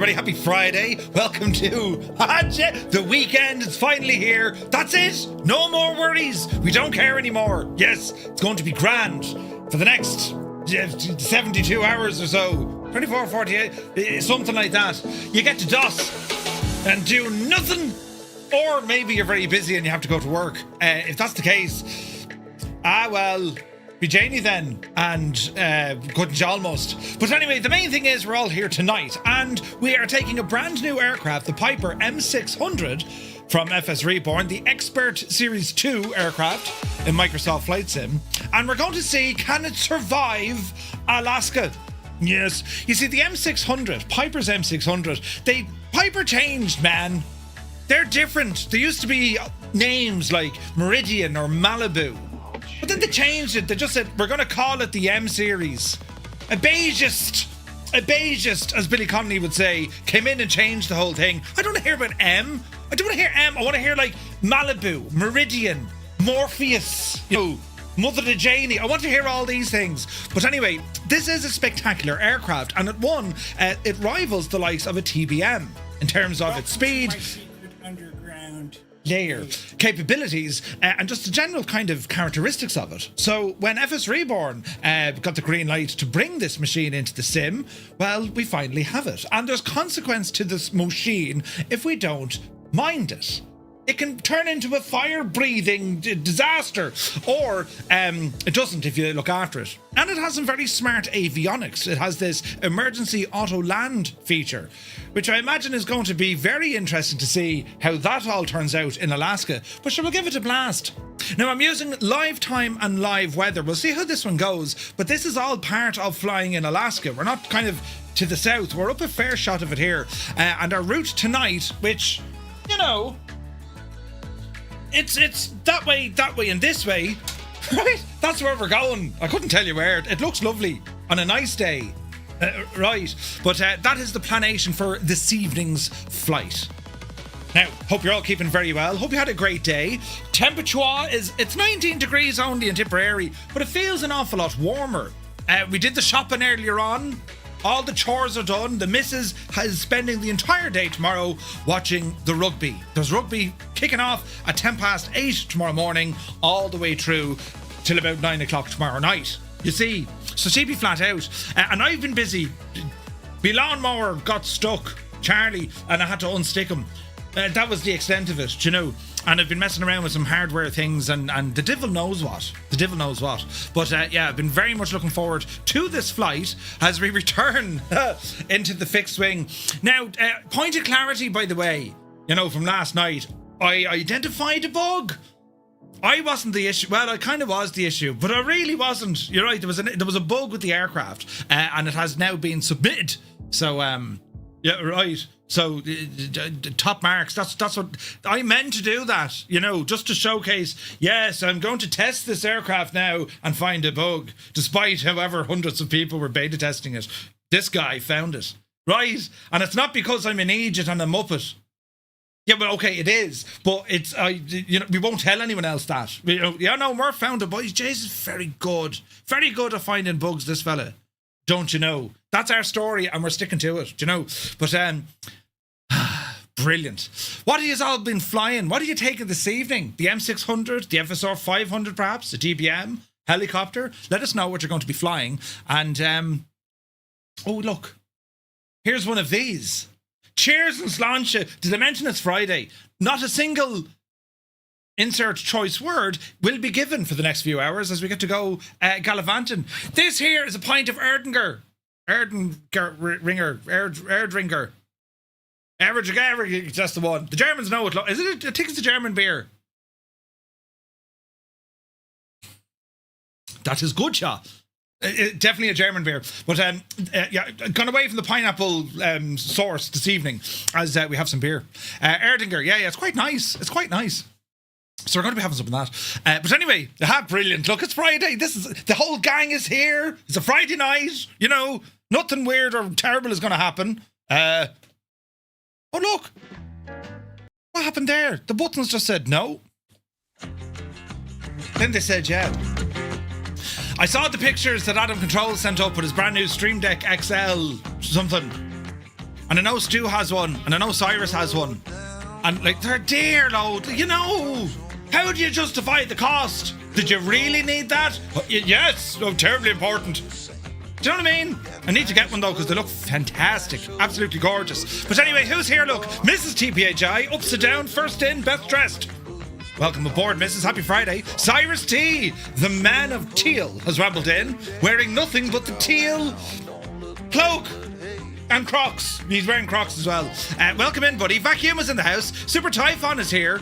everybody. Happy Friday. Welcome to the weekend is finally here. That's it. No more worries. We don't care anymore. Yes, it's going to be grand for the next 72 hours or so. 24, 48, something like that. You get to DOS and do nothing. Or maybe you're very busy and you have to go to work. If that's the case, well, be Janie then, and couldn't you almost. But anyway, the main thing is we're all here tonight, and we are taking a brand new aircraft, the Piper M600 from FS Reborn, the Expert Series 2 aircraft in Microsoft Flight Sim, and we're going to see, can it survive Alaska? Yes, you see, the M600, Piper's M600, Piper changed, man. They're different. There used to be names like Meridian or Malibu. But then they changed it. They just said, we're going to call it the M series. A beigist, as Billy Connolly would say, came in and changed the whole thing. I don't want to hear about M. I don't want to hear M. I want to hear like Malibu, Meridian, Morpheus, Mother to Janie. I want to hear all these things. But anyway, this is a spectacular aircraft. And it rivals the likes of a TBM in terms of its speed, layer capabilities, and just the general kind of characteristics of it. So when FS Reborn got the green light to bring this machine into the sim, well, we finally have it. And there's consequence to this machine if we don't mind it. It can turn into a fire-breathing disaster, or it doesn't if you look after it. And it has some very smart avionics. It has this emergency auto-land feature, which I imagine is going to be very interesting to see how that all turns out in Alaska. But sure, we'll give it a blast. Now, I'm using live time and live weather. We'll see how this one goes, but this is all part of flying in Alaska. We're not kind of to the south. We're up a fair shot of it here. And our route tonight, which, it's that way, and this way, right? That's where we're going. I couldn't tell you where. It looks lovely on a nice day, right? But that is the planation for this evening's flight. Now, hope you're all keeping very well. Hope you had a great day. Temperature it's 19 degrees only in Tipperary, but it feels an awful lot warmer. We did the shopping earlier on. All the chores are done. The missus is spending the entire day tomorrow watching the rugby. There's rugby kicking off at 8:10 tomorrow morning, all the way through till about 9 o'clock tomorrow night. You see, so she'd be flat out. And I've been busy. My lawnmower got stuck, Charlie, and I had to unstick him. That was the extent of it, And I've been messing around with some hardware things, and the devil knows what. But I've been very much looking forward to this flight as we return into the fixed wing. Now, point of clarity, by the way, from last night, I identified a bug. I wasn't the issue. Well, I kind of was the issue, but I really wasn't. You're right. There was a bug with the aircraft, and it has now been submitted. So, yeah, right. So, top marks. That's what I meant to do. That just to showcase. Yes, I'm going to test this aircraft now and find a bug, despite however hundreds of people were beta testing it. This guy found it, right? And it's not because I'm an idiot and a muppet. Yeah, well, okay, it is, but it's we won't tell anyone else that. We're found a bug. Jesus, very good at finding bugs. This fella, don't you know? That's our story, and we're sticking to it. But brilliant. What have you all been flying? What are you taking this evening? The M600, the FSR 500, perhaps a TBM helicopter. Let us know what you're going to be flying. And oh, look, here's one of these. Cheers and sláinte. Did I mention it's Friday? Not a single insert choice word will be given for the next few hours as we get to go gallivanting. This here is a pint of Erdringer. That's the one. The Germans know it. Is it? I think it's a German beer. That is good, yeah. Definitely a German beer. But gone away from the pineapple source this evening as we have some beer. Erdinger, yeah, it's quite nice. So we're going to be having some of that. But anyway, brilliant. Look, it's Friday. The whole gang is here. It's a Friday night. Nothing weird or terrible is going to happen. Oh, look. What happened there? The buttons just said no. Then they said yeah. I saw the pictures that Adam Control sent up with his brand new Stream Deck XL something. And I know Stu has one, and I know Cyrus has one. And like, they're dear load, you know. How do you justify the cost? Did you really need that? Yes, terribly important. Do you know what I mean? I need to get one though, because they look fantastic. Absolutely gorgeous. But anyway, who's here? Look, Mrs. TPHI, ups and down, first in, best dressed. Welcome aboard, Mrs. Happy Friday. Cyrus T, the man of teal, has rambled in, wearing nothing but the teal cloak and Crocs. He's wearing Crocs as well. Welcome in, buddy. Vacuum is in the house. Super Typhon is here.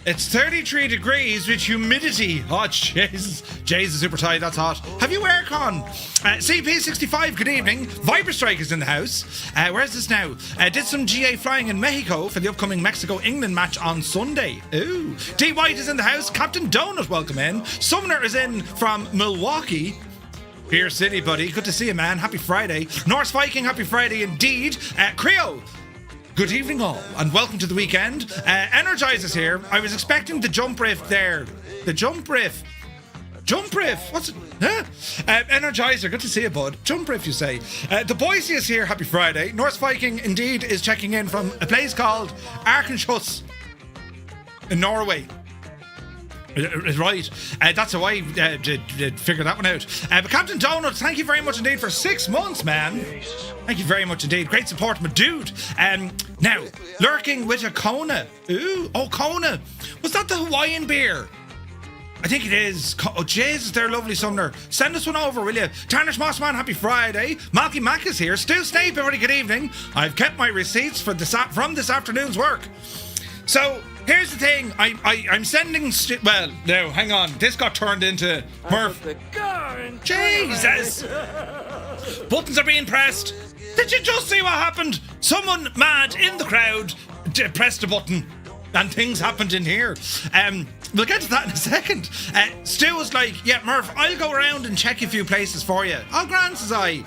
It's 33 degrees with humidity. Oh, Jesus. Jesus, Super Ty, that's hot. Have you aircon? CP65, good evening. Viberstrike is in the house. Where's this now? Did some GA flying in Mexico for the upcoming Mexico-England match on Sunday. Ooh. D. White is in the house. Captain Donut, welcome in. Sumner is in from Milwaukee. Beer City, buddy. Good to see you, man. Happy Friday. Norse Viking, happy Friday indeed. Creo. Good evening all, and welcome to the weekend. Energize is here. I was expecting the jump riff there. The jump riff. Jump riff. What's it? Huh? Energizer. Good to see you, bud. Jump riff, you say. The Boise is here. Happy Friday. Norse Viking indeed is checking in from a place called Arkansas in Norway. Right, that's how I figured that one out. But Captain Donuts, thank you very much indeed for 6 months, man. Thank you very much indeed. Great support, my dude. Now, lurking with a Kona. Ooh, oh, Kona. Was that the Hawaiian beer? I think it is. Oh, Jesus, they're lovely, Sumner. Send us one over, will you? Tarnish Mossman, happy Friday. Malky Mac is here. Stu Snape, everybody, good evening. I've kept my receipts for from this afternoon's work. So, here's the thing, I'm sending... well, no, hang on. This got turned into Murph. Jesus! Buttons are being pressed. Did you just see what happened? Someone mad in the crowd pressed a button. And things happened in here. We'll get to that in a second. Stu was like, yeah, Murph, I'll go around and check a few places for you. Oh, grand, says I.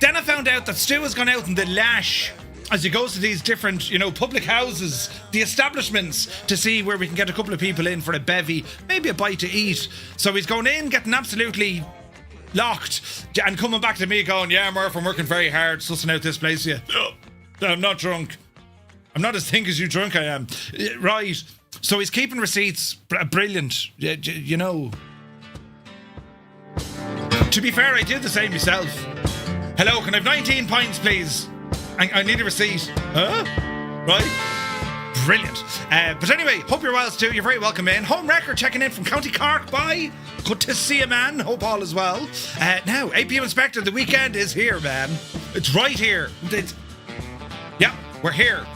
Then I found out that Stu has gone out in the lash as he goes to these different, public houses, the establishments, to see where we can get a couple of people in for a bevy, maybe a bite to eat. So he's going in, getting absolutely locked, and coming back to me going, yeah, Murph, I'm working very hard, sussing out this place, yeah. I'm not drunk. I'm not as think as you drunk I am. Right. So he's keeping receipts. Brilliant. You know. To be fair, I did the same myself. Hello, can I have 19 pints, please? I need a receipt. Huh? Right? Brilliant. But anyway, hope you're well, Stu. You're very welcome in. Home Record checking in from County Cork. Bye. Good to see you, man. Hope all is well. Now, APM Inspector, the weekend is here, man. It's right here. Yeah, we're here.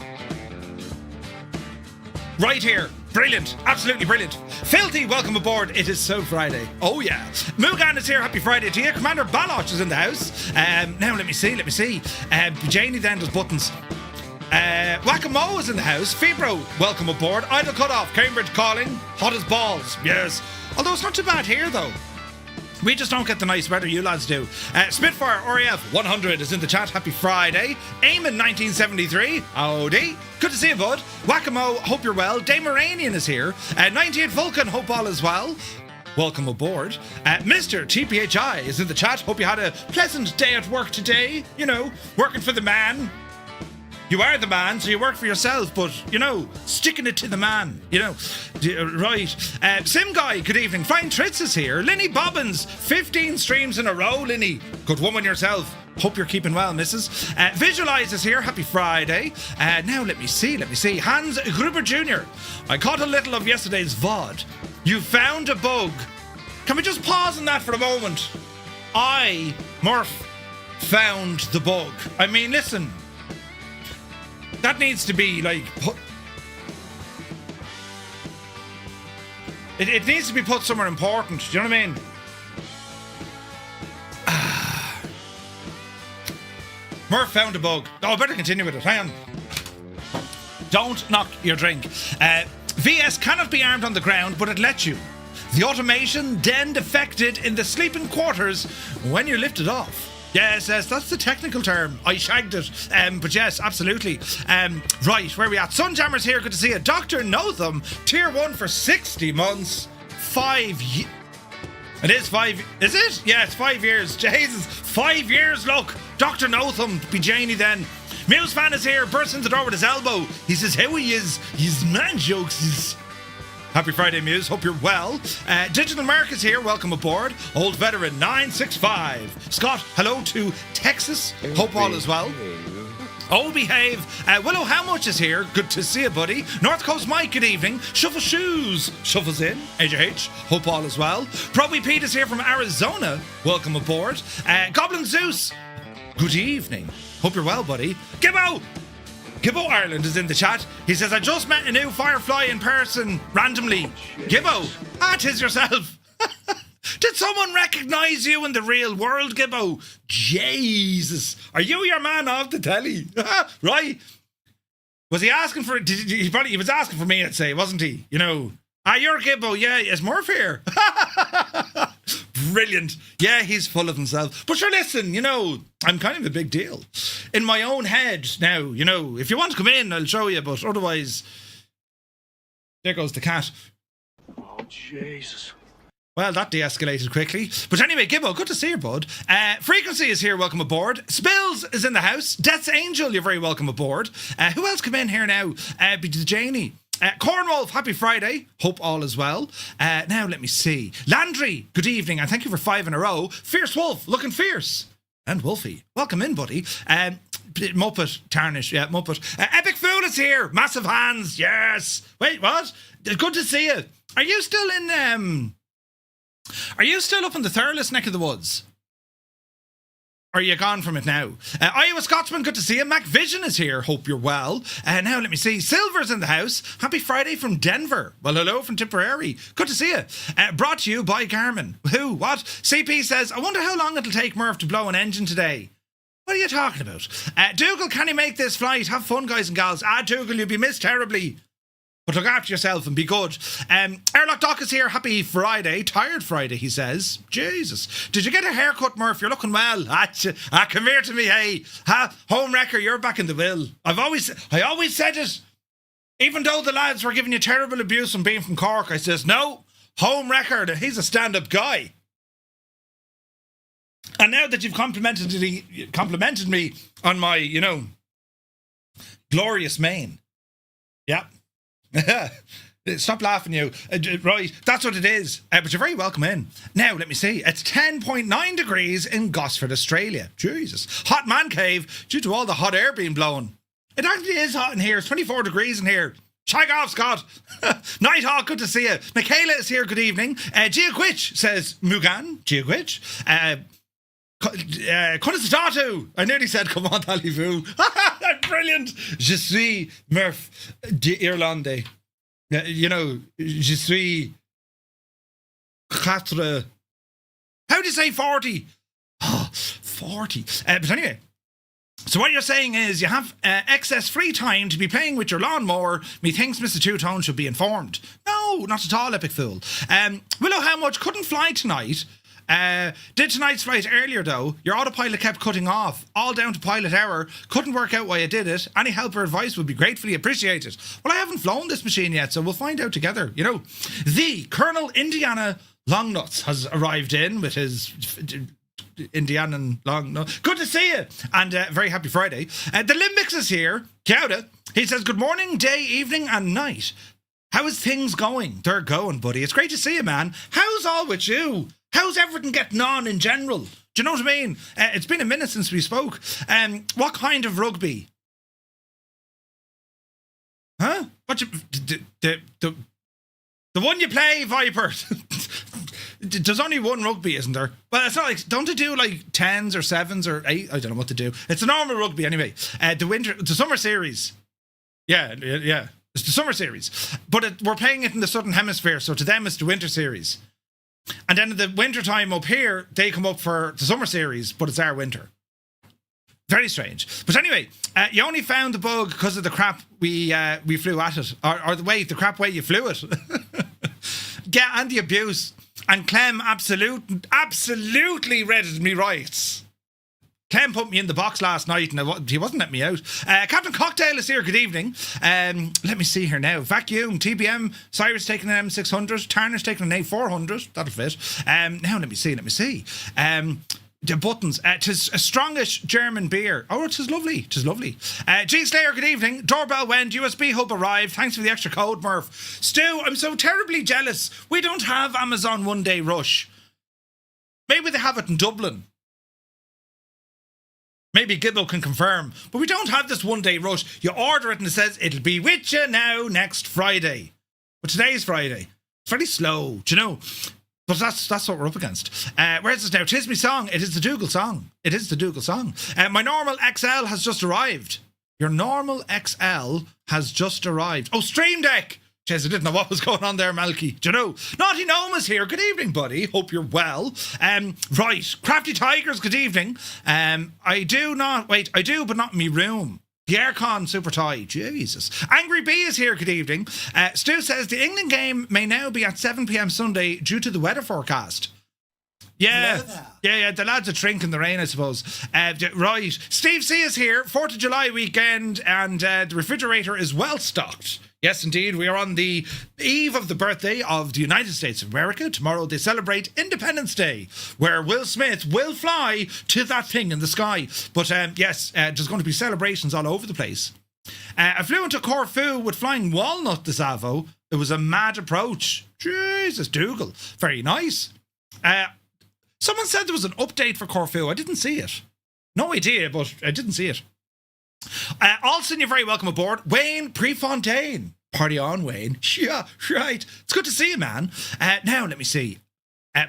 Right here. Brilliant. Absolutely brilliant. Filthy, welcome aboard. It is so Friday. Oh, yeah. Mugan is here. Happy Friday to you. Commander Baloch is in the house. Now, let me see. Janie then does buttons. Whack-a-mo is in the house. Fibro, welcome aboard. Idle Cutoff, Cambridge calling. Hot as balls. Yes. Although it's not too bad here, though. We just don't get the nice weather you lads do. Spitfire RAF 100 is in the chat. Happy Friday. Eamon 1973. Howdy. Good to see you, bud. Whack-a-mo, hope you're well. Dameranian is here. 98 Vulcan, hope all is well. Welcome aboard. Mr. TPHI is in the chat. Hope you had a pleasant day at work today. Working for the man. You are the man, so you work for yourself, but, sticking it to the man, Right. Sim Guy, good evening. Fine Tritz is here. Linny Bobbins, 15 streams in a row, Linny. Good woman yourself. Hope you're keeping well, missus. Visualize is here. Happy Friday. Now, let me see. Hans Gruber Jr. I caught a little of yesterday's VOD. You found a bug. Can we just pause on that for a moment? Murph, found the bug. I mean, listen. That needs to be, It needs to be put somewhere important. Do you know what I mean? Murph found a bug. Oh, I better continue with it. Hang on. Don't knock your drink. VS cannot be armed on the ground, but it lets you. The automation then defected in the sleeping quarters when you lift it off. Yes, that's the technical term. I shagged it. But yes, absolutely. Right, where are we at? Sunjammer's here, good to see you. Dr. Notham, tier 1 for 60 months. 5 years. It is 5. Is it? Yeah, it's 5 years. Jesus, 5 years, look. Dr. Notham, be Janie then. Muse fan is here, bursts into the door with his elbow. He says how he is. His man jokes is... Happy Friday, Muse. Hope you're well. Digital Mark is here. Welcome aboard. Old veteran 965. Scott, hello to Texas. Hope all is well. Oh, behave. Willow How Much is here. Good to see you, buddy. North Coast Mike, good evening. Shuffle Shoes. Shuffles in. AJH. Hope all is well. Proby Pete is here from Arizona. Welcome aboard. Goblin Zeus. Good evening. Hope you're well, buddy. Gibbo Ireland is in the chat. He says, I just met a new Firefly in person randomly. Gibbo, tis yourself. Did someone recognise you in the real world, Gibbo? Jesus. Are you your man off the telly? Right. Was he asking for... He was asking for me, I'd say, wasn't he? You know. You're Gibbo. Yeah, is Murph here? Brilliant. Yeah, he's full of himself. But sure, listen, you know, I'm kind of a big deal. In my own head now, you know, if you want to come in, I'll show you, but otherwise... There goes the cat. Oh, Jesus. Well, that de-escalated quickly. But anyway, Gibbo, good to see you, bud. Frequency is here, welcome aboard. Spills is in the house. Death's Angel, you're very welcome aboard. Who else come in here now? Janie. Cornwolf, happy Friday. Hope all is well. Now, let me see. Landry, good evening, and thank you for 5 in a row. Fierce Wolf, looking fierce. And Wolfie, welcome in, buddy. Muppet, Tarnish, yeah, Muppet. Epic Fool is here. Massive hands, yes. Wait, what? Good to see you. Are you still in, Are you still up in the Thurles neck of the woods? Or are you gone from it now? Iowa Scotsman, good to see you. Mac Vision is here. Hope you're well. Now, let me see. Silver's in the house. Happy Friday from Denver. Well, hello from Tipperary. Good to see you. Brought to you by Garmin. Who? What? CP says, I wonder how long it'll take Murph to blow an engine today. What are you talking about? Dougal, can you make this flight? Have fun, guys and gals. Dougal, you'll be missed terribly. But look after yourself and be good. Airlock Doc is here. Happy Friday. Tired Friday, he says. Jesus. Did you get a haircut, Murph? You're looking well. Come here to me, hey. Home wrecker, you're back in the will. I always said it. Even though the lads were giving you terrible abuse from being from Cork, I says, no, home wrecker, he's a stand-up guy. And now that you've complimented me on my, you know, glorious mane. Yeah. Stop laughing, you. Right, that's what it is. But you're very welcome in. Now, let me see. It's 10.9 degrees in Gosford, Australia. Jesus. Hot man cave due to all the hot air being blown. It actually is hot in here. It's 24 degrees in here. Shag off, Scott. Nighthawk, good to see you. Michaela is here, good evening. Gia Gwitch says, Mugan. Gia Gwitch. Kunistatu. I nearly said, come on, allez-vous. Brilliant. Je suis Murph d'Irlande. You know, je suis quatre. How do you say 40? Oh, 40. But anyway, so what you're saying is you have excess free time to be playing with your lawnmower. Methinks Mr. Two-Tone should be informed. No, not at all, Epic Fool. Willow How Much couldn't fly tonight. Did tonight's flight earlier though. Your autopilot kept cutting off, all down to pilot error. Couldn't work out why you did it. Any help or advice would be gratefully appreciated. Well, I haven't flown this machine yet, so we'll find out together. You know, the Colonel Indiana Longnuts has arrived in with his Indiana Longnuts. Good to see you, and very happy Friday. The Limbix is here. Kia. He says good morning, day, evening, and night. How is things going? They're going, buddy. It's great to see you, man. How's all with you? How's everything getting on in general? Do you know what I mean? It's been a minute since we spoke. What kind of rugby? Huh? What you, the one you play, Viper? There's only one rugby, isn't there? Well, it's not like, don't they do like 10s or 7s or 8? I don't know what to do. It's a normal rugby anyway. The summer series. Yeah. It's the summer series. But we're playing it in the Southern Hemisphere, so to them it's the winter series. And then in the winter time up here, they come up for the summer series, but it's our winter. Very strange. But anyway, you only found the bug because of the crap we flew at it, or the crap way you flew it. Yeah, and the abuse. And Clem absolutely read me right. Clem put me in the box last night and he wasn't letting me out. Captain Cocktail is here, good evening. Let me see here now. Vacuum, TBM, Cyrus taking an M600, Tarnish taking an A400, that'll fit. Now let me see. The buttons. 'Tis a strongish German beer. Oh, 'tis lovely. 'Tis lovely. G Slayer, good evening. Doorbell went. USB hub arrived. Thanks for the extra code, Murph. Stu, I'm so terribly jealous. We don't have Amazon One Day Rush. Maybe they have it in Dublin. Maybe Gibbo can confirm. But we don't have this One Day Rush. You order it and it says, it'll be with you now next Friday. But today's Friday. It's very slow, do you know? But that's what we're up against. Where's this now? 'Tis me song. It is the Dougal song. It is the Dougal song. My normal XL has just arrived. Your normal XL has just arrived. Oh, Stream Deck. Jeez, I didn't know what was going on there, Malky. Do you know? Naughty Nome is here. Good evening, buddy. Hope you're well. Right. Crafty Tigers, good evening. I do, but not in me room. The aircon super tight. Jesus. Angry B is here. Good evening. Stu says the England game may now be at 7 p.m. Sunday due to the weather forecast. Yeah. The lads are drinking the rain, I suppose. Right. Steve C is here. 4th of July weekend, and the refrigerator is well stocked. Yes, indeed. We are on the eve of the birthday of the United States of America. Tomorrow they celebrate Independence Day, where Will Smith will fly to that thing in the sky. But yes, there's going to be celebrations all over the place. I flew into Corfu with flying walnut this Avo. It was a mad approach. Jesus, Dougal. Very nice. Someone said there was an update for Corfu. I didn't see it. No idea, but I didn't see it. Alston, you're very welcome aboard. Wayne Prefontaine. Party on, Wayne. Yeah, right. It's good to see you, man. Now, let me see.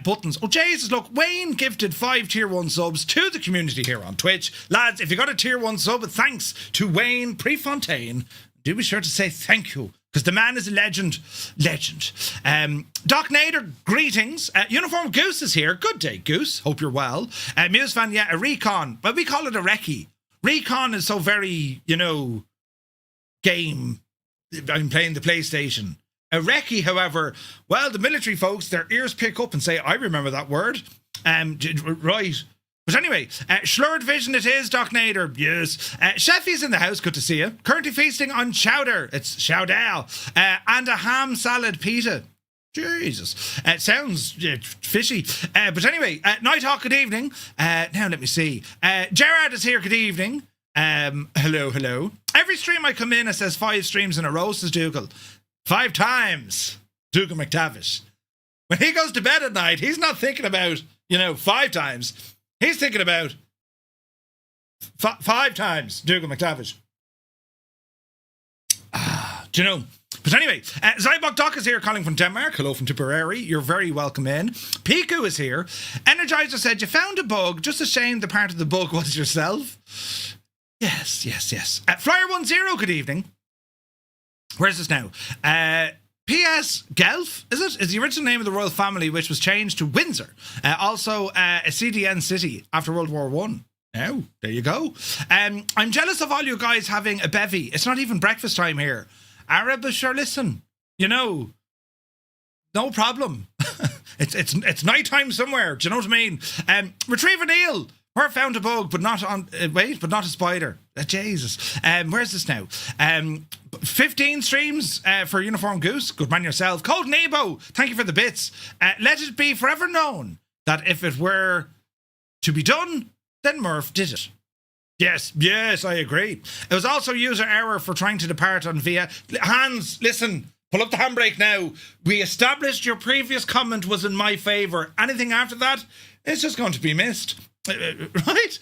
Buttons. Oh, Jesus, look. Wayne gifted 5 tier 1 subs to the community here on Twitch. Lads, if you got a tier 1 sub, thanks to Wayne Prefontaine. Do be sure to say thank you, because the man is a legend. Doc Nader, greetings. Uniform Goose is here. Good day, Goose. Hope you're well. Muse fan, yeah, a recon. Well, we call it a recce. Recon is so very, game. I'm playing the PlayStation. A recce, however, well, the military folks, their ears pick up and say, I remember that word. Right. But anyway, Schlurred Vision it is, Doc Nader. Yes. Sheffy's in the house. Good to see you. Currently feasting on chowder. It's chowder. And a ham salad pita. Jesus. It sounds fishy. But anyway, Nighthawk, good evening. Now let me see. Gerard is here, good evening. Hello. Every stream I come in, it says 5 streams in a row, says Dougal. 5 times. Dougal McTavish. When he goes to bed at night, he's not thinking about, 5 times. He's thinking about 5 times, Dougal McTavish. Do you know? But anyway, Zybok Doc is here calling from Denmark. Hello from Tipperary. You're very welcome in. Piku is here. Energizer said, you found a bug. Just a shame the part of the bug was yourself. Yes. Flyer10, good evening. Where's this now? P.S. Guelph, is the original name of the royal family, which was changed to Windsor. Also, a CDN city after World War One. Now, there you go. I'm jealous of all you guys having a bevy. It's not even breakfast time here. Arab, sure, listen. No problem. it's night time somewhere. Do you know what I mean? Retriever Neil. Where found a bug, but not on. But not a spider. Jesus. Where's this now? 15 streams for Uniform Goose. Good man yourself. Cold Nebo. Thank you for the bits. Let it be forever known that if it were to be done, then Murph did it. Yes, I agree. It was also user error for trying to depart on via. Hans, listen. Pull up the handbrake now. We established your previous comment was in my favour. Anything after that, it's just going to be missed. Right?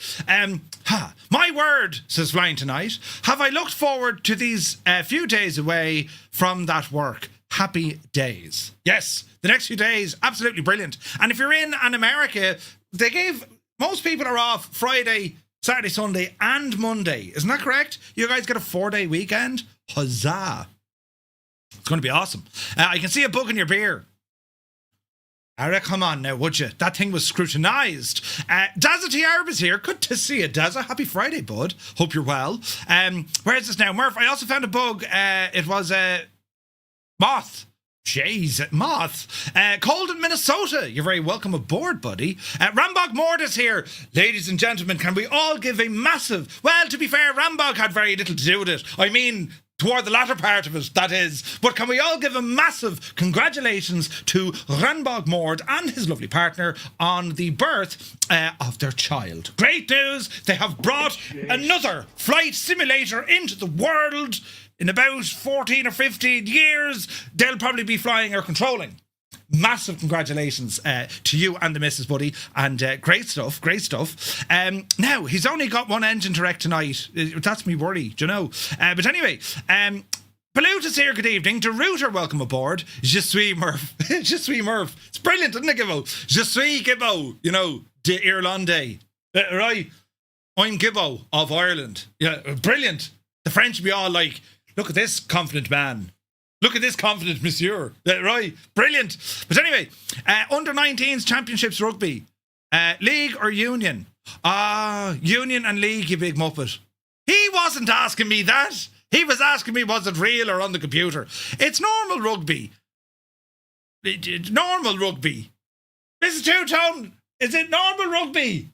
My word, says Flying Tonight. Have I looked forward to these few days away from that work? Happy days. Yes, the next few days, absolutely brilliant. And if you're in America, most people are off Friday, Saturday, Sunday, and Monday. Isn't that correct? You guys get a 4-day weekend? Huzzah. It's going to be awesome. I can see a bug in your beer. Ara, come on now, would you? That thing was scrutinised. Dazza T. Arab is here. Good to see you, Dazza. Happy Friday, bud. Hope you're well. Where is this now? Murph, I also found a bug. It was a moth. Jeez, moth. Cold in Minnesota. You're very welcome aboard, buddy. Rambog Mord is here. Ladies and gentlemen, can we all give a massive... Well, to be fair, Rambog had very little to do with it. I mean, Toward the latter part of it, that is. But can we all give a massive congratulations to Ranbog Mord and his lovely partner on the birth of their child. Great news! They have brought another flight simulator into the world. In about 14 or 15 years, they'll probably be flying or controlling. Massive congratulations to you and the missus, buddy. And great stuff, great stuff. Now, he's only got one engine to wreck tonight. That's me worry, do you know? But anyway, Balut is here, good evening. De Rooter, welcome aboard. Je suis Murph. Je suis Murph. It's brilliant, isn't it, Gibbo? Je suis Gibbo, you know, de Irlande. Right? I'm Gibbo of Ireland. Yeah, brilliant. The French be all like, look at this confident man. Look at this confident monsieur. Right, brilliant. But anyway, under 19s championships rugby. League or union? Union and league, you big muppet. He wasn't asking me that. He was asking me, was it real or on the computer? It's normal rugby. Normal rugby. Mrs. Two-Tone, is it normal rugby?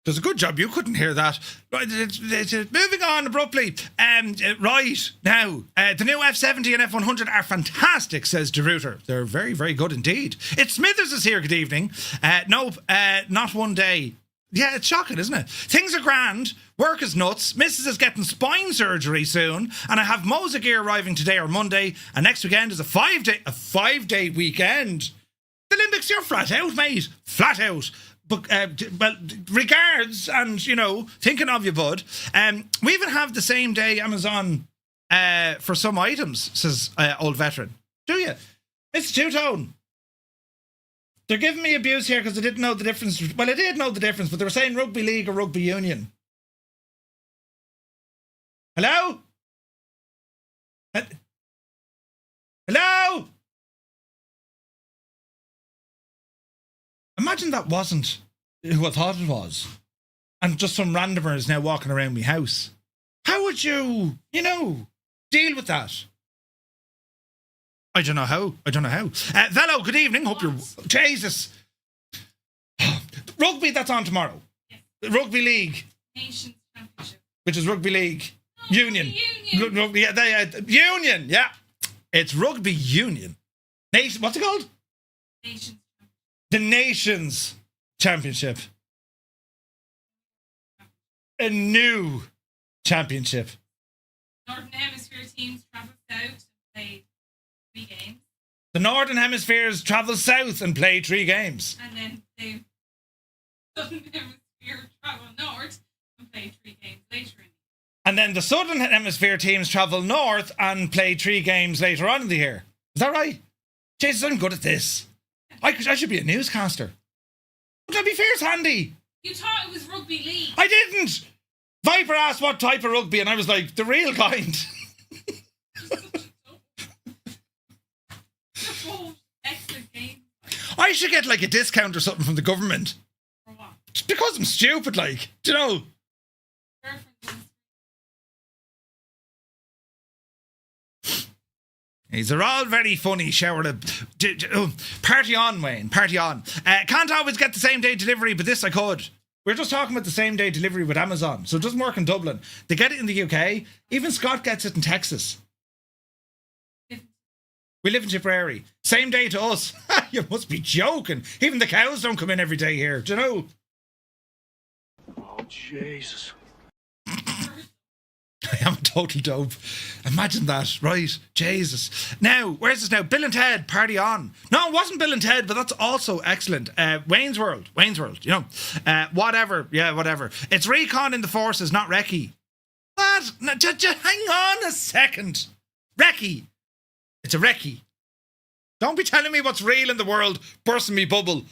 There's a good job you couldn't hear that. Right, moving on abruptly. Right, now, the new F70 and F100 are fantastic, says De Rooter. They're very, very good indeed. It's Smithers is here, good evening. Nope, not one day. Yeah, it's shocking, isn't it? Things are grand. Work is nuts. Mrs. is getting spine surgery soon. And I have Mosa gear arriving today or Monday. And next weekend is a five-day weekend. The Olympics, you're flat out, mate. Flat out. But, well, regards, and, you know, thinking of you, bud. We even have the same day Amazon for some items, says old veteran. Do you? It's Two-Tone. They're giving me abuse here because I didn't know the difference. Well, I did know the difference, but they were saying rugby league or rugby union. Hello? Hello? Imagine that wasn't who I thought it was. And just some randomer is now walking around my house. How would you, you know, deal with that? I don't know how. Velo, good evening. Hope you're... Jesus. Rugby, that's on tomorrow. Yes. Rugby League. Nations Championship. Which is Rugby League. No, Union. Rugby Union, yeah. It's Rugby Union. What's it called? Nations. The Nations Championship. A new championship. Northern Hemisphere teams travel south and play 3 games. The Northern Hemispheres travel south and play 3 games. And then the Southern Hemisphere travel north and play 3 games later in the year. And then the Southern Hemisphere teams travel north and play 3 games later on in the year. Is that right? Jesus, I'm good at this. I should be a newscaster. Would that be fierce handy? You thought it was rugby league. I didn't. Viper asked what type of rugby, and I was like, the real kind. I should get like a discount or something from the government. For what? Just because I'm stupid, like, do you know? These are all very funny, shower. Party on, Wayne, party on. Can't always get the same day delivery, but this I could. We're just talking about the same day delivery with Amazon, so it doesn't work in Dublin. They get it in the UK. Even Scott gets it in Texas. We live in Tipperary. Same day to us. You must be joking. Even the cows don't come in every day here, do you know? Oh, Jesus. I am a total dope. Imagine that, right? Jesus. Now, where's this now? Bill and Ted, party on. No, it wasn't Bill and Ted, but that's also excellent. Wayne's World, you know. Whatever. It's recon in the forces, not recce. What? No, just hang on a second. Recce. It's a recce. Don't be telling me what's real in the world, bursting me bubble.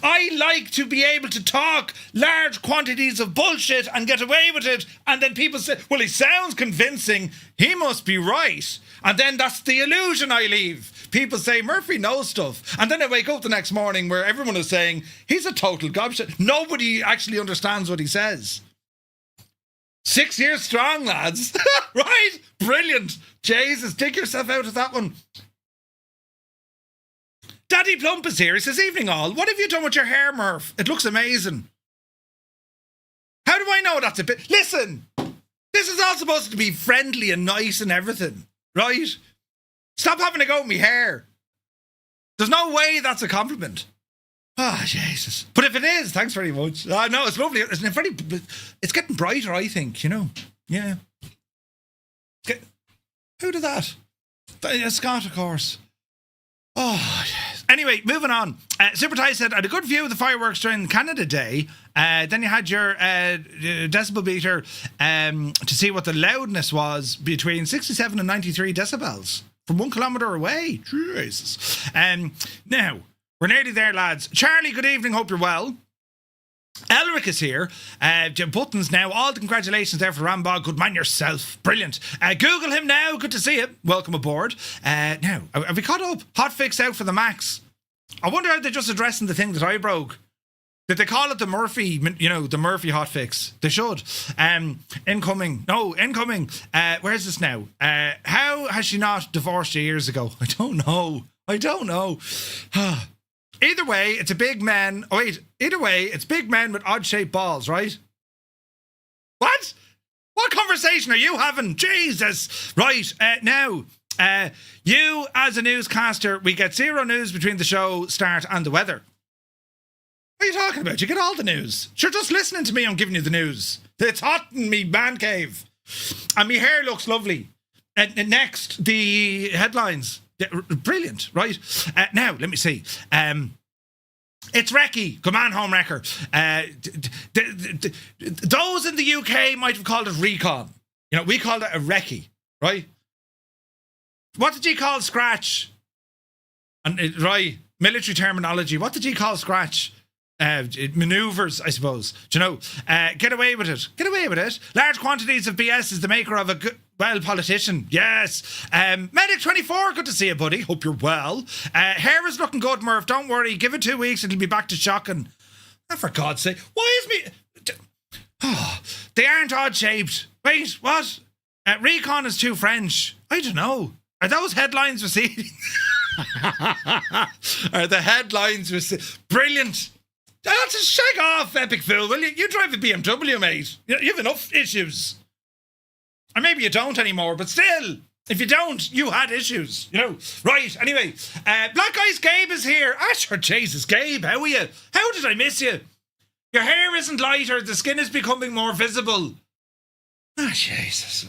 I like to be able to talk large quantities of bullshit and get away with it, and then people say, well, he sounds convincing, he must be right. And then that's the illusion I leave. People say, Murphy knows stuff. And then I wake up the next morning where everyone is saying, he's a total gobshit. Nobody actually understands what he says. 6 years strong, lads. Right? Brilliant. Jesus, dig yourself out of that one. Daddy Plump is here. He says, evening all. What have you done with your hair, Murph? It looks amazing. How do I know that's a bit? Listen, this is all supposed to be friendly and nice and everything, right? Stop having a go at me hair. There's no way that's a compliment. Oh, Jesus. But if it is, thanks very much. No, it's lovely. Isn't it very... It's getting brighter, I think, you know. Yeah. Who did that? Scott, of course. Oh, yes. Anyway, moving on. Super Ty said, I had a good view of the fireworks during Canada Day. Then you had your decibel meter to see what the loudness was between 67 and 93 decibels from 1 kilometre away. Jesus. Now, we're nearly there, lads. Charlie, good evening. Hope you're well. Elric is here. Buttons now. All the congratulations there for Rambog. Good man yourself. Brilliant. Google him now. Good to see him. Welcome aboard. Now, have we caught up? Hotfix out for the Max. I wonder how they're just addressing the thing that I broke. Did they call it the Murphy, the Murphy hotfix? They should. Incoming. No, incoming. Where is this now? How has she not divorced you years ago? I don't know. Either way, it's a big man. Oh, wait. Either way, it's big men with odd-shaped balls, right? What? What conversation are you having? Jesus. Right. Now, you as a newscaster, we get zero news between the show start and the weather. What are you talking about? You get all the news. Sure, just listening to me, I'm giving you the news. It's hot in me man cave. And my hair looks lovely. And next, the headlines. Brilliant, right? Now, let me see. It's Recce. Come on, home wrecker. Those in the UK might have called it recon. We called it a Recce, right? What did you call Scratch? And right, military terminology. What did you call Scratch? Maneuvers, I suppose. Do you know? Get away with it. Get away with it. Large quantities of BS is the maker of a good, politician. Yes. Medic24, good to see you, buddy. Hope you're well. Hair is looking good, Murph. Don't worry. Give it 2 weeks. It'll be back to shocking. Oh, for God's sake. Why is me... Oh, they aren't odd-shaped. Wait, what? Recon is too French. I don't know. Are those headlines receding? Are the headlines receding? Brilliant. That's a shag off, epic fool, will you? You drive a BMW, mate. You have enough issues. Or maybe you don't anymore, but still, if you don't, you had issues, Right, anyway, Black Eyes Gabe is here. Ah, sure, Jesus, Gabe, how are you? How did I miss you? Your hair isn't lighter, the skin is becoming more visible. Ah, Jesus.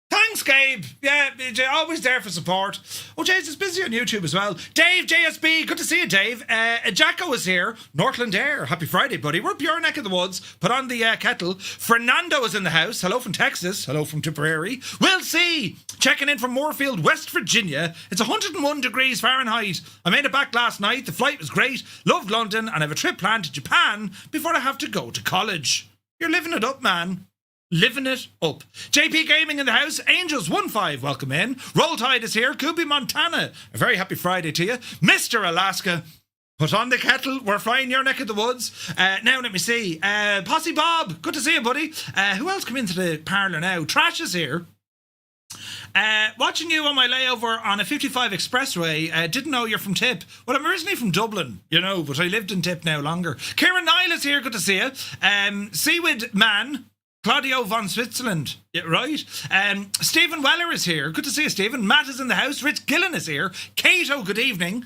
Thanks, Gabe. Yeah, always there for support. Oh, James is busy on YouTube as well. Dave, JSB, good to see you, Dave. Jacko is here. Northland Air, happy Friday, buddy. We're up your neck of the woods. Put on the kettle. Fernando is in the house. Hello from Texas. Hello from Tipperary. We'll see. Checking in from Moorfield, West Virginia. It's 101 degrees Fahrenheit. I made it back last night. The flight was great. Loved London, and I have a trip planned to Japan before I have to go to college. You're living it up, man. Living it up. JP Gaming in the house. Angels15, welcome in. Roll Tide is here. Kubi Montana, a very happy Friday to you. Mr. Alaska, put on the kettle. We're flying your neck of the woods. Now let me see. Posse Bob, good to see you, buddy. Who else come into the parlour now? Trash is here. Watching you on my layover on a 55 expressway. Didn't know you're from Tip. Well, I'm originally from Dublin, but I lived in Tip now longer. Kieran Nile is here. Good to see you. Seaweed Man, Claudio von Switzerland, yeah, right? Stephen Weller is here. Good to see you, Stephen. Matt is in the house. Rich Gillen is here. Cato, good evening.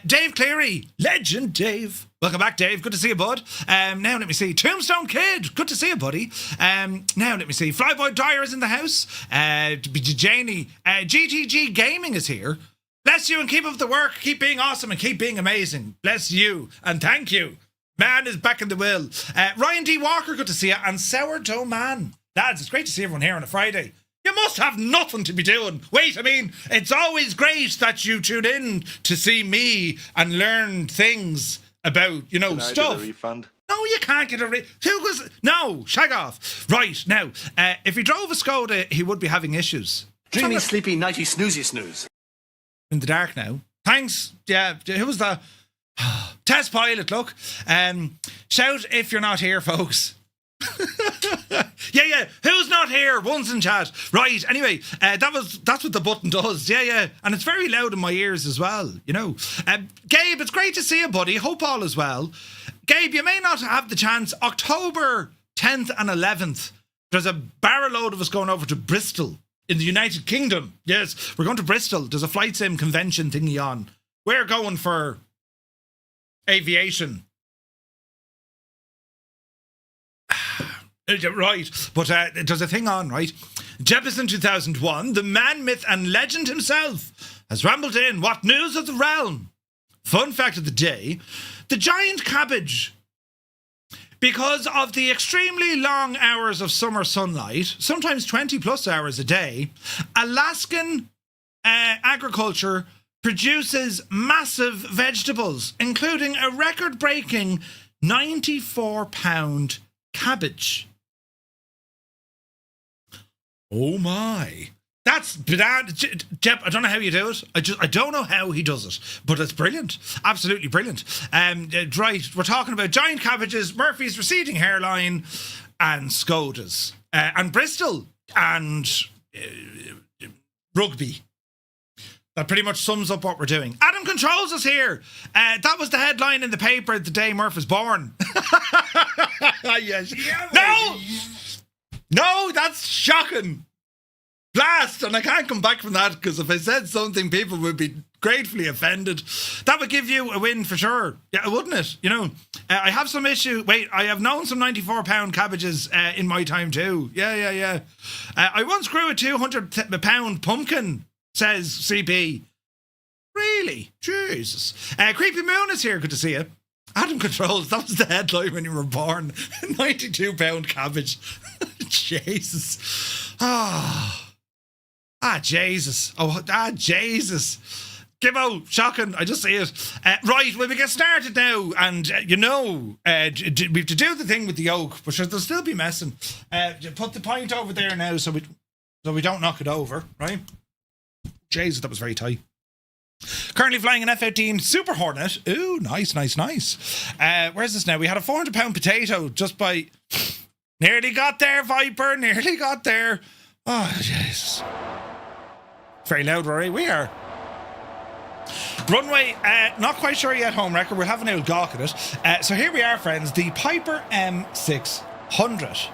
Dave Cleary, legend Dave. Welcome back, Dave. Good to see you, bud. Now let me see. Tombstone Kid, good to see you, buddy. Now let me see. Flyboy Dyer is in the house. Janie, GTG Gaming is here. Bless you and keep up the work. Keep being awesome and keep being amazing. Bless you and thank you. Man is back in the will. Ryan D. Walker, good to see you. And Sourdough Man. Lads, it's great to see everyone here on a Friday. You must have nothing to be doing. Wait, it's always great that you tune in to see me and learn things about, stuff. Can I get a refund? No, you can't get a refund. No, shag off. Right, now, if he drove a Skoda, he would be having issues. Dreamy, sleepy, nighty, snoozy, snooze. In the dark now. Thanks. Yeah, who was that? Test pilot, look. Shout if you're not here, folks. yeah. Who's not here? One's in chat. Right, anyway, that's what the button does. Yeah. And it's very loud in my ears as well, Gabe, it's great to see you, buddy. Hope all is well. Gabe, you may not have the chance. October 10th and 11th. There's a barrel load of us going over to Bristol in the United Kingdom. Yes, we're going to Bristol. There's a flight sim convention thingy on. We're going for aviation. Right, but there's a thing on, right? Jeppesen 2001, the man, myth and legend himself has rambled in. What news of the realm? Fun fact of the day, the giant cabbage. Because of the extremely long hours of summer sunlight, sometimes 20 plus hours a day, Alaskan agriculture produces massive vegetables, including a record-breaking 94-pound cabbage. Oh my. That's Jep, I don't know how you do it. I don't know how he does it, but it's brilliant. Absolutely brilliant. Right, we're talking about giant cabbages, Murphy's receding hairline, and Skodas. And Bristol, and rugby. That pretty much sums up what we're doing. Adam Controls us here. That was the headline in the paper the day Murph was born. Yes. No, that's shocking. Blast, and I can't come back from that because if I said something, people would be gratefully offended. That would give you a win for sure. Yeah, wouldn't it? You know, I have some issue. Wait, I have known some 94-pound cabbages in my time too. Yeah. I once grew a 200-pound pumpkin, says CP. Really? Jesus. Creepy Moon is here. Good to see you. Adam Controls, that was the headline when you were born. 92-pound cabbage. Jesus. Jesus. Jesus. Give out. Shocking. I just see it. Right, well, we get started now. And, we have to do the thing with the yoke, but they'll still be messing. Put the point over there now so we don't knock it over, right? Jesus, that was very tight. Currently flying an F-18 Super Hornet. Ooh, nice. Where's this now? We had a 400-pound potato just by... Nearly got there, Viper. Nearly got there. Oh, Jesus. Very loud, Rory. We are. Runway, not quite sure yet, home record. We'll have an old gawk at it. So here we are, friends. The Piper M600.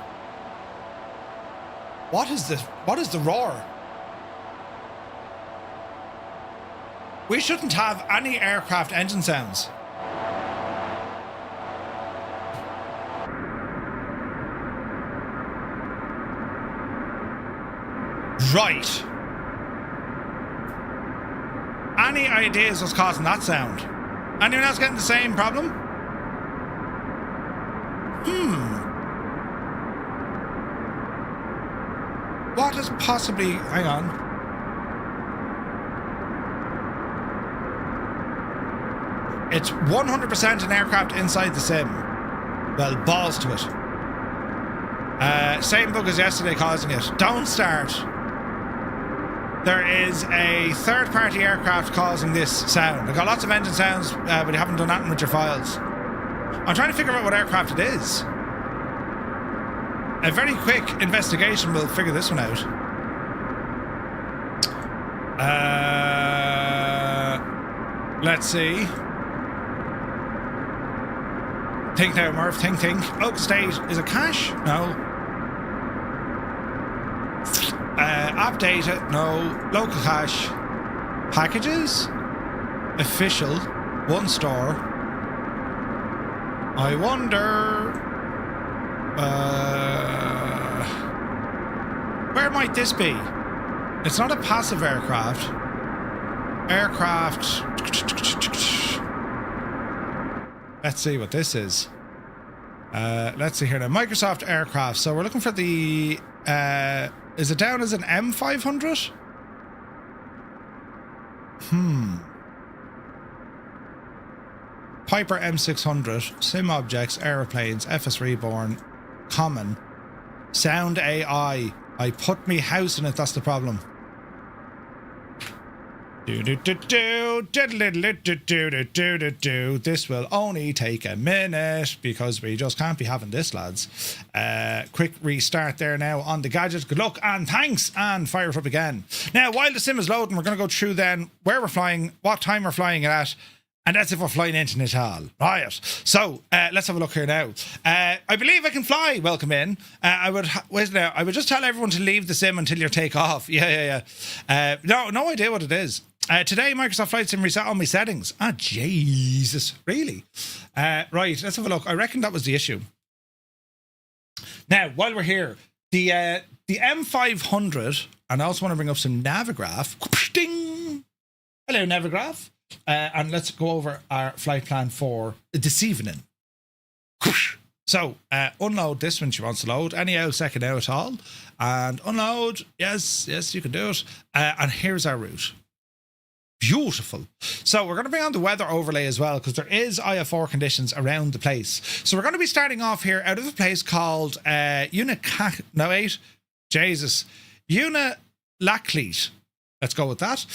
What is this? What is the roar? We shouldn't have any aircraft engine sounds. Right. Any ideas what's causing that sound? Anyone else getting the same problem? What is possibly... Hang on. It's 100% an aircraft inside the sim. Well, balls to it. Same bug as yesterday causing it. Don't start. There is a third-party aircraft causing this sound. I've got lots of engine sounds, but you haven't done that with your files. I'm trying to figure out what aircraft it is. A very quick investigation will figure this one out. Let's see. Think now, Murph. Think. Oak State. Is it cache? No. App data. No. Local cache. Packages. Official. One store. I wonder... where might this be? It's not a passive aircraft. Let's see what this is. Let's see here now. Microsoft aircraft. So we're looking for the... is it down as an M500? Piper M600. Sim objects, aeroplanes, FS Reborn, common. Sound AI. I put me house in it, that's the problem. This will only take a minute because we just can't be having this, lads. Quick restart there now on the gadget. Good luck and thanks, and fire it up again. Now, while the sim is loading, we're going to go through then where we're flying, what time we're flying it at, And that's if we're flying into Natal. Right. So let's have a look here now. I believe I can fly. Welcome in. I would just tell everyone to leave the sim until you take off. Yeah. No idea what it is. Today, Microsoft Flight Sim reset all my settings. Ah, Jesus. Really? Right. Let's have a look. I reckon that was the issue. Now, while we're here, the M500, and I also want to bring up some Navigraph. Ding! Hello, Navigraph. And let's go over our flight plan for this evening. So, unload this when she wants to load. Any out second now at all. And unload. Yes, you can do it. And here's our route. Beautiful. So we're going to bring on the weather overlay as well, because there is IF4 conditions around the place. So we're going to be starting off here out of a place called Unalakleet. Let's go with that.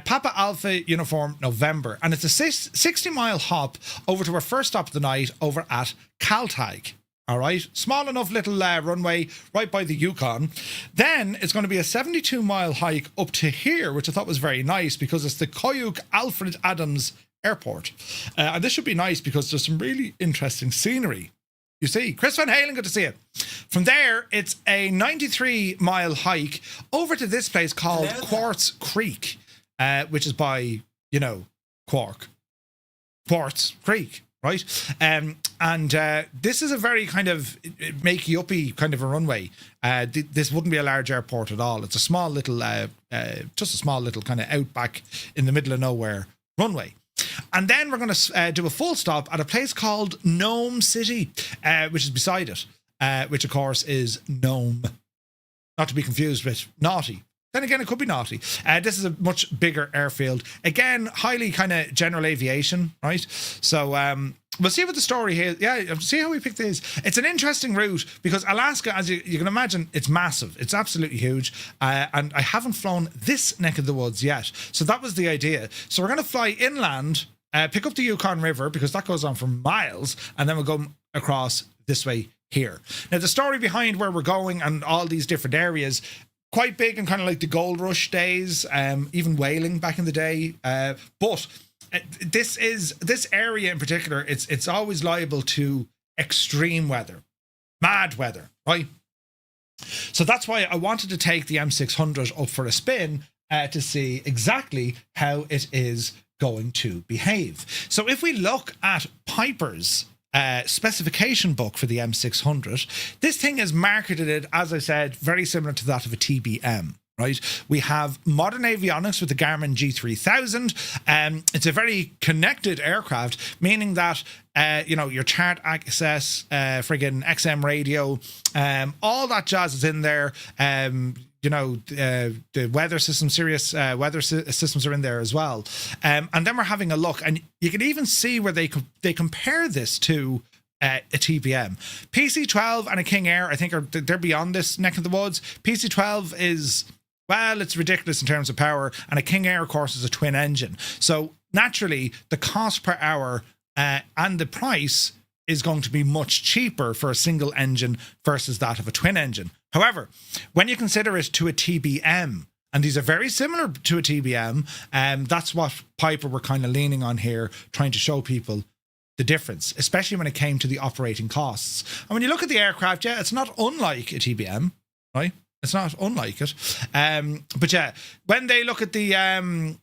Papa Alpha Uniform November. And it's a 60-mile hop over to our first stop of the night over at Kaltag. All right. Small enough little runway right by the Yukon. Then it's going to be a 72-mile hike up to here, which I thought was very nice because it's the Koyuk Alfred Adams Airport. And this should be nice because there's some really interesting scenery. You see, Chris Van Halen, good to see you. From there, it's a 93-mile hike over to this place called Quartz Creek, which is by, Quartz Creek, right? And this is a very kind of makey-uppy kind of a runway. This wouldn't be a large airport at all. It's a small little, just a small little kind of outback in the middle of nowhere runway. And then we're going to do a full stop at a place called Nome City, which is beside it, which of course is Nome. Not to be confused with naughty. Then again, it could be naughty. This is a much bigger airfield. Again, highly kind of general aviation, right? So we'll see what the story here. Yeah, see how we pick these. It's an interesting route because Alaska, as you can imagine, it's massive. It's absolutely huge. And I haven't flown this neck of the woods yet. So that was the idea. So we're going to fly inland, pick up the Yukon River because that goes on for miles. And then we'll go across this way here. Now, the story behind where we're going and all these different areas, quite big and kind of like the gold rush days, even whaling back in the day. But this area in particular, it's always liable to extreme weather, mad weather, right? So that's why I wanted to take the M600 up for a spin to see exactly how it is going to behave. So if we look at Piper's specification book for the M600, this thing is marketed, as I said, very similar to that of a TBM, right? We have modern avionics with the Garmin G3000. It's a very connected aircraft, meaning that your chart access, friggin' XM radio, all that jazz is in there. The weather system, serious weather systems are in there as well. And then we're having a look, and you can even see where they compare this to a TBM. PC-12 and a King Air, I think, they're beyond this neck of the woods. PC-12 is, well, it's ridiculous in terms of power, and a King Air, of course, is a twin engine. So naturally, the cost per hour and the price is going to be much cheaper for a single engine versus that of a twin engine. However, when you consider it to a TBM, and these are very similar to a TBM, that's what Piper were kind of leaning on here, trying to show people the difference, especially when it came to the operating costs. And when you look at the aircraft, yeah, it's not unlike a TBM, right? It's not unlike it. But yeah, when they look at the,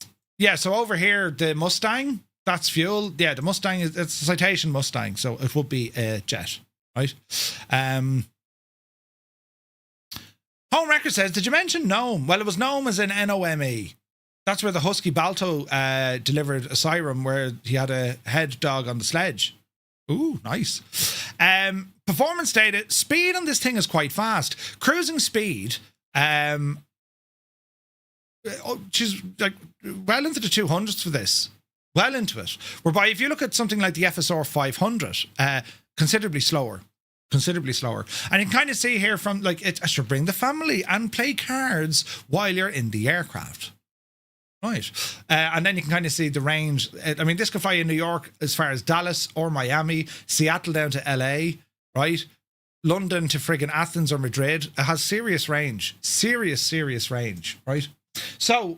so over here, the Mustang, that's fuel. Yeah, the Mustang, it's a Citation Mustang, so it would be a jet, right? Home Record says, did you mention Nome? Well, it was Nome as in Nome. That's where the Husky Balto delivered a siren where he had a head dog on the sledge. Ooh, nice. Performance data, speed on this thing is quite fast. Cruising speed, she's like well into the 200s for this. Well into it. Whereby if you look at something like the FSR 500, considerably slower. And you can kind of see here from, like, it should bring the family and play cards while you're in the aircraft. Right. And then you can kind of see the range. I mean, this could fly in New York as far as Dallas or Miami, Seattle down to LA, right? London to friggin' Athens or Madrid. It has serious range. Serious range, right? So,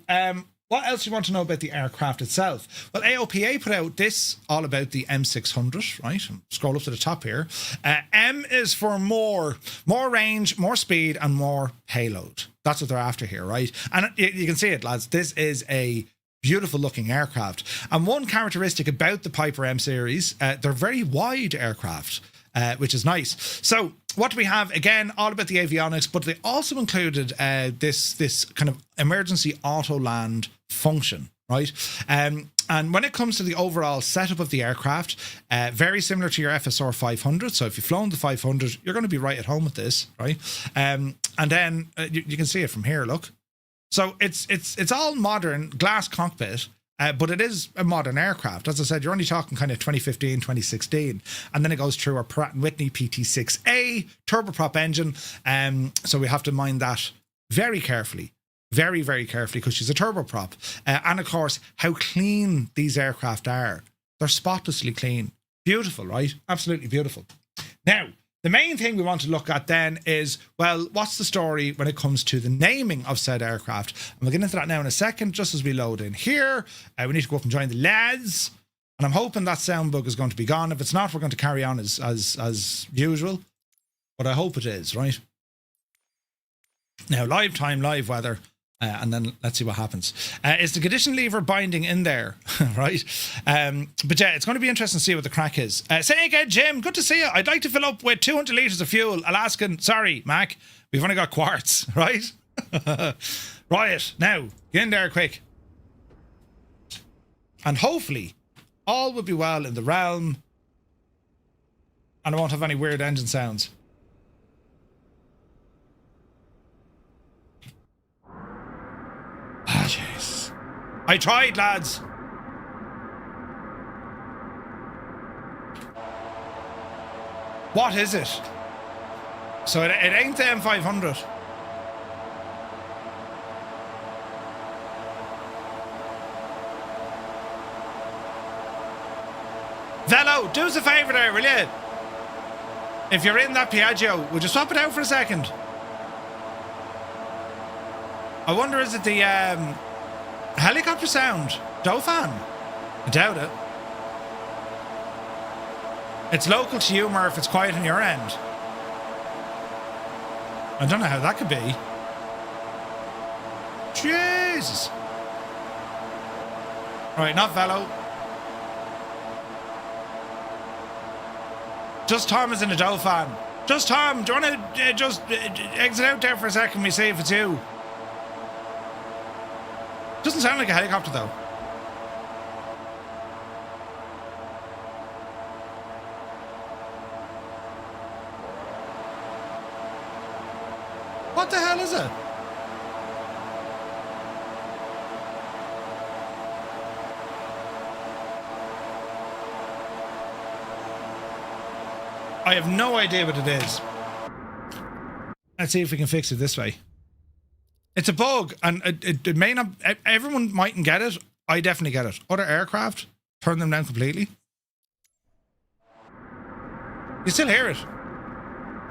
what else do you want to know about the aircraft itself? Well, AOPA put out this all about the M600, right? Scroll up to the top here. M is for more range, more speed, and more payload. That's what they're after here, right? And you can see it, lads. This is a beautiful looking aircraft. And one characteristic about the Piper M series, they're very wide aircraft, which is nice. So what do we have? Again, all about the avionics, but they also included this kind of emergency auto land function, right? And when it comes to the overall setup of the aircraft, very similar to your FSR 500. So if you've flown the 500, you're going to be right at home with this, right? And then you can see it from here, look. So it's all modern glass cockpit, but it is a modern aircraft. As I said, you're only talking kind of 2015, 2016. And then it goes through our Pratt & Whitney PT6A turboprop engine. So we have to mind that very carefully. Very, very carefully, because she's a turboprop. And of course, how clean these aircraft are. They're spotlessly clean. Beautiful, right? Absolutely beautiful. Now, the main thing we want to look at then is, well, what's the story when it comes to the naming of said aircraft? And we'll get into that now in a second, just as we load in here. We need to go up and join the lads. And I'm hoping that sound bug is going to be gone. If it's not, we're going to carry on as usual. But I hope it is, right? Now, live time, live weather. And then let's see what happens. Is the condition lever binding in there? Right? But yeah, it's going to be interesting to see what the crack is. Say again, Jim. Good to see you. I'd like to fill up with 200 litres of fuel. Alaskan. Sorry, Mac. We've only got quartz, right? Right. Now, get in there quick. And hopefully, all will be well in the realm. And I won't have any weird engine sounds. Ah, jeez. I tried, lads. What is it? So it ain't the M500. Velo, do us a favour there, will you? If you're in that Piaggio, would you swap it out for a second? I wonder, is it the helicopter sound? Dauphin? I doubt it. It's local to you, Murph. It's quiet on your end. I don't know how that could be. Jesus. Right, not Velo. Just Tom is in the Dauphin. Just Tom, do you want to just exit out there for a second? We see if it's you. Doesn't sound like a helicopter, though. What the hell is it? I have no idea what it is. Let's see if we can fix it this way. It's a bug, and it may not... Everyone mightn't get it. I definitely get it. Other aircraft, turn them down completely. You still hear it.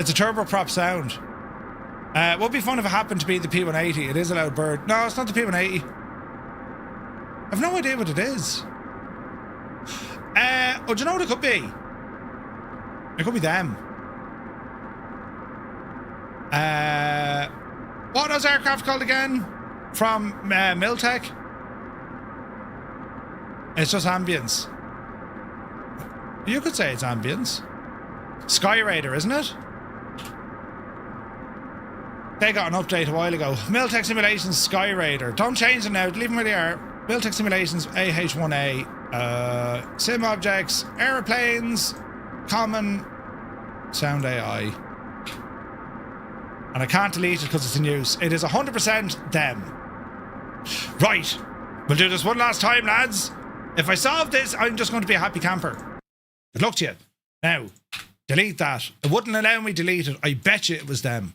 It's a turboprop sound. Would be fun if it happened to be the P180. It is a loud bird. No, it's not the P180. I've no idea what it is. Oh, do you know what it could be? It could be them. What are those aircraft called again? From Miltech? It's just ambience. You could say it's ambience. Sky Raider, isn't it? They got an update a while ago. Miltech Simulations Sky Raider. Don't change them now. Leave them where they are. Miltech Simulations AH1A. Sim objects. Aeroplanes. Common. Sound AI. And I can't delete it because it's in use. It is 100% them. Right. We'll do this one last time, lads. If I solve this, I'm just going to be a happy camper. Good luck to you. Now, delete that. It wouldn't allow me to delete it. I bet you it was them.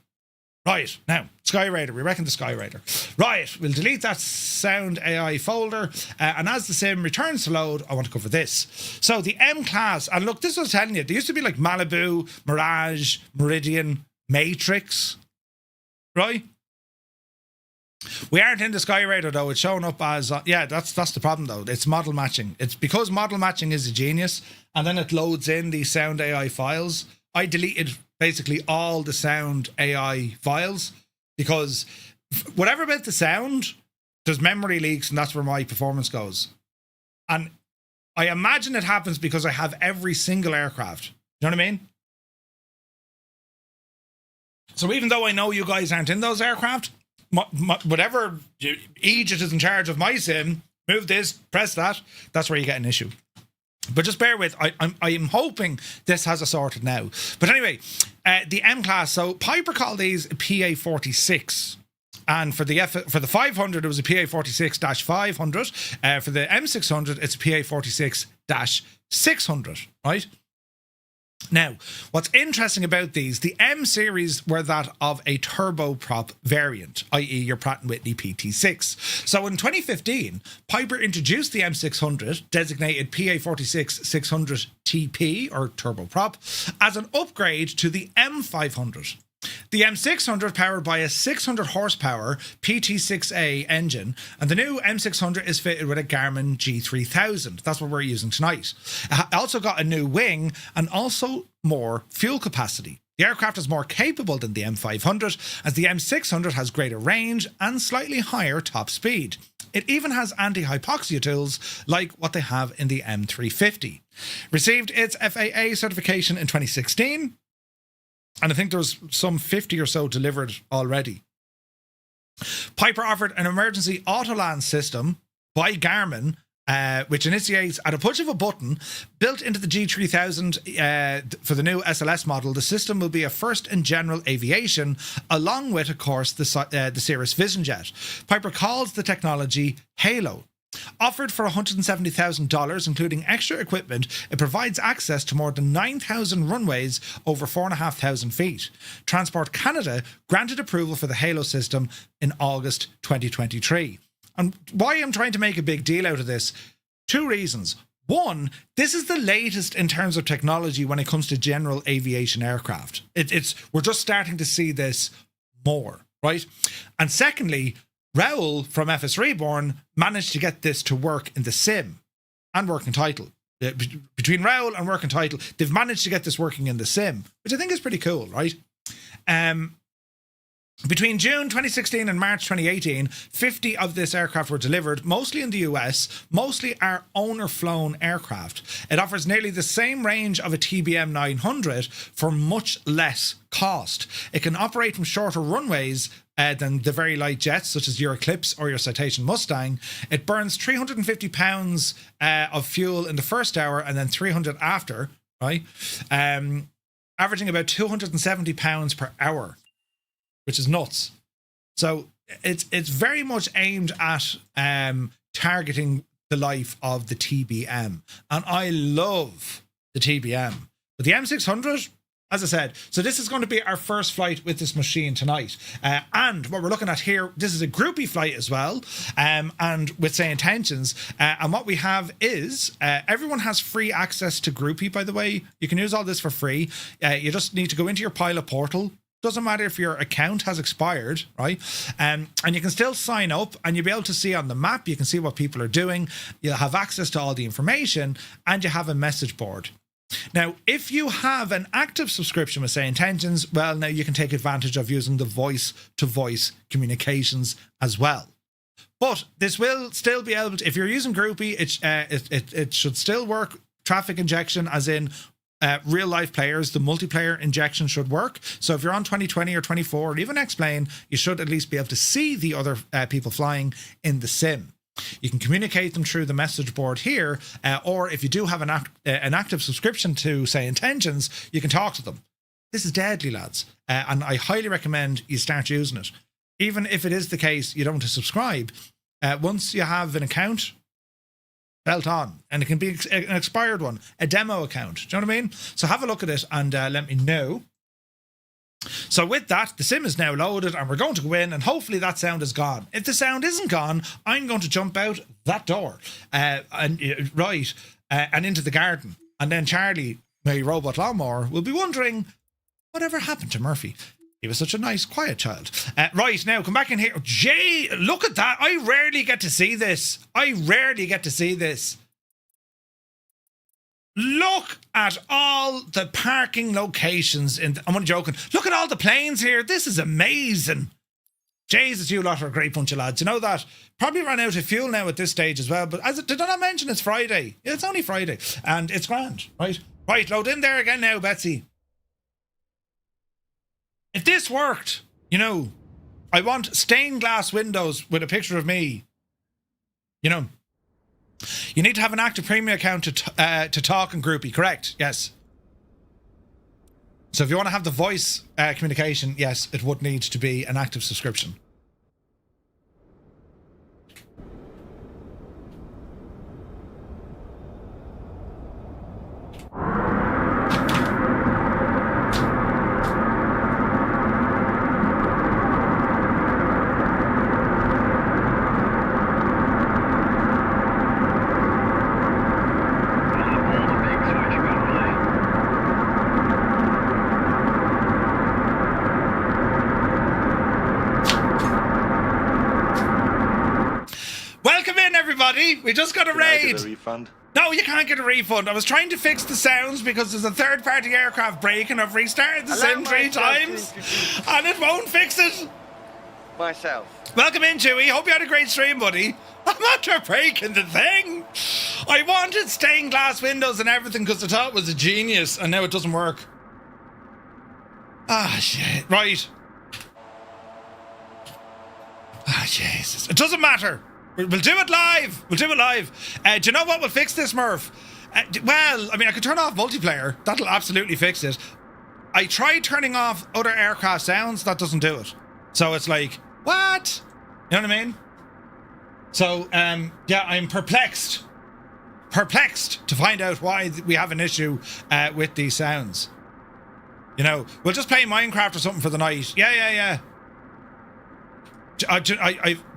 Right. Now, Sky Raider. We reckon the Sky Raider. Right. We'll delete that sound AI folder. And as the sim returns to load, I want to cover this. So the M class. And look, this was telling you. There used to be like Malibu, Mirage, Meridian, Matrix. Right? We aren't in the Sky Radar though. It's showing up as yeah. That's the problem though. It's model matching. It's because model matching is a genius, and then it loads in these sound AI files. I deleted basically all the sound AI files because whatever about the sound, there's memory leaks, and that's where my performance goes. And I imagine it happens because I have every single aircraft. You know what I mean? So even though I know you guys aren't in those aircraft, whatever Egypt is in charge of my sim, move this, press that, that's where you get an issue. But just bear with, I'm hoping this has a sorted now. But anyway, the M class, so Piper called these PA-46. And for the 500, it was a PA-46-500. For the M600, it's a PA-46-600, right? Now, what's interesting about these, the M series were that of a turboprop variant, i.e. your Pratt & Whitney PT6. So in 2015, Piper introduced the M600, designated PA-46-600 TP, or turboprop, as an upgrade to the M500. The M600 powered by a 600 horsepower PT6A engine, and the new M600 is fitted with a Garmin G3000. That's what we're using tonight. It also got a new wing and also more fuel capacity. The aircraft is more capable than the M500, as the M600 has greater range and slightly higher top speed. It even has anti-hypoxia tools like what they have in the M350. Received its FAA certification in 2016. And I think there's some 50 or so delivered already. Piper offered an emergency auto-land system by Garmin, which initiates at a push of a button. Built into the G3000 for the new SLS model, the system will be a first in general aviation, along with, of course, the Cirrus Vision Jet. Piper calls the technology Halo. Offered for $170,000, including extra equipment, it provides access to more than 9,000 runways over 4,500 feet. Transport Canada granted approval for the Halo system in August 2023. And why I'm trying to make a big deal out of this? Two reasons. One, this is the latest in terms of technology when it comes to general aviation aircraft. We're just starting to see this more, right? And secondly, Raoul from FS Reborn managed to get this to work in the sim and working title. Between Raoul and working title, they've managed to get this working in the sim, which I think is pretty cool, right? Between June 2016 and March 2018, 50 of this aircraft were delivered, mostly in the US, mostly are owner-flown aircraft. It offers nearly the same range of a TBM 900 for much less cost. It can operate from shorter runways than the very light jets, such as your Eclipse or your Citation Mustang. It burns 350 pounds of fuel in the first hour and then 300 after, right? Averaging about 270 pounds per hour, which is nuts. So it's very much aimed at targeting the life of the TBM. And I love the TBM. But the M600, as I said, so this is going to be our first flight with this machine tonight. And what we're looking at here, this is a groupie flight as well, and with Say Intentions. And what we have is, everyone has free access to groupie, by the way. You can use all this for free. You just need to go into your pilot portal. Doesn't matter if your account has expired, right? And you can still sign up and you'll be able to see on the map, you can see what people are doing. You'll have access to all the information and you have a message board. Now, if you have an active subscription with Say Intentions, well, now you can take advantage of using the voice-to-voice communications as well. But this will still be able to, if you're using Groupie, it should still work. Traffic injection, as in real life players, the multiplayer injection should work. So if you're on 2020 or 24 or even X-Plane, you should at least be able to see the other people flying in the sim. You can communicate them through the message board here, or if you do have an active subscription to Say Intentions, you can talk to them. This is deadly, lads, and I highly recommend you start using it. Even if it is the case you don't want to subscribe, once you have an account, belt on, and it can be an expired one, a demo account. Do you know what I mean? So have a look at it and let me know. So with that, the sim is now loaded and we're going to go in and hopefully that sound is gone. If the sound isn't gone, I'm going to jump out that door and into the garden. And then Charlie, my robot lawnmower, will be wondering, whatever happened to Murphy? He was such a nice, quiet child. Right, now, come back in here. Jay, look at that. I rarely get to see this. Look at all the parking locations. I'm only joking. Look at all the planes here. This is amazing. Jesus, you lot are a great bunch of lads. You know that? Probably ran out of fuel now at this stage as well. But did I not mention it's Friday? Yeah, it's only Friday. And it's grand, right? Right, load in there again now, Betsy. If this worked, you know, I want stained glass windows with a picture of me. You know, you need to have an active premium account to talk and groupie, correct? Yes. So if you want to have the voice communication, yes, it would need to be an active subscription. We just got a raid. Can I get a refund? No, you can't get a refund. I was trying to fix the sounds because there's a third-party aircraft break and I've restarted the sim 3 times and it won't fix it. Myself. Welcome in, Chewy. Hope you had a great stream, buddy. I'm after breaking the thing. I wanted stained glass windows and everything because I thought it was a genius and now it doesn't work. Ah, shit. Right. Ah, Jesus. It doesn't matter. We'll do it live. Do you know what will fix this, Murph? Well, I mean, I could turn off multiplayer. That'll absolutely fix it. I tried turning off other aircraft sounds. That doesn't do it. So it's like, what? You know what I mean? So, yeah, I'm perplexed. Perplexed to find out why we have an issue with these sounds. You know, we'll just play Minecraft or something for the night. Yeah. Do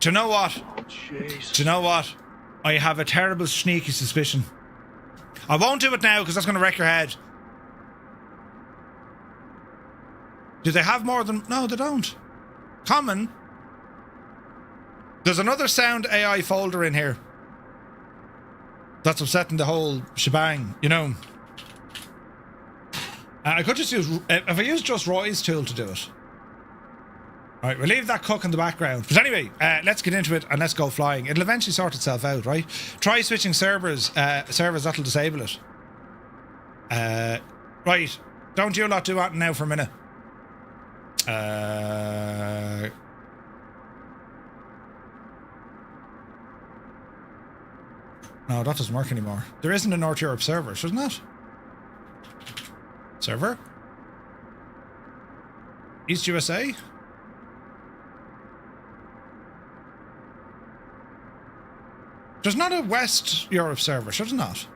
you know what? Oh, Jesus. Do you know what? I have a terrible sneaky suspicion. I won't do it now because that's going to wreck your head. Do they have more than... No, they don't. Common. There's another sound AI folder in here. That's upsetting the whole shebang, you know. I could just use... If I use just Roy's tool to do it. Right, we'll leave that cook in the background. But anyway, let's get into it and let's go flying. It'll eventually sort itself out, right? Try switching servers, that'll disable it. Right, don't you lot do that now for a minute. No, that doesn't work anymore. There isn't a North Europe server, isn't it? Server? East USA? There's not a West Europe server, sure there's not.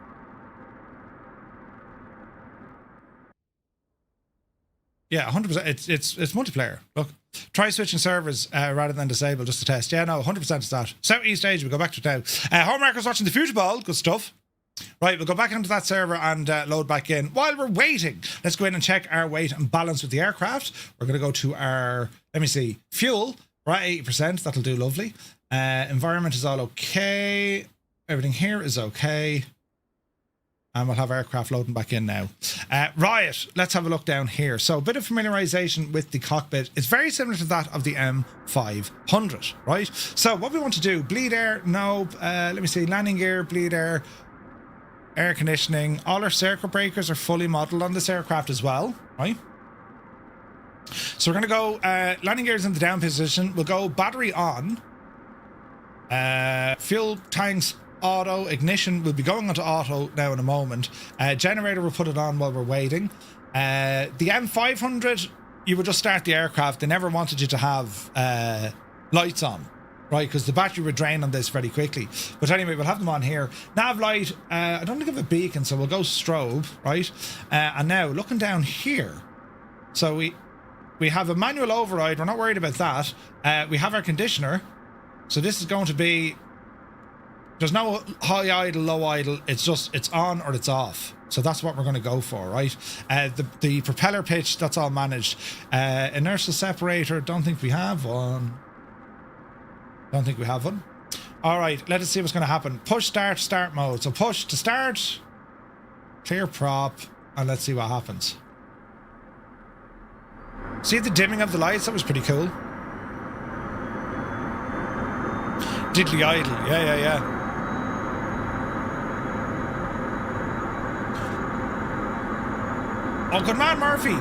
Yeah, 100%. It's multiplayer. Look, try switching servers rather than disable just to test. Yeah, no, 100% it's that. Southeast Asia, we'll go back to it now. Homeworkers watching the Future Ball, good stuff. Right, we'll go back into that server and load back in. While we're waiting, let's go in and check our weight and balance with the aircraft. We're going to go to our, let me see, fuel. We're at 80%, that'll do lovely. Environment is all okay. Everything here is okay. And we'll have aircraft loading back in now. Right, let's have a look down here. So a bit of familiarization with the cockpit. It's very similar to that of the M500, right? So what we want to do, bleed air, no, let me see, landing gear, bleed air, air conditioning. All our circuit breakers are fully modeled on this aircraft as well, right? So we're going to go, landing gears in the down position. We'll go battery on. Fuel tanks auto. Ignition will be going onto auto now in a moment. Generator, will put it on while we're waiting. The M500, you would just start the aircraft. They never wanted you to have lights on, right? Because the battery would drain on this very quickly. But anyway, we'll have them on here. Nav light, I don't think I have a beacon, so we'll go strobe, right? And now looking down here, so we have a manual override. We're not worried about that. We have our conditioner. So this is going to be, there's no high idle, low idle. It's just, it's on or it's off, So that's what we're going to go for, right? The propeller pitch, that's all managed. Inertial separator, don't think we have one. Don't think we have one. All right, let us see what's going to happen. Push start mode. So push to start. Clear prop. And let's see what happens. See the dimming of the lights? That was pretty cool. Diddly idle. Yeah. Oh, good man, Murphy.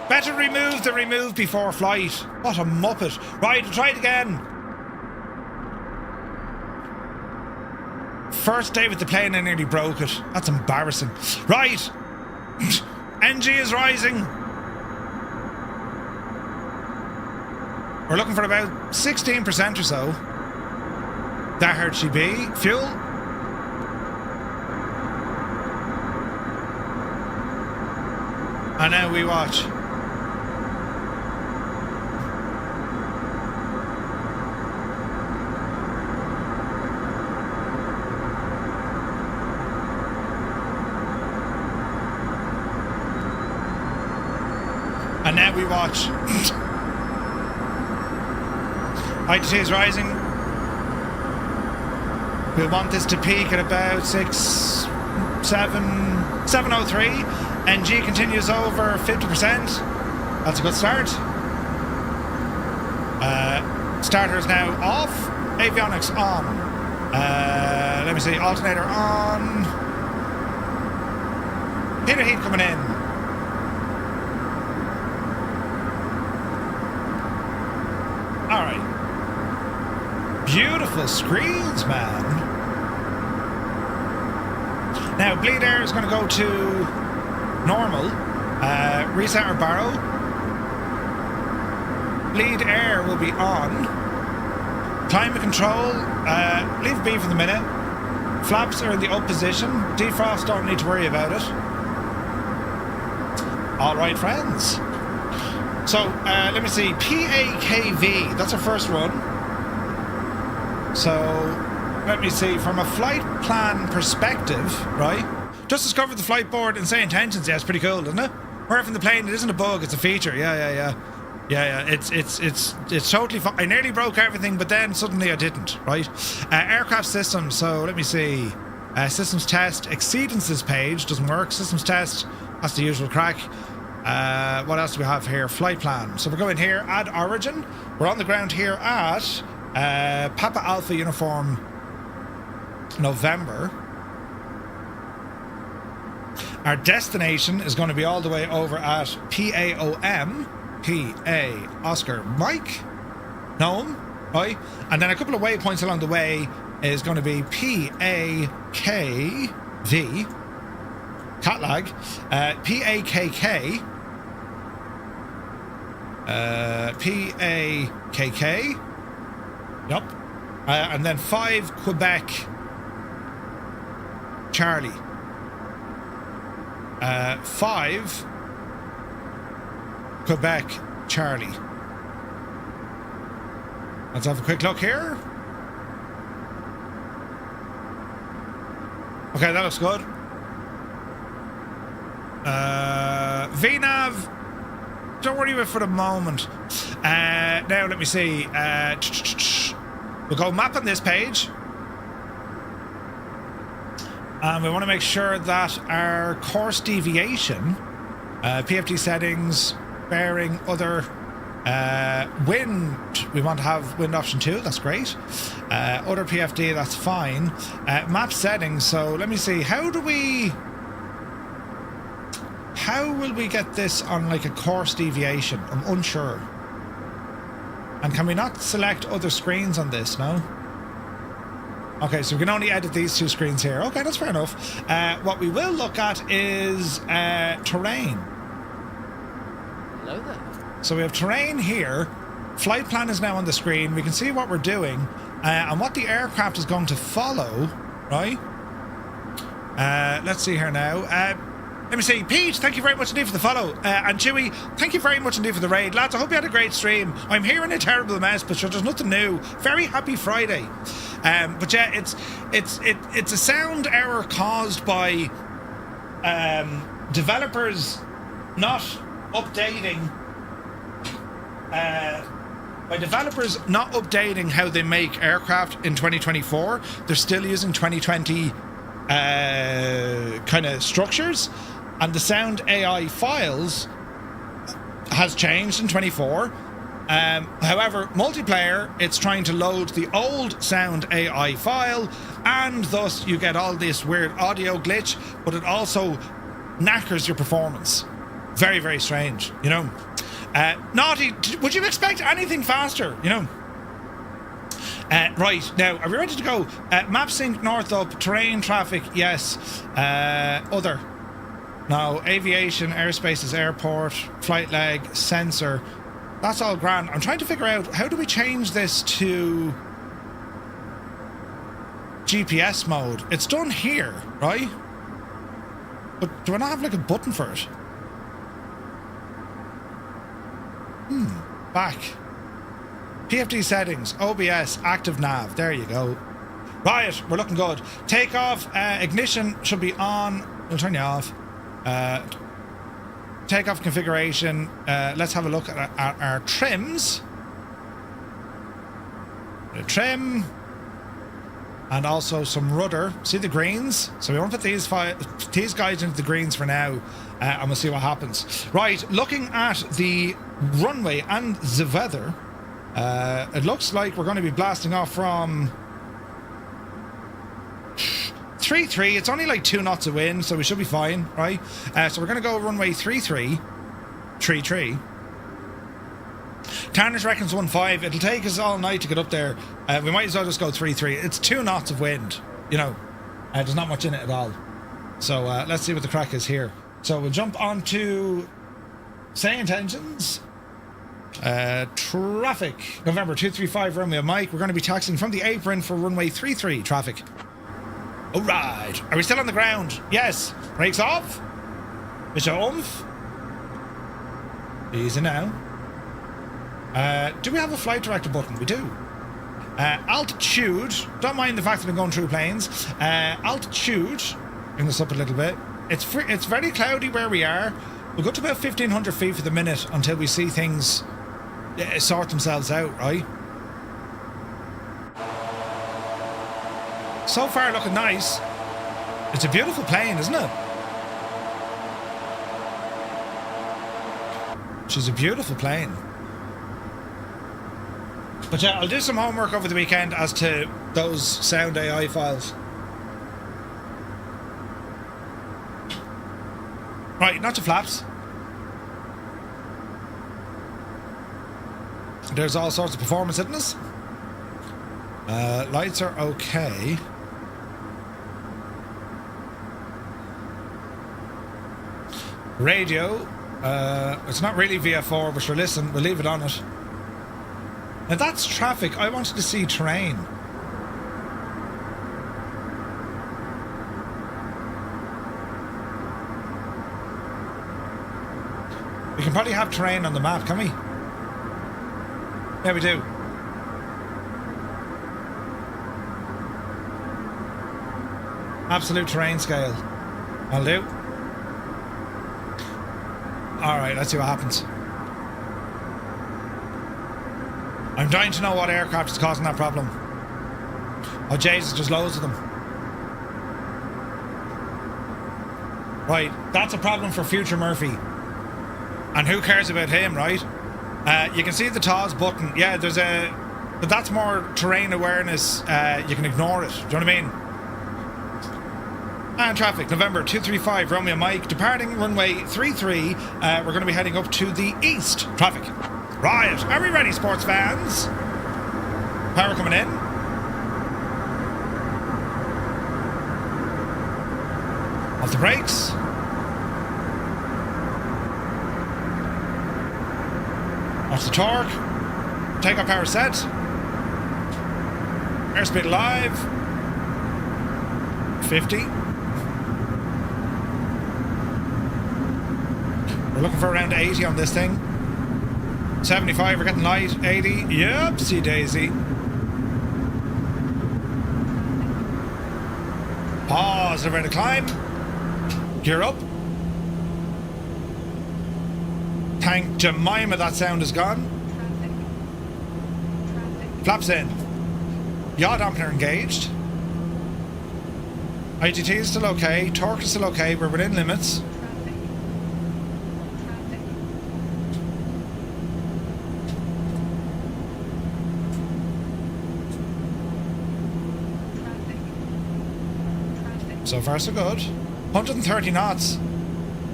Better remove the remove before flight. What a muppet. Right, try it again. First day with the plane, I nearly broke it. That's embarrassing. Right. NG is rising. We're looking for about 16% or so. That hurt she be. Fuel. And now we watch. And now we watch. ITT is rising. We want this to peak at about 703. NG continues over 50%. That's a good start. Starter is now off. Avionics on. Let me see. Alternator on. Heater heat coming in. All right. Beautiful screens, man. Now, bleed air is going to go to normal. Reset our barrow. Bleed air will be on. Climate control, leave B for the minute. Flaps are in the up position. Defrost, don't need to worry about it. All right, friends. So, let me see. PAKV, that's our first run. So, let me see. From a flight plan perspective, right? Just discovered the flight board, insane tensions. Yeah, it's pretty cool, isn't it? Where from the plane, it isn't a bug, it's a feature. Yeah. It's totally fine. I nearly broke everything, but then suddenly I didn't, right? Aircraft systems. So, let me see. Systems test. Exceedances page doesn't work. Systems test. That's the usual crack. What else do we have here? Flight plan. So we're going here, add origin. We're on the ground here at Papa Alpha Uniform November. Our destination is going to be all the way over at PAOM, PA Oscar Mike, Nome, right? And then a couple of waypoints along the way is going to be PAKV, Calag, PAKK, PAKK, yep, and then 5 Quebec Charlie, 5 Quebec Charlie. Let's have a quick look here. Okay, that looks good. VNAV, don't worry about it for the moment. Now let me see. We'll go map on this page. And we want to make sure that our course deviation, PFD settings, bearing, other, wind, we want to have wind option 2, that's great. Other PFD, that's fine. Map settings, so let me see, how will we get this on like a course deviation? I'm unsure. And can we not select other screens on this, no? Okay, so we can only edit these 2 screens here. Okay, that's fair enough. What we will look at is terrain. Hello there. So we have terrain here. Flight plan is now on the screen. We can see what we're doing and what the aircraft is going to follow, right? Let's see here now. Let me see. Pete, thank you very much indeed for the follow. And Chewy, thank you very much indeed for the raid. Lads, I hope you had a great stream. I'm hearing a terrible mess, but sure, there's nothing new. Very happy Friday. But yeah, it's a sound error caused by developers not updating how they make aircraft in 2024. They're still using 2020 kind of structures, and the sound AI files has changed in 24. However, multiplayer, it's trying to load the old sound AI file, and thus you get all this weird audio glitch, but it also knackers your performance. Very, very strange, you know. Naughty, would you expect anything faster, you know? Right, now, are we ready to go? Map sync north up, terrain traffic, yes. Other. No, aviation, airspaces, airport, flight leg, sensor. That's all grand. I'm trying to figure out, how do we change this to GPS mode? It's done here, right? But do I not have like a button for it? Back. PFD settings, OBS, active nav. There you go. Right, we're looking good. Takeoff, ignition should be on. We'll turn you off. Takeoff configuration. Let's have a look at our trims. The trim. And also some rudder. See the greens? So we want to put these guys into the greens for now. And we'll see what happens. Right, looking at the runway and the weather. It looks like we're going to be blasting off from 3-3. It's only like 2 knots of wind, so we should be fine, right? So we're going to go runway 3-3. 3-3. Tarnish reckons 1-5. It'll take us all night to get up there. We might as well just go 3-3. It's 2 knots of wind, you know. There's not much in it at all. So let's see what the crack is here. So we'll jump on to say intentions. Traffic. November 235 runway Mike. We're going to be taxiing from the apron for runway 33 traffic. Alright. Are we still on the ground? Yes. Brakes off. Mr. Oomph. Easy now. Do we have a flight director button? We do. Altitude. Don't mind the fact that we're going through planes. Altitude. Bring this up a little bit. It's very cloudy where we are. We'll go to about 1,500 feet for the minute until we see things sort themselves out, right? So far looking nice. It's a beautiful plane, isn't it? She's a beautiful plane. But yeah, I'll do some homework over the weekend as to those sound AI files. Right, not to flaps. There's all sorts of performance in this. Lights are okay. Radio. It's not really VF4, but sure, listen, we'll leave it on it. Now that's traffic. I wanted to see terrain. We can probably have terrain on the map, can we? Yeah, we do. Absolute terrain scale. I'll do. Alright, let's see what happens. I'm dying to know what aircraft is causing that problem. Oh, Jesus, there's loads of them. Right, that's a problem for future Murphy. And who cares about him, right? You can see the TOS button. Yeah, there's a... But that's more terrain awareness. You can ignore it. Do you know what I mean? And traffic, November 235, Romeo Mike. Departing runway 33. We're going to be heading up to the east. Traffic. Right. Are we ready, sports fans? Power coming in. Off the brakes. Off the torque. Takeoff power set. Airspeed alive. 50. We're looking for around 80 on this thing. 75, we're getting light. 80, yep, see daisy. Pause, we're ready to climb. Gear up. Thank Jemima, that sound is gone. Flaps in. Yaw dampener engaged. IGT is still okay. Torque is still okay. We're within limits. So far, so good. 130 knots.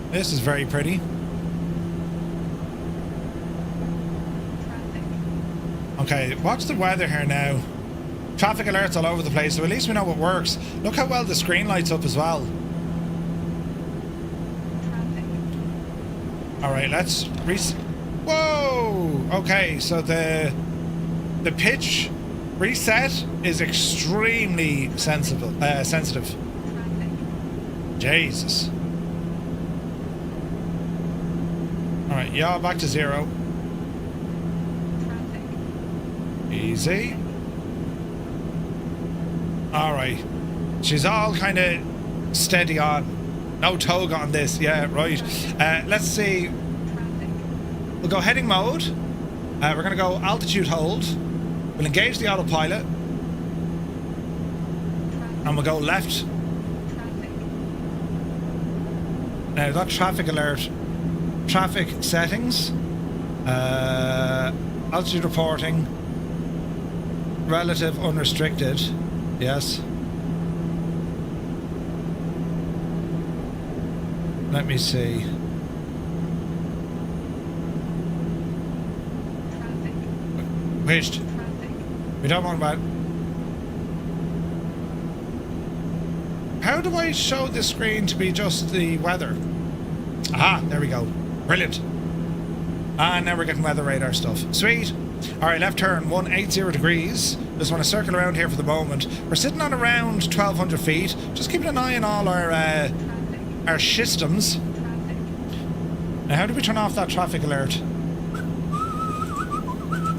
This is very pretty. Okay, what's the weather here now? Traffic alerts all over the place, so at least we know what works. Look how well the screen lights up as well. Alright, let's whoa! Okay, so the pitch reset is extremely sensitive. Jesus. Alright, yeah, back to 0. Easy. Alright. She's all kind of steady on. No tug on this. Yeah, right. Let's see. We'll go heading mode. We're going to go altitude hold. We'll engage the autopilot. And we'll go left. Now, that traffic alert. Traffic settings. Altitude reporting. Relative unrestricted. Yes. Let me see. Wished. We don't want that. How do I show this screen to be just the weather? Aha, there we go. Brilliant. And now we're getting weather radar stuff. Sweet. Alright, left turn, 180 degrees. Just want to circle around here for the moment. We're sitting on around 1,200 feet. Just keeping an eye on all our systems. Now, how do we turn off that traffic alert?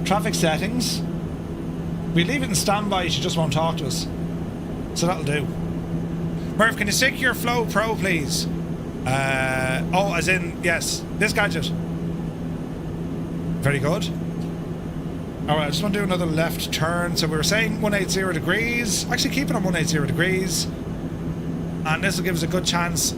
Traffic settings. We leave it in standby, she just won't talk to us. So that'll do. Murph, can you stick your Flow Pro, please? Oh, as in, yes, this gadget. Very good. Alright, I just want to do another left turn. So we were saying 180 degrees. Actually, keep it on 180 degrees. And this will give us a good chance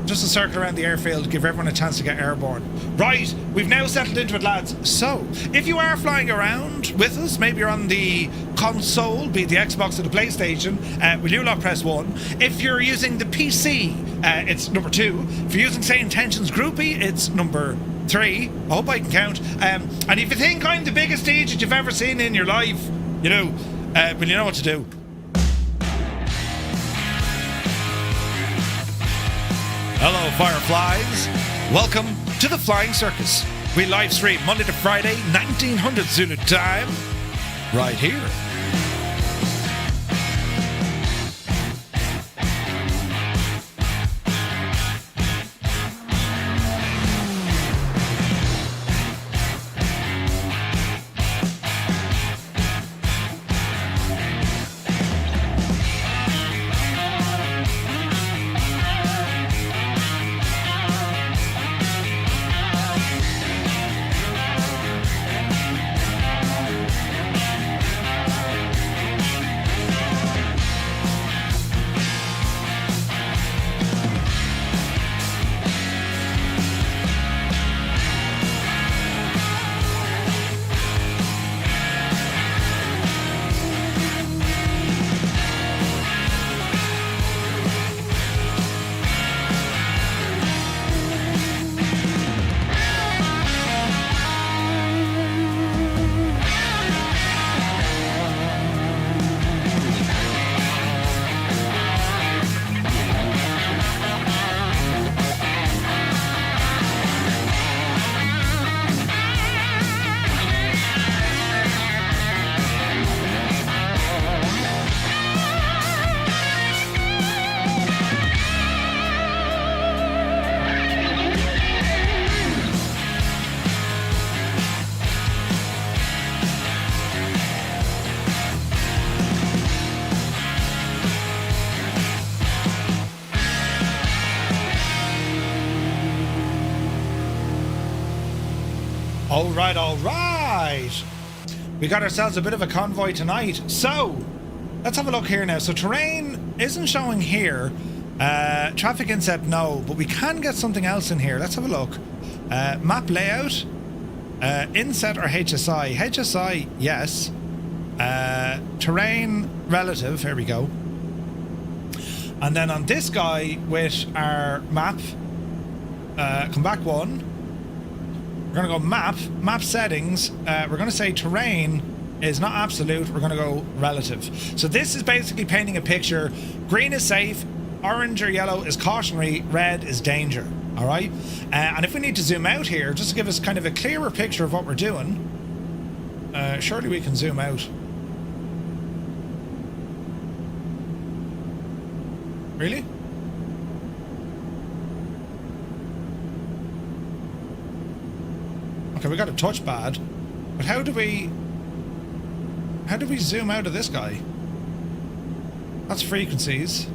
just to circle around the airfield, give everyone a chance to get airborne. Right, we've now settled into it, lads. So, if you are flying around with us, maybe you're on the console, be it the Xbox or the PlayStation, will you lot press 1? If you're using the PC, it's number 2. If you're using, say, Intentions Groupie, it's number 3. I hope I can count. And if you think I'm the biggest idiot you've ever seen in your life, you know, well, you know what to do. Hello, Fireflies. Welcome to the Flying Circus. We live stream Monday to Friday, 1900 Zulu time, right here. All right, all right. We got ourselves a bit of a convoy tonight. So, let's have a look here now. So, terrain isn't showing here. Traffic inset, no. But we can get something else in here. Let's have a look. Map layout. Inset or HSI? HSI, yes. Terrain relative. Here we go. And then on this guy with our map, come back one. We're going to go map settings. We're going to say terrain is not absolute. We're going to go relative. So this is basically painting a picture. Green is safe. Orange or yellow is cautionary. Red is danger. All right. And if we need to zoom out here, just to give us kind of a clearer picture of what we're doing, surely we can zoom out. Really? Okay, we got a touchpad, but how do we zoom out of this guy? That's frequencies.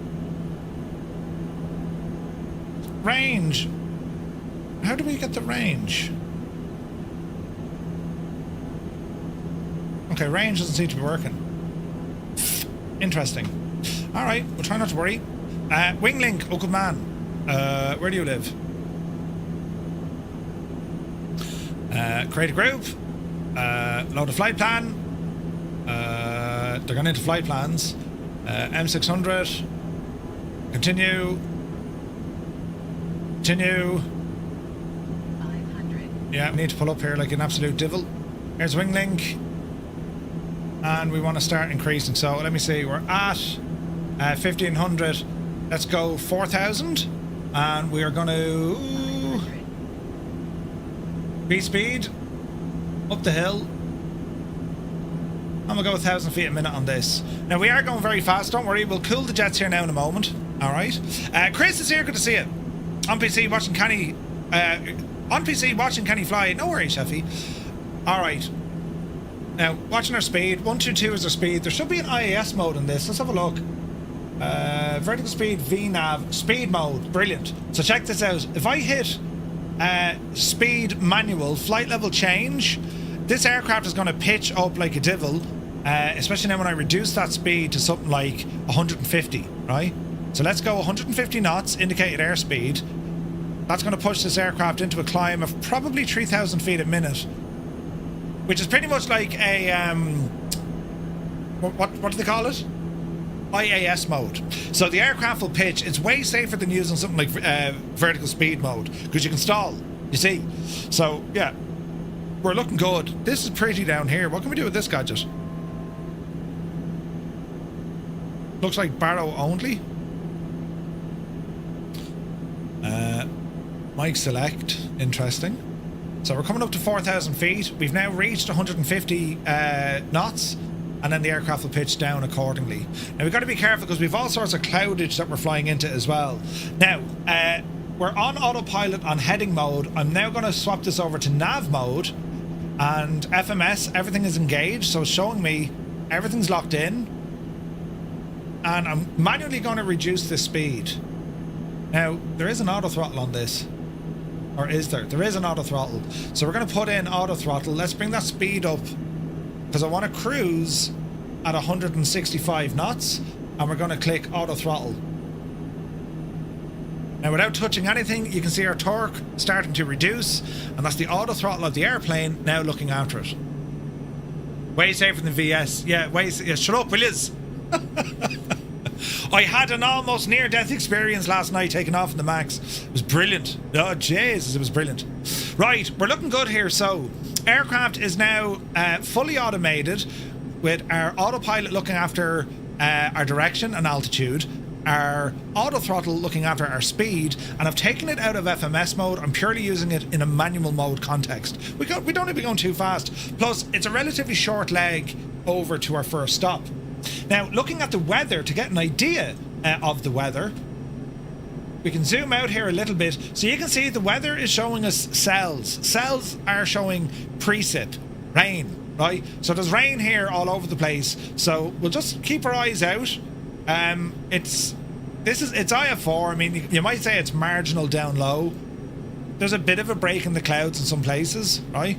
Range. How do we get the range? Okay, range doesn't seem to be working. Interesting. All right, we'll try not to worry. Wing link. Oh, good man. Where do you live? Create a group. Load a flight plan. They're going into flight plans. M600. Continue. Continue. 500. Yeah, we need to pull up here like an absolute devil. Here's wing link. And we want to start increasing. So let me see. We're at 1500. Let's go 4000. And we are going to... speed up the hill. I'm gonna go 1,000 feet a minute on this. Now we are going very fast, don't worry, we'll cool the jets here now in a moment. Alright. Chris is here, good to see you. On PC watching Kenny fly. No worries, Sheffy. Alright. Now, watching our speed. 122 is our speed. There should be an IAS mode in this. Let's have a look. Vertical speed, VNAV, speed mode. Brilliant. So check this out. If I hit speed manual, flight level change, this aircraft is going to pitch up like a devil, especially now when I reduce that speed to something like 150, right? So let's go 150 knots, indicated airspeed. That's going to push this aircraft into a climb of probably 3,000 feet a minute, which is pretty much like a what do they call it? IAS mode. So the aircraft will pitch. It's way safer than using something like vertical speed mode, because you can stall, you see. So yeah, we're looking good. This is pretty down here. What can we do with this gadget? Looks like barrow only. Mic select. Interesting. So we're coming up to 4,000 feet. We've now reached 150 knots. And then the aircraft will pitch down accordingly. Now we've got to be careful because we've all sorts of cloudage that we're flying into as well. Now, we're on autopilot on heading mode. I'm now going to swap this over to nav mode. And FMS, everything is engaged. So it's showing me everything's locked in. And I'm manually going to reduce the speed. Now, there is an auto throttle on this. Or is there? There is an auto throttle. So we're going to put in auto throttle. Let's bring that speed up, because I want to cruise at 165 knots, and we're going to click auto throttle. Now without touching anything, you can see our torque starting to reduce, and that's the auto throttle of the airplane now looking after it. Way safer than VS. Yeah, yeah, shut up, will yous? I had an almost near-death experience last night taking off in the Max. It was brilliant. Oh, Jesus, it was brilliant. Right, we're looking good here. So, aircraft is now fully automated, with our autopilot looking after our direction and altitude, our auto throttle looking after our speed, and I've taken it out of FMS mode. I'm purely using it in a manual mode context. We don't need to be going too fast. Plus, it's a relatively short leg over to our first stop. Now, looking at the weather to get an idea of the weather, we can zoom out here a little bit. So you can see the weather is showing us cells. Cells are showing precip, rain, right? So there's rain here all over the place. So we'll just keep our eyes out. It's IF4. I mean, you might say it's marginal down low. There's a bit of a break in the clouds in some places, right?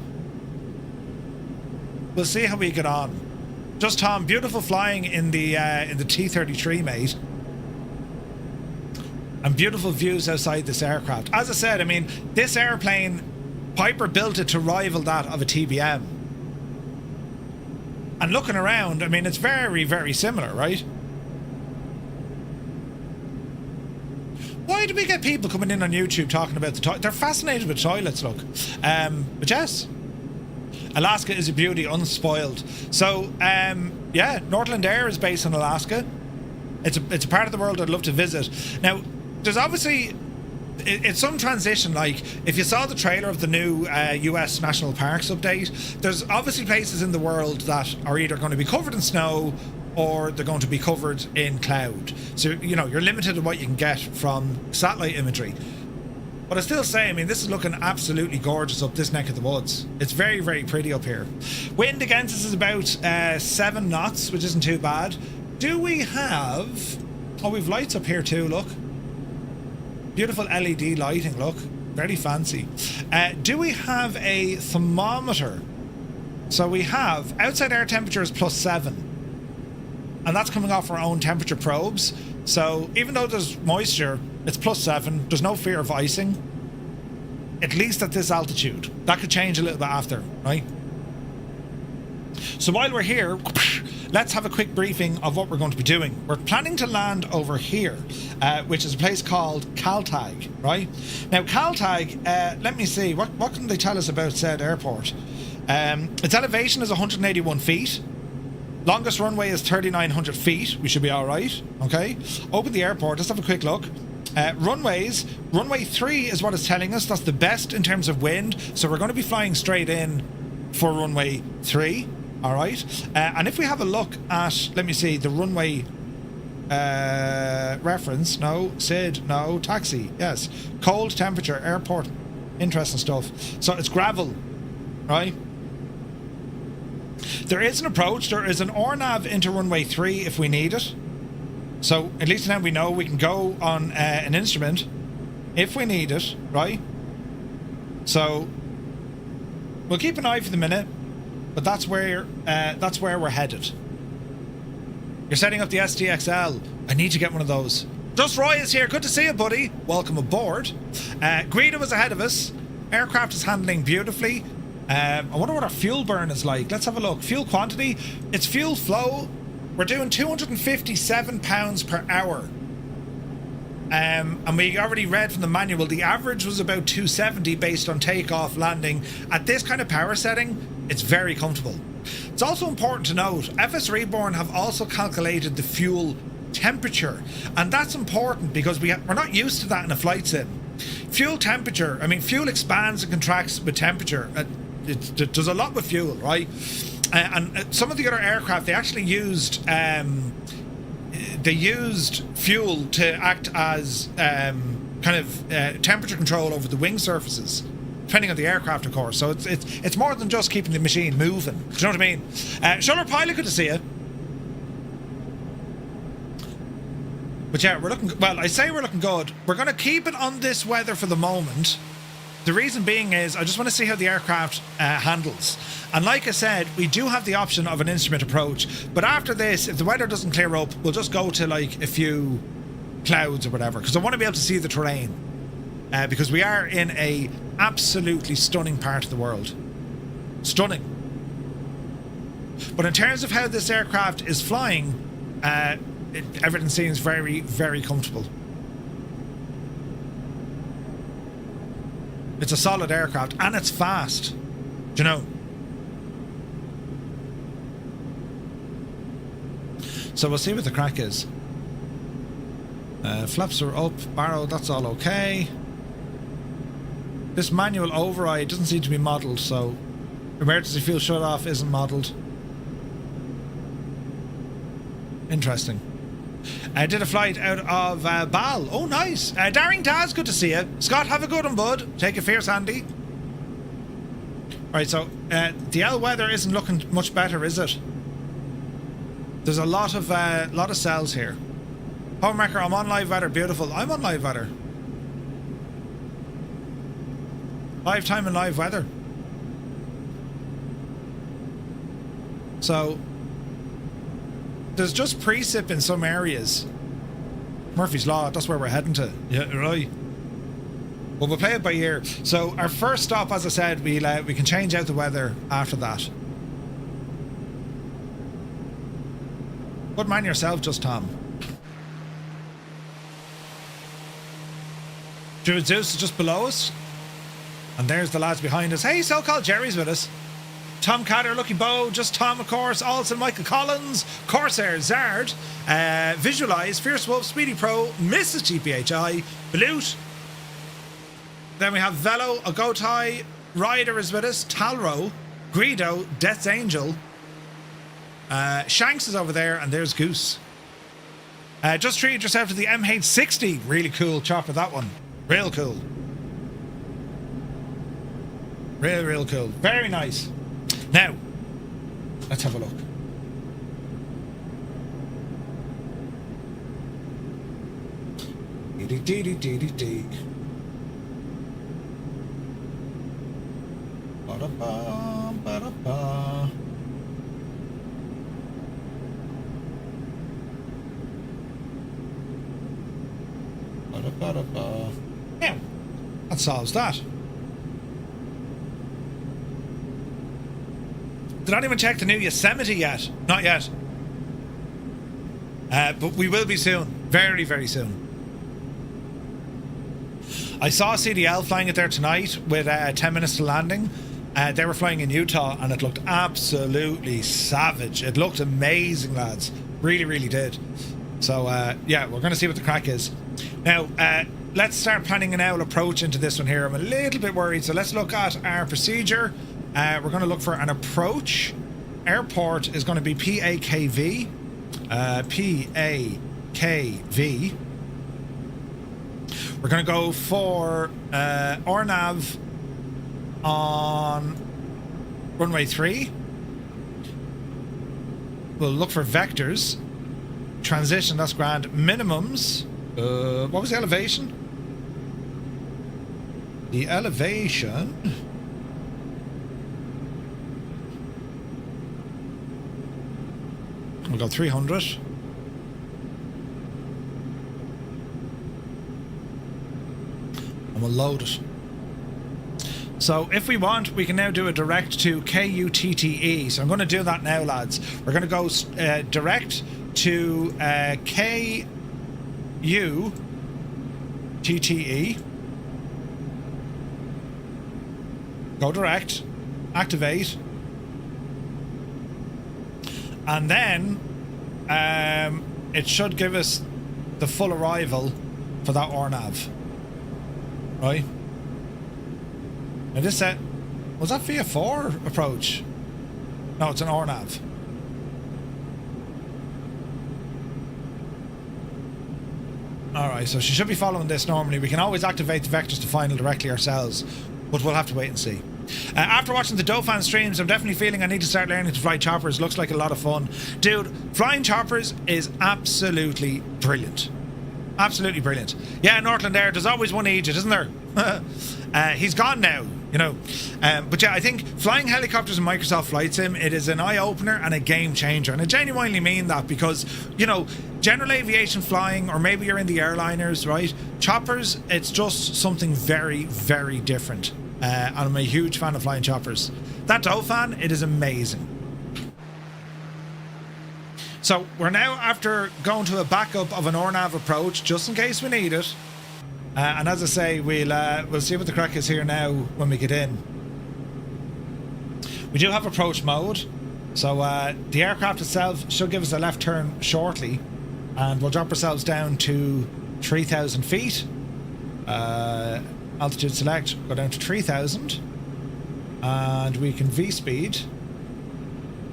We'll see how we get on. Just Tom, beautiful flying in the T-33, mate. And beautiful views outside this aircraft. As I said, I mean, this airplane, Piper built it to rival that of a TBM. And looking around, I mean, it's very, very similar, right? Why do we get people coming in on YouTube talking about the toilet? They're fascinated with toilets, look. But yes, Alaska is a beauty, unspoiled. So, yeah, Northland Air is based in Alaska. It's a part of the world I'd love to visit. Now, there's obviously... It's some transition, like, if you saw the trailer of the new US National Parks update, there's obviously places in the world that are either going to be covered in snow or they're going to be covered in cloud. So, you know, you're limited to what you can get from satellite imagery. But I still say, I mean, this is looking absolutely gorgeous up this neck of the woods. It's very, very pretty up here. Wind against us is about 7 knots, which isn't too bad. Do we have... Oh, we've lights up here too, look. Beautiful LED lighting, look. Very fancy. Do we have a thermometer? So we have outside air temperature is +7. And that's coming off our own temperature probes. So even though there's moisture, it's +7. There's no fear of icing. At least at this altitude. That could change a little bit after, right? So while we're here, let's have a quick briefing of what we're going to be doing. We're planning to land over here, which is a place called Kaltag, right? Now, Kaltag, let me see, what can they tell us about said airport? Its elevation is 181 feet. Longest runway is 3,900 feet. We should be all right, okay? Open the airport. Let's have a quick look. Runways. Runway 3 is what it's telling us. That's the best in terms of wind. So we're going to be flying straight in for runway 3. All right. And if we have a look at, let me see, the runway reference. No. SID. No. Taxi. Yes. Cold temperature. Airport. Interesting stuff. So it's gravel. Right. There is an approach. There is an RNAV into runway 3 if we need it. So at least now we know we can go on an instrument if we need it, right? So we'll keep an eye for the minute, but that's where we're headed. You're setting up the SDXL. I need to get one of those. Just Roy is here. Good to see you, buddy. Welcome aboard. Guido is ahead of us. Aircraft is handling beautifully. I wonder what our fuel burn is like. Let's have a look. Fuel quantity. It's fuel flow. We're doing 257 pounds per hour. And we already read from the manual, the average was about 270 based on takeoff, landing. At this kind of power setting, it's very comfortable. It's also important to note, FS Reborn have also calculated the fuel temperature. And that's important because we're not used to that in a flight sim. Fuel temperature, I mean, fuel expands and contracts with temperature. It does a lot with fuel, right? And some of the other aircraft, they actually used fuel to act as kind of temperature control over the wing surfaces, depending on the aircraft, of course. So it's more than just keeping the machine moving. Do you know what I mean? Shuller Pilot, good to see you. But yeah, we're looking, well, I say we're looking good. We're going to keep it on this weather for the moment. The reason being is I just want to see how the aircraft handles. And like I said, we do have the option of an instrument approach. But after this, if the weather doesn't clear up, we'll just go to like a few clouds or whatever. Because I want to be able to see the terrain. Because we are in a absolutely stunning part of the world. Stunning. But in terms of how this aircraft is flying, everything seems very, very comfortable. It's a solid aircraft and it's fast. Do you know? So we'll see what the crack is. Flaps are up, barrow, that's all okay. This manual override doesn't seem to be modelled, so emergency fuel shut off isn't modelled. Interesting. I did a flight out of Bal. Oh, nice. Daring Taz, good to see you. Scott, have a good one, bud. Take a fierce handy. Alright, so the L weather isn't looking much better, is it? There's a lot of cells here. Homewrecker, I'm on live weather. Beautiful. I'm on live weather. Live time and live weather. So there's just precip in some areas. Murphy's Law, that's where we're heading to. Yeah, right. Well, we'll play it by ear. So our first stop, as I said, we can change out the weather after that. Good man yourself, just Tom. Druid Zeus is just below us. And there's the lads behind us. Hey, so-called Jerry's with us. Tom Catter, Lucky Bo, just Tom, of course. Alson, Michael Collins, Corsair, Zard, Visualize, Fierce Wolf, Speedy Pro, Mrs. GPHI, Balut. Then we have Velo, Agotai, Ryder is with us, Talro, Greedo, Death's Angel. Shanks is over there, and there's Goose. Just treated yourself to the MH60. Really cool chopper, that one. Real cool. Real cool. Very nice. Now, let's have a look. Dee-dee-dee-dee-dee-dee. Ba-da-ba, ba-da-ba. Ba-da-ba-da-ba. Yeah, that solves that. Did anyone check the new Yosemite yet? Not yet. But we will be soon. Very, very soon. I saw CDL flying it there tonight with 10 minutes to landing. They were flying in Utah and it looked absolutely savage. It looked amazing, lads. Really, really did. So, yeah, we're going to see what the crack is. Now, let's start planning an owl approach into this one here. I'm a little bit worried. So let's look at our procedure. We're going to look for an approach. Airport is going to be PAKV. PAKV. We're going to go for RNAV on runway 3. We'll look for vectors. Transition, that's grand. Minimums. What was the elevation? The elevation... We'll go 300. And we'll load it. So if we want, we can now do a direct to KUTTE. So I'm going to do that now, lads. We're going to go direct to KUTTE. Go direct. Activate. And then it should give us the full arrival for that RNAV. Right? Now this set, was that via 4 approach? No, it's an RNAV. Alright, so she should be following this normally. We can always activate the vectors to final directly ourselves, but we'll have to wait and see. After watching the Dauphin streams, I'm definitely feeling I need to start learning to fly choppers. Looks like a lot of fun. Dude, flying choppers is absolutely brilliant. Absolutely brilliant. Yeah, Northland Air, there's always one Egypt, isn't there? He's gone now, you know. But yeah, I think flying helicopters in Microsoft Flight Sim, it is an eye-opener and a game changer. And I genuinely mean that because, you know, general aviation flying, or maybe you're in the airliners, right? Choppers, it's just something very, very different. And I'm a huge fan of flying choppers. That Dauphin, it is amazing. So we're now after going to a backup of an RNAV approach, just in case we need it. And as I say, we'll see what the crack is here now when we get in. We do have approach mode. So the aircraft itself should give us a left turn shortly. And we'll drop ourselves down to 3,000 feet. Altitude select, go down to 3,000. And we can V-speed.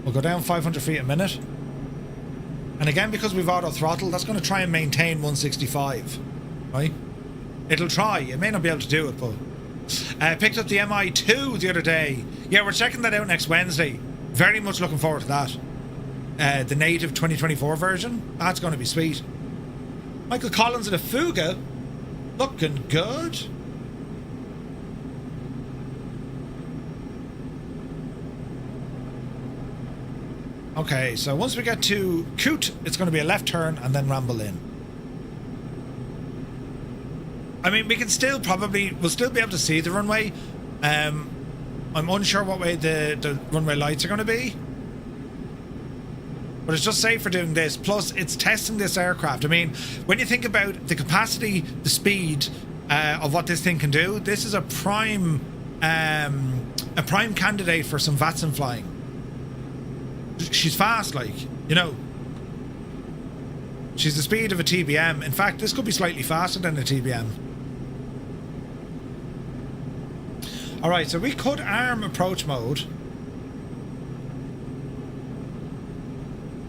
We'll go down 500 feet a minute. And again, because we've auto throttle, that's going to try and maintain 165. Right? It'll try. It may not be able to do it, but... picked up the MI2 the other day. Yeah, we're checking that out next Wednesday. Very much looking forward to that. The native 2024 version. That's going to be sweet. Michael Collins in a Fuga. Looking good. Okay, so once we get to Coot, it's going to be a left turn and then ramble in. I mean, we can still we'll still be able to see the runway. I'm unsure what way the runway lights are going to be. But it's just safe for doing this. Plus, it's testing this aircraft. I mean, when you think about the capacity, the speed of what this thing can do, this is a prime candidate for some VATSIM flying. She's fast, like, you know. She's the speed of a TBM. In fact, this could be slightly faster than a TBM. Alright, so we could arm approach mode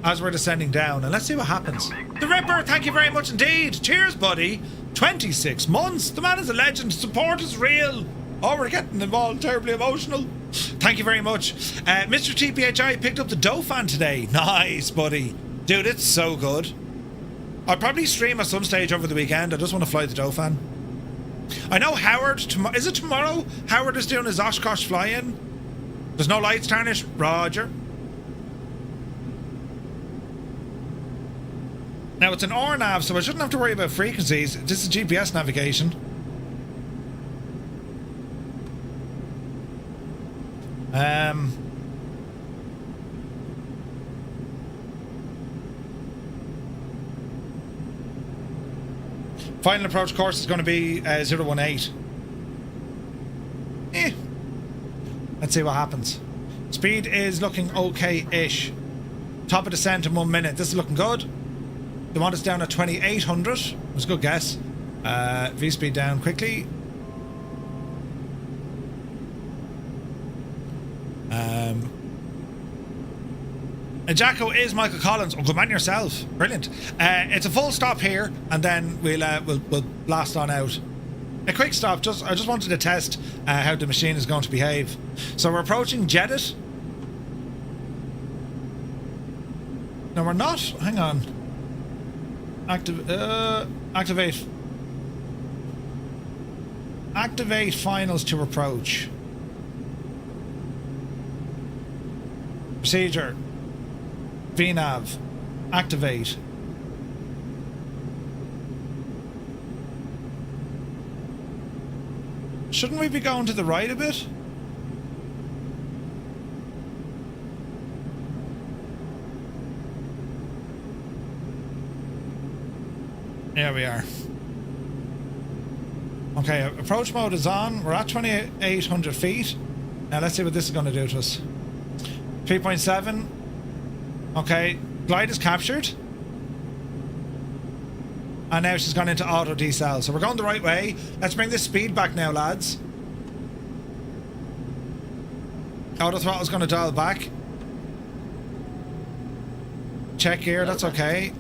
as we're descending down, and let's see what happens. The Ripper, thank you very much indeed. Cheers, buddy. 26 months. The man is a legend. Support is real. Oh, we're getting involved. Terribly emotional. Thank you very much. Mr. TPHI picked up the Dauphin today. Nice, buddy. Dude, it's so good. I'll probably stream at some stage over the weekend. I just want to fly the Dauphin. I know Howard, is it tomorrow? Howard is doing his Oshkosh fly-in. There's no lights tarnished. Roger. Now, it's an RNAV, so I shouldn't have to worry about frequencies. This is GPS navigation. Final approach course is going to be 018. Let's see what happens. Speed is looking okay-ish. Top of descent in 1 minute. This is looking good. They want us down at 2800. That's a good guess. V-speed down quickly. Jacko is Michael Collins. Oh, good man yourself. Brilliant. It's a full stop here, and then we'll blast on out. A quick stop. I just wanted to test how the machine is going to behave. So we're approaching Jedit. No, we're not. Hang on. Activate. Activate finals to approach. Procedure. VNAV. Activate. Shouldn't we be going to the right a bit? There we are. Okay, approach mode is on. We're at 2,800 feet. Now let's see what this is going to do to us. 3.7. Okay, glide is captured. And now she's gone into auto decel. So we're going the right way. Let's bring this speed back now, lads. Auto throttle's going to dial back. Check gear, that's okay.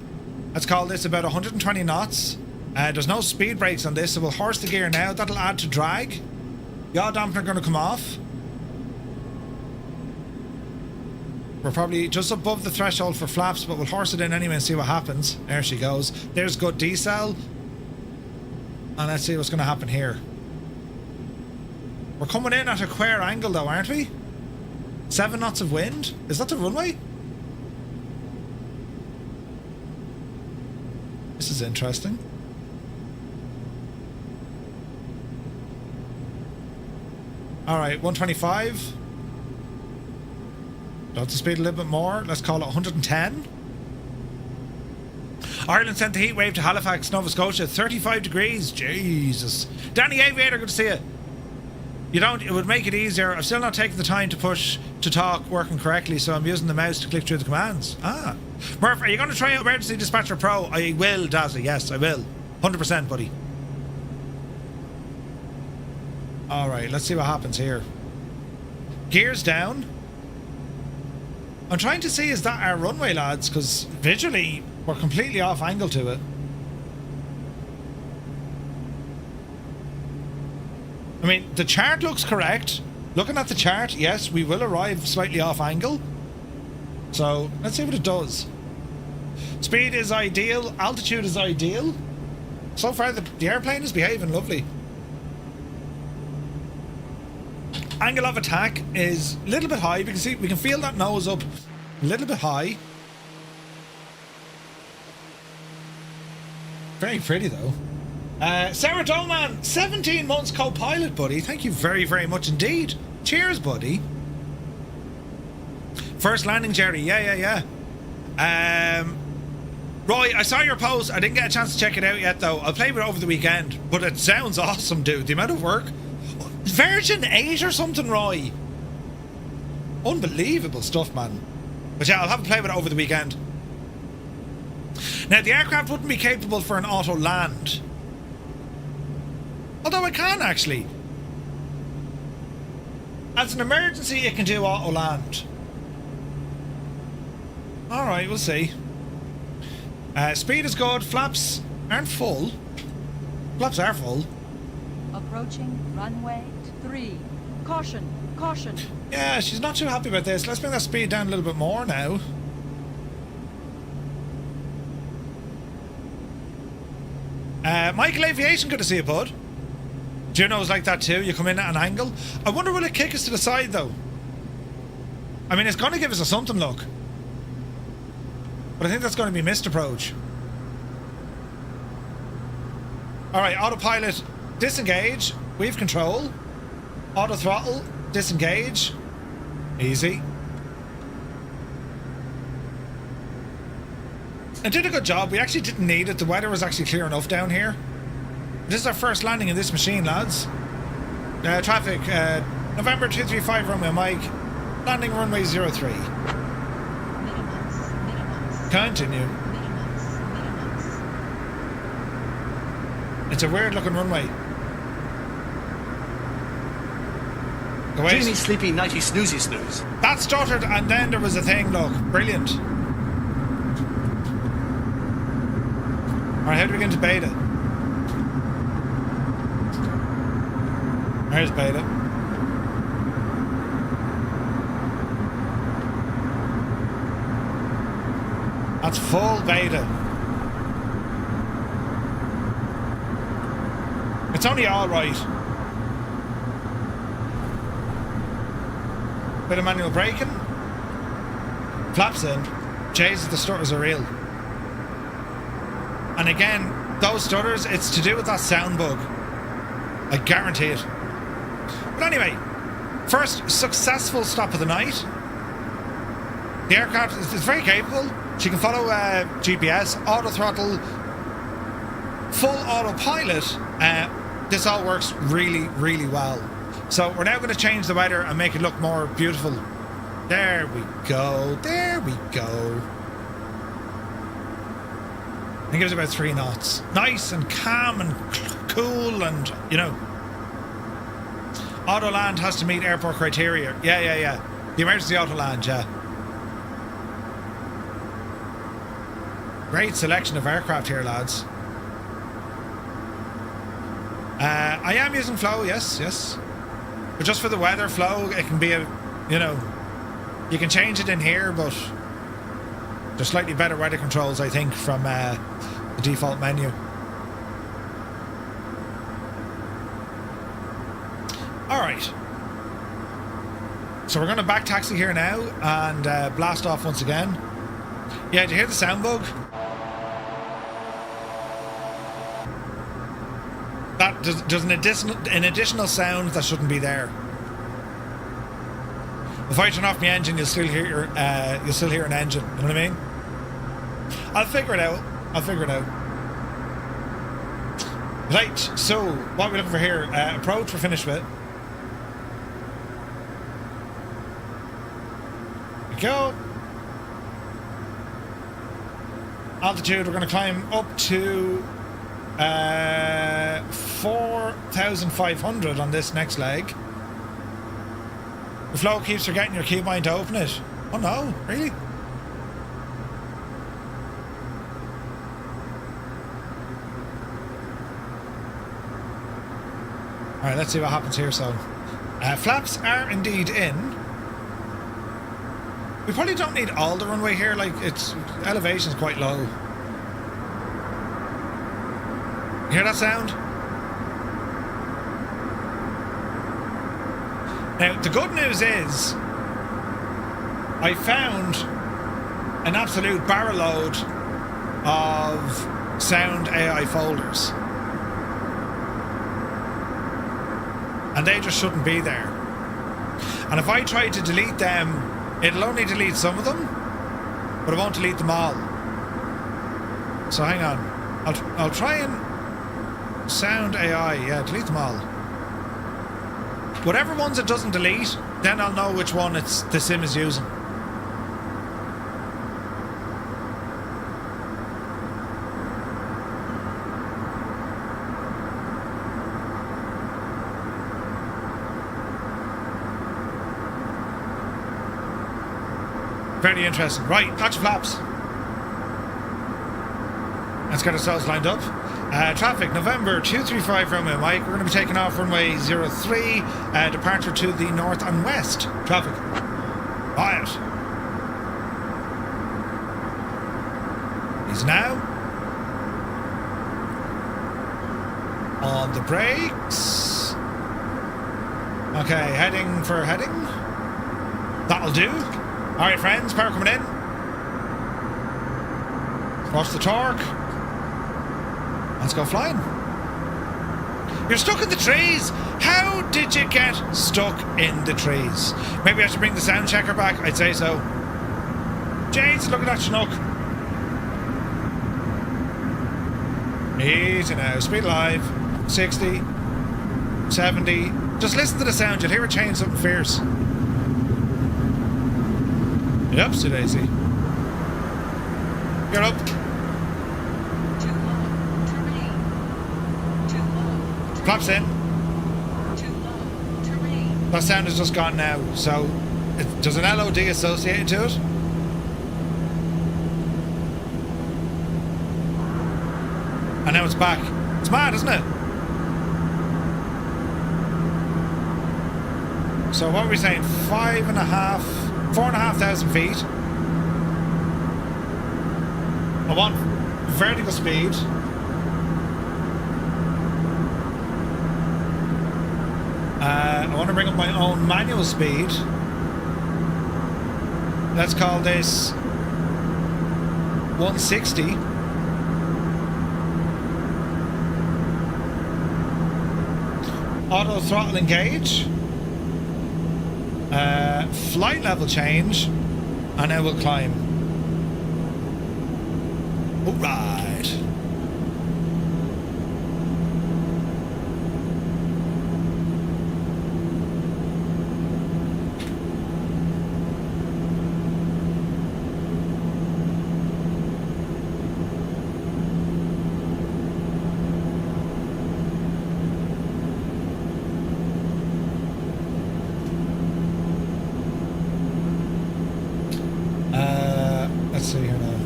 Let's call this about 120 knots. There's no speed brakes on this, so we'll horse the gear now. That'll add to drag. Yaw dampener going to come off. We're probably just above the threshold for flaps, but we'll horse it in anyway and see what happens. There she goes. There's good decel. And let's see what's going to happen here. We're coming in at a square angle though, aren't we? 7 knots of wind? Is that the runway? This is interesting. Alright, 125. Don't the speed a little bit more. Let's call it 110. Ireland sent the heat wave to Halifax, Nova Scotia. 35 degrees. Jesus. Danny Aviator, good to see you. It would make it easier. I've still not taken the time to push to talk working correctly, so I'm using the mouse to click through the commands. Ah. Murph, are you going to try out Emergency Dispatcher Pro? I will, Dazzy. Yes, I will. 100%, buddy. Alright, let's see what happens here. Gears down. I'm trying to see, is that our runway, lads? Because visually, we're completely off angle to it. I mean, the chart looks correct. Looking at the chart, yes, we will arrive slightly off angle. So, let's see what it does. Speed is ideal. Altitude is ideal. So far, the airplane is behaving lovely. Angle of attack is a little bit high. We can feel that nose up A little bit high. Very pretty though. Sarah Dolman, 17 months co-pilot, buddy. Thank you very, very much indeed. Cheers, buddy. First landing, Jerry. Yeah. Roy, I saw your post. I didn't get a chance to check it out yet, though. I'll play with it over the weekend. But it sounds awesome, dude. The amount of work. Version 8 or something, Roy. Unbelievable stuff, man. But yeah, I'll have a play with it over the weekend. Now, the aircraft wouldn't be capable for an auto land. Although it can, actually. As an emergency, it can do auto land. Alright, we'll see. Speed is good. Flaps aren't full. Flaps are full. Approaching runway 3. Caution, caution. Yeah, she's not too happy about this. Let's bring that speed down a little bit more now. Michael Aviation, good to see you, bud. Juno's like that too. You come in at an angle. I wonder will it kick us to the side though? I mean, it's going to give us a something look. But I think that's going to be missed approach. Alright, autopilot, disengage. We've control. Auto throttle, disengage. Easy. It did a good job. We actually didn't need it. The weather was actually clear enough down here. This is our first landing in this machine, lads. Traffic, November 235 runway Mike. Landing runway 03. Continue. It's a weird looking runway. Dreamy, sleepy, nighty, snoozy, snooze. That stuttered and then there was a thing, look. Brilliant. Alright, how do we get into beta? There's beta. That's full beta. It's only alright. Bit of manual braking. Flaps in. Jesus, the stutters are real. And again, those stutters, it's to do with that sound bug. I guarantee it. But anyway, first successful stop of the night. The aircraft is very capable. She can follow GPS, auto throttle, full autopilot. This all works really, really well. So we're now going to change the weather and make it look more beautiful. There we go. There we go. I think it was about 3 knots. Nice and calm and cool and, you know. Auto land has to meet airport criteria. Yeah. The emergency auto land, yeah. Great selection of aircraft here, lads. I am using flow, yes. But just for the weather flow, it can be a, you know, you can change it in here, but there's slightly better weather controls, I think, from the default menu. Alright. So we're going to back taxi here now and blast off once again. Yeah, did you hear the sound bug? That does an additional sound that shouldn't be there. If I turn off my engine, you'll still hear an engine. You know what I mean? I'll figure it out. Right. So what are we looking for here? Approach. We're finished with. Here we go. Altitude. We're going to climb up to 4,500 on this next leg. The flow keeps forgetting your keybind to open it. Oh no, really? Alright, let's see what happens here. So, flaps are indeed in. We probably don't need all the runway here, like its elevation's quite low. You hear that sound? Now, the good news is I found an absolute barrel load of sound AI folders. And they just shouldn't be there. And if I try to delete them, it'll only delete some of them, but it won't delete them all. So hang on. I'll try and sound AI, yeah, delete them all. Whatever ones it doesn't delete, then I'll know which one the sim is using. Very interesting. Right, touch flaps. Let's get ourselves lined up. Traffic, November 235 runway Mike. We're going to be taking off runway 03, departure to the north and west. Traffic. Quiet. He's now on the brakes. Okay, heading for heading. That'll do. Alright friends, power coming in. Watch the torque. Let's go flying. You're stuck in the trees! How did you get stuck in the trees? Maybe I should bring the sound checker back, I'd say so. James, look at that schnook. Easy now, speed alive. 60, 70. Just listen to the sound, you'll hear it change something fierce. Yep, daisy. You're up. Too low. Terminate. Too low. Flaps in. Too low. Terminate. That sound has just gone now, so there's an LOD associated to it. And now it's back. It's mad, isn't it? So what are we saying? 4,500 feet. I want vertical speed. I want to bring up my own manual speed. Let's call this 160. Auto throttle engage. Flight level change, and now we'll climb. All right. Let's see here now.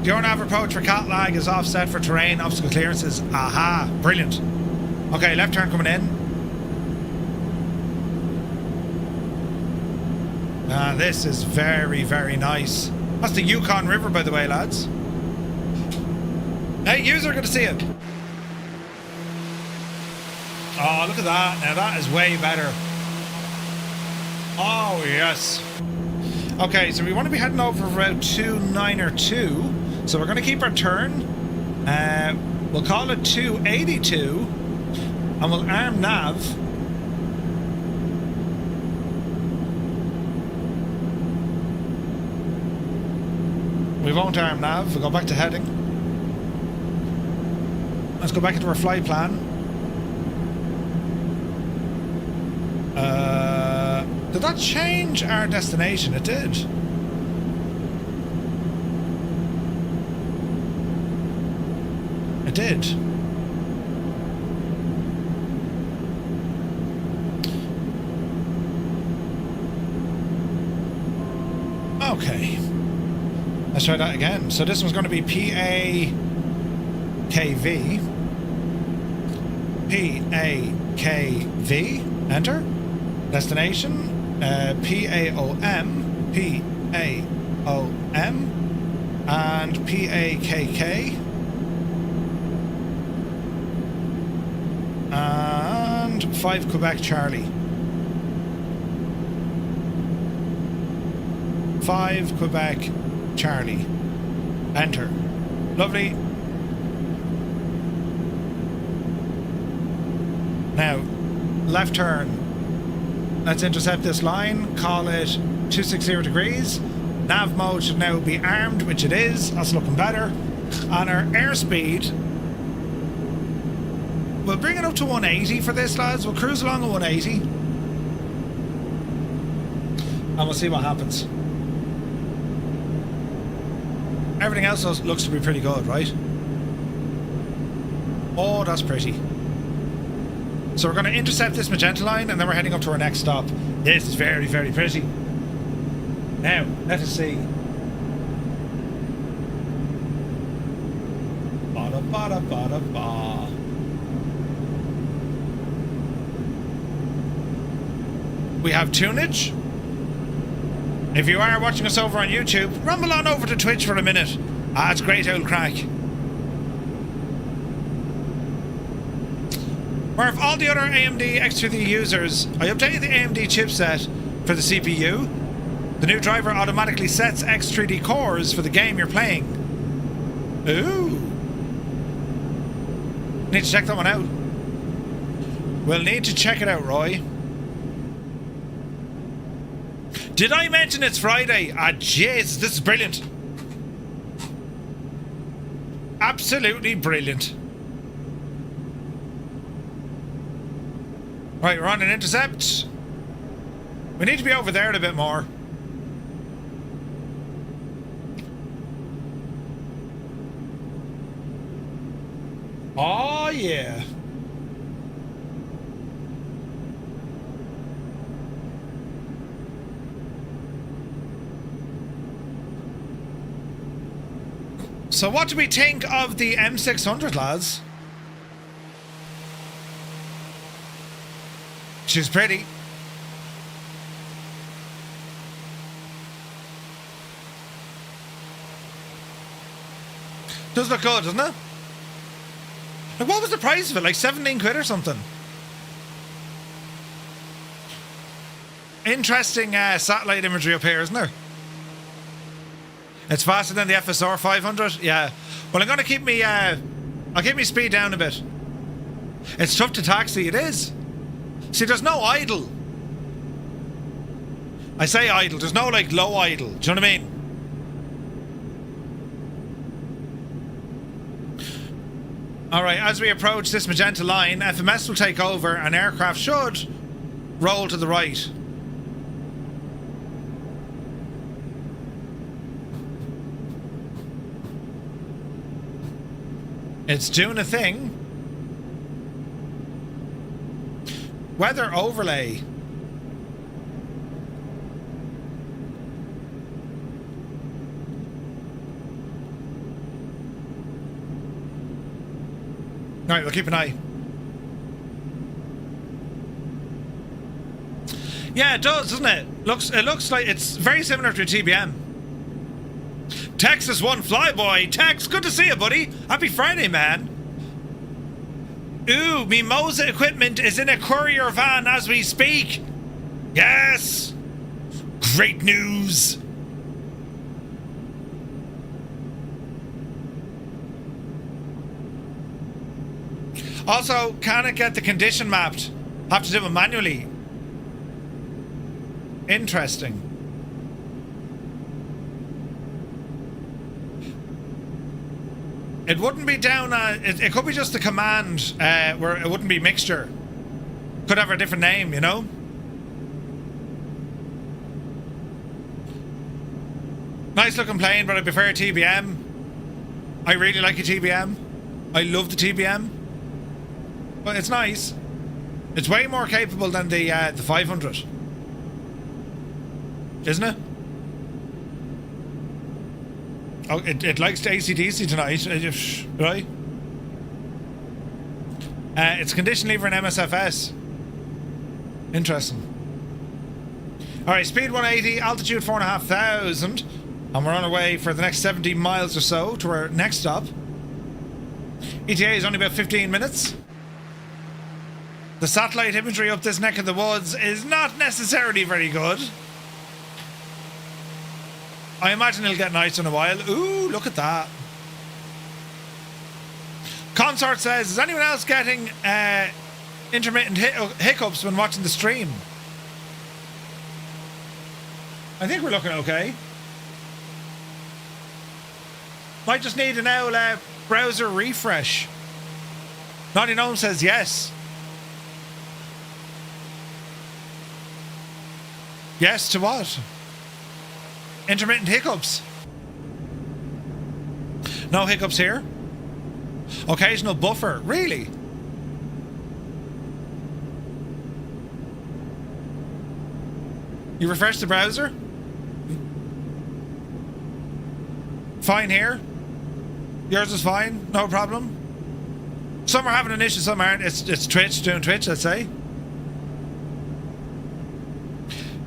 The nav approach for Calag is offset for terrain obstacle clearances. Aha, brilliant. Okay, left turn coming in. This is very, very nice. That's the Yukon River, by the way, lads. Hey, yous are going to see it. Oh, look at that. Now that is way better. Oh, yes. Okay, so we want to be heading over Route 292. So we're going to keep our turn. We'll call it 282. And we'll arm nav. We won't arm nav. We'll go back to heading. Let's go back into our flight plan. Did that change our destination? It did. It did. Okay. Let's try that again. So this one's going to be PAKV. PAKV. Enter. Destination. PAOM. PAOM. And PAKK. And 5 Quebec Charlie. 5 Quebec Charlie. Enter. Lovely. Now, left turn. Let's intercept this line. Call it 260 degrees. Nav mode should now be armed, which it is. That's looking better. And our airspeed, we'll bring it up to 180 for this, lads. We'll cruise along at 180. And we'll see what happens. Everything else looks to be pretty good, right? Oh, that's pretty. So we're going to intercept this magenta line and then we're heading up to our next stop. This is very, very pretty. Now, let us see. Ba-da, ba-da, ba-da, ba. We have tunage. If you are watching us over on YouTube, rumble on over to Twitch for a minute. Ah, it's great old crack. Where if all the other AMD X3D users, I updated the AMD chipset for the CPU. The new driver automatically sets X3D cores for the game you're playing. Ooh. Need to check that one out. We'll need to check it out, Roy. Did I mention it's Friday? Ah, jeez, this is brilliant. Absolutely brilliant. Right, we're on an intercept. We need to be over there a bit more. Oh, yeah. So what do we think of the M600, lads? She's pretty. Does look good, doesn't it? Like, what was the price of it? Like 17 quid or something? Interesting satellite imagery up here, isn't there? It's faster than the FSR 500? Yeah. Well, I'm going to keep me... I'll keep my speed down a bit. It's tough to taxi, it is. See, there's no idle. I say idle, there's no, like, low idle. Do you know what I mean? Alright, as we approach this magenta line, FMS will take over and aircraft should roll to the right. It's doing a thing. Weather overlay. Alright, we'll keep an eye. Yeah, it does, doesn't it? It looks like it's very similar to a TBM. Texas One Flyboy. Tex, good to see you, buddy. Happy Friday, man. Ooh, Mimosa equipment is in a courier van as we speak. Yes. Great news. Also, can it get the condition mapped? Have to do it manually. Interesting. It wouldn't be down, it could be just the command where it wouldn't be mixture. Could have a different name, you know? Nice looking plane, but I prefer a TBM. I really like a TBM. I love the TBM. But it's nice. It's way more capable than the 500. Isn't it? Oh, it likes the AC/DC tonight, right? It's condition lever and MSFS. Interesting. Alright, speed 180, altitude 4,500. And we're on our way for the next 70 miles or so to our next stop. ETA is only about 15 minutes. The satellite imagery up this neck of the woods is not necessarily very good. I imagine it'll get nicer in a while. Ooh, look at that. Consort says, is anyone else getting intermittent hiccups when watching the stream? I think we're looking okay. Might just need an old browser refresh. Naughty Gnome says yes. Yes to what? Intermittent hiccups. No hiccups here. Occasional buffer. Really? You refresh the browser? Fine here. Yours is fine. No problem. Some are having an issue, some aren't. It's Twitch doing Twitch, let's say.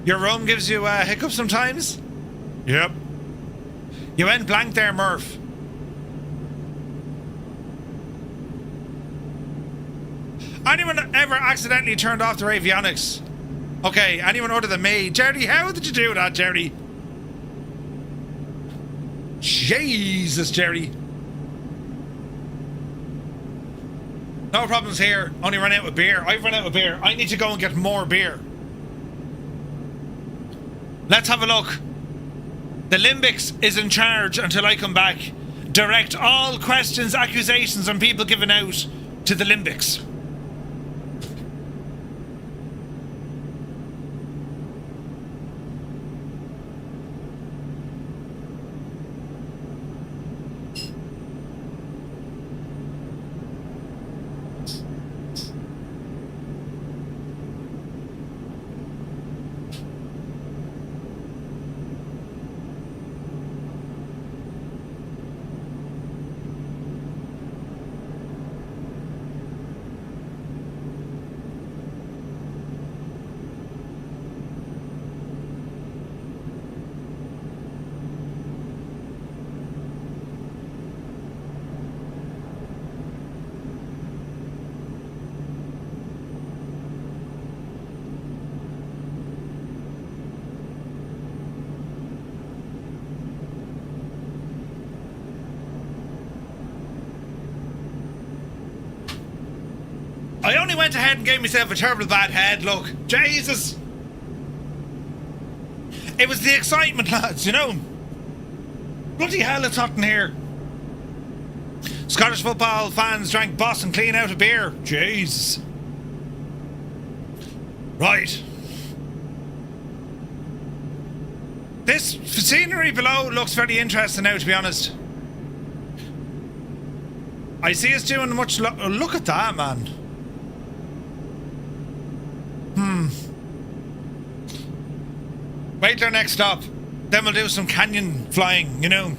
Your roam gives you hiccups sometimes? Yep. You went blank there, Murph. Anyone ever accidentally turned off their avionics? Okay, anyone other than me? Jerry, how did you do that, Jerry? Jesus, Jerry. No problems here. Only run out of beer. I've run out of beer. I need to go and get more beer. Let's have a look. The Limbics is in charge until I come back. Direct all questions, accusations, and people given out to the Limbics. I only went ahead and gave myself a terrible bad head look. Jesus. It was the excitement, lads, you know. Bloody hell, it's hot in here. Scottish football fans drank Boston clean out of beer. Jesus. Right. This scenery below looks very interesting now, to be honest. I see us doing much... Look at that, man. Wait till our next stop. Then we'll do some canyon flying, you know.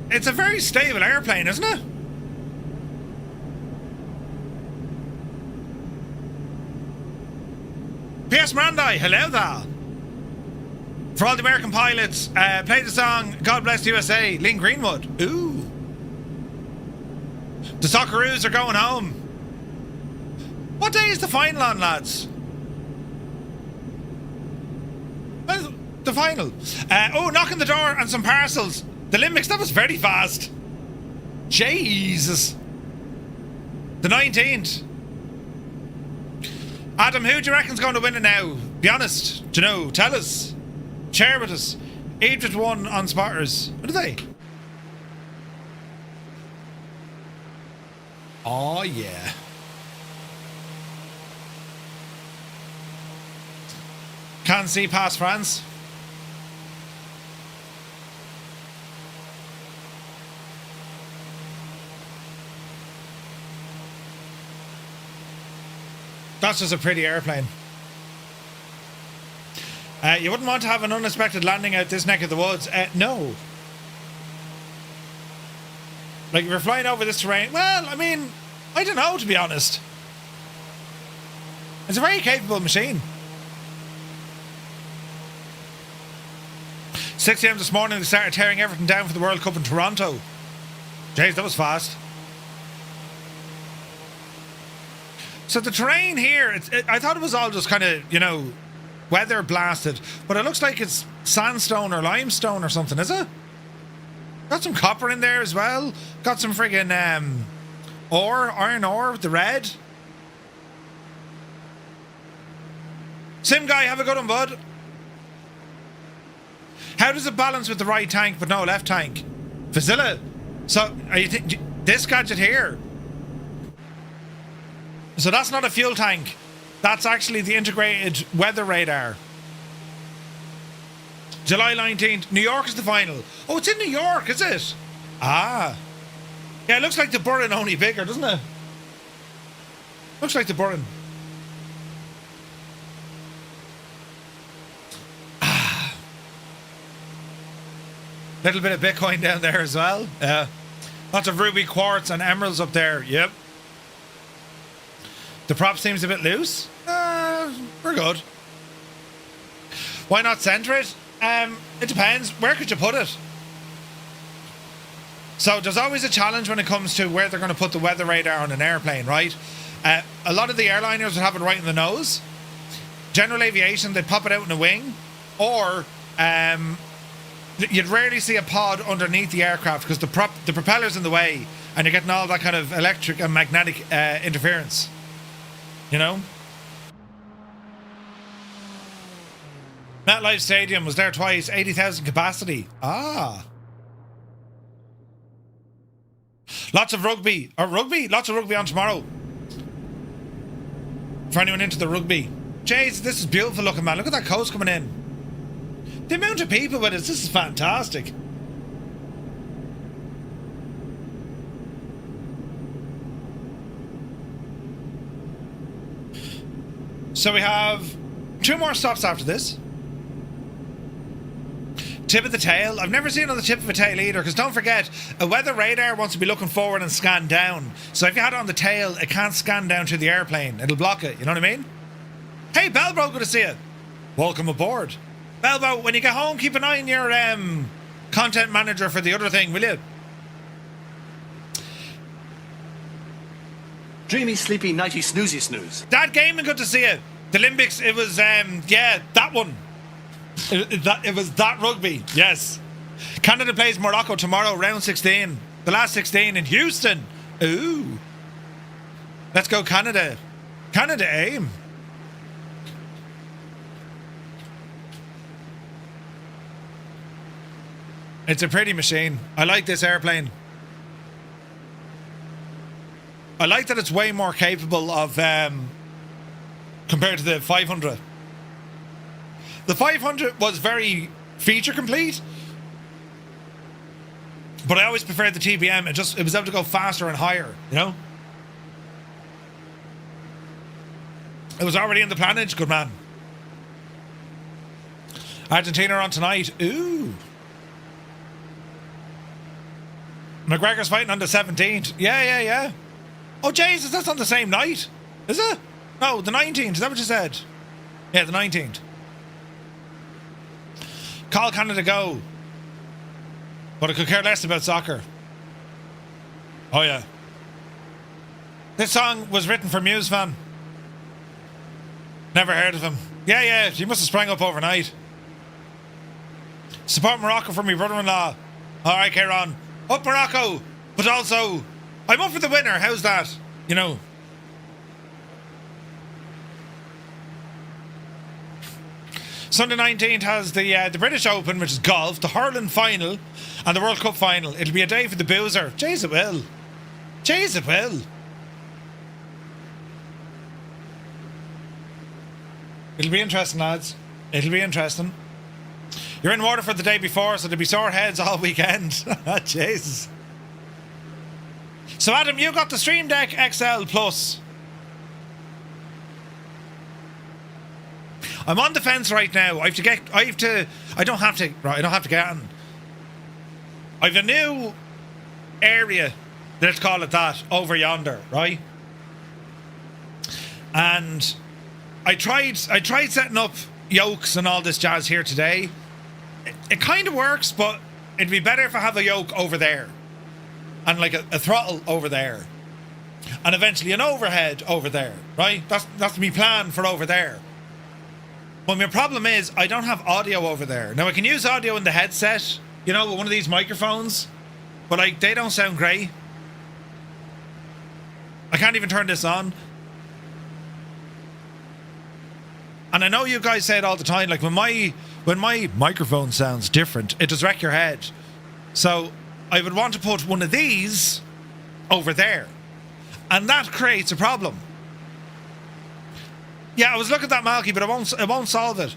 It's a very stable airplane, isn't it? P.S. Mirandai, hello there. For all the American pilots, play the song God Bless the USA, Lynn Greenwood. Ooh. The Socceroos are going home. What day is the final on, lads? Well, the final. Oh, knocking the door and some parcels. The Limbics, that was very fast. Jesus. The 19th. Adam, who do you reckon's going to win it now? Be honest. Do you know? Tell us. Share with us. Egypt won on spotters. What are they? Oh, yeah. Can't see past France. That's just a pretty airplane. You wouldn't want to have an unexpected landing out this neck of the woods. No. Like, if you're flying over this terrain, well, I mean, I don't know, to be honest. It's a very capable machine. 6 a.m. this morning, they started tearing everything down for the World Cup in Toronto. Jeez, that was fast. So the terrain here, I thought it was all just kind of, you know, weather blasted, but it looks like it's sandstone or limestone or something, is it? Got some copper in there as well. Got some friggin' iron ore with the red. Sim guy, have a good one, bud. How does it balance with the right tank but no left tank? Fazilla. So, are you this gadget here? So that's not a fuel tank. That's actually the integrated weather radar. July 19th. New York is the final. Oh, it's in New York, is it? Ah. Yeah, it looks like the Burren, only bigger, doesn't it? Looks like the Burren. Ah. Little bit of Bitcoin down there as well. Yeah. Lots of ruby, quartz, and emeralds up there. Yep. The prop seems a bit loose. We're good. Why not center it? It depends. Where could you put it? So there's always a challenge when it comes to where they're going to put the weather radar on an airplane, right? A lot of the airliners would have it right in the nose. General Aviation, they'd pop it out in the wing. Or you'd rarely see a pod underneath the aircraft because the propeller's in the way and you're getting all that kind of electric and magnetic interference. You know? MetLife Stadium was there twice, 80,000 capacity. Ah. Lots of rugby. Lots of rugby on tomorrow. For anyone into the rugby. Jeez, this is beautiful looking, man. Look at that coast coming in. The amount of people with us, this is fantastic. So we have 2 more stops after this. Tip of the tail. I've never seen it on the tip of a tail either, because don't forget, a weather radar wants to be looking forward and scan down. So if you had it on the tail, it can't scan down to the airplane. It'll block it, you know what I mean? Hey, Belbro, good to see you. Welcome aboard. Belbro, when you get home, keep an eye on your content manager for the other thing, will you? Dreamy, sleepy, nighty, snoozy, snooze. Dad Gaming, good to see you. The Olympics, it was, yeah, that one. It was that rugby, yes. Canada plays Morocco tomorrow, round 16. The last 16 in Houston. Ooh. Let's go, Canada. Canada aim. It's a pretty machine. I like this airplane. I like that it's way more capable of compared to the 500. The 500 was very feature complete, but I always preferred the TBM. It was able to go faster and higher, you know? It was already in the planage, good man. Argentina on tonight. Ooh. McGregor's fighting on the 17th. Yeah. Oh, Jesus, that's on the same night. Is it? No, the 19th. Is that what you said? Yeah, the 19th. Call Canada go. But I could care less about soccer. Oh, yeah. This song was written for Muse fan. Never heard of him. Yeah, he must have sprang up overnight. Support Morocco for me brother-in-law. All right, Kieran. Up Morocco. But also, I'm up for the winner. How's that? You know. Sunday 19th has the British Open, which is golf, the hurling final, and the World Cup final. It'll be a day for the boozer. Jeez, it will. Jeez, it will. It'll be interesting, lads. It'll be interesting. You're in Waterford the day before, so there'll be sore heads all weekend. Jesus. So, Adam, you got the Stream Deck XL Plus. I'm on the fence right now. I don't have to get on. I've a new area, let's call it that, over yonder, right? And I tried setting up yokes and all this jazz here today, it kind of works, but it'd be better if I have a yoke over there. And like a throttle over there. And eventually an overhead over there, right? That's my plan for over there. But my problem is I don't have audio over there. Now I can use audio in the headset, you know, with one of these microphones, but like they don't sound great. I can't even turn this on. And I know you guys say it all the time, like when my microphone sounds different, it does wreck your head. So I would want to put one of these over there. And that creates a problem. Yeah, I was looking at that, Malky, but it won't solve it.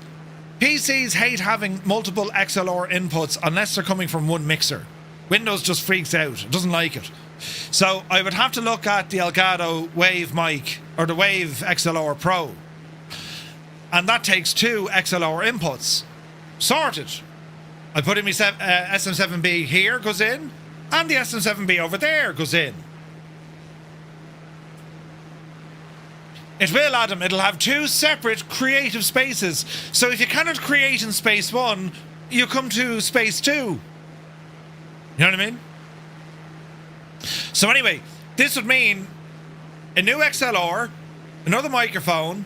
PCs hate having multiple XLR inputs unless they're coming from one mixer. Windows just freaks out. It doesn't like it. So I would have to look at the Elgato Wave mic or the Wave XLR Pro. And that takes 2 XLR inputs. Sorted. I put in my SM7B here, goes in, and the SM7B over there goes in. It will, Adam. It'll have 2 separate creative spaces. So if you cannot create in space 1, you come to space 2. You know what I mean? So anyway, this would mean a new XLR, another microphone.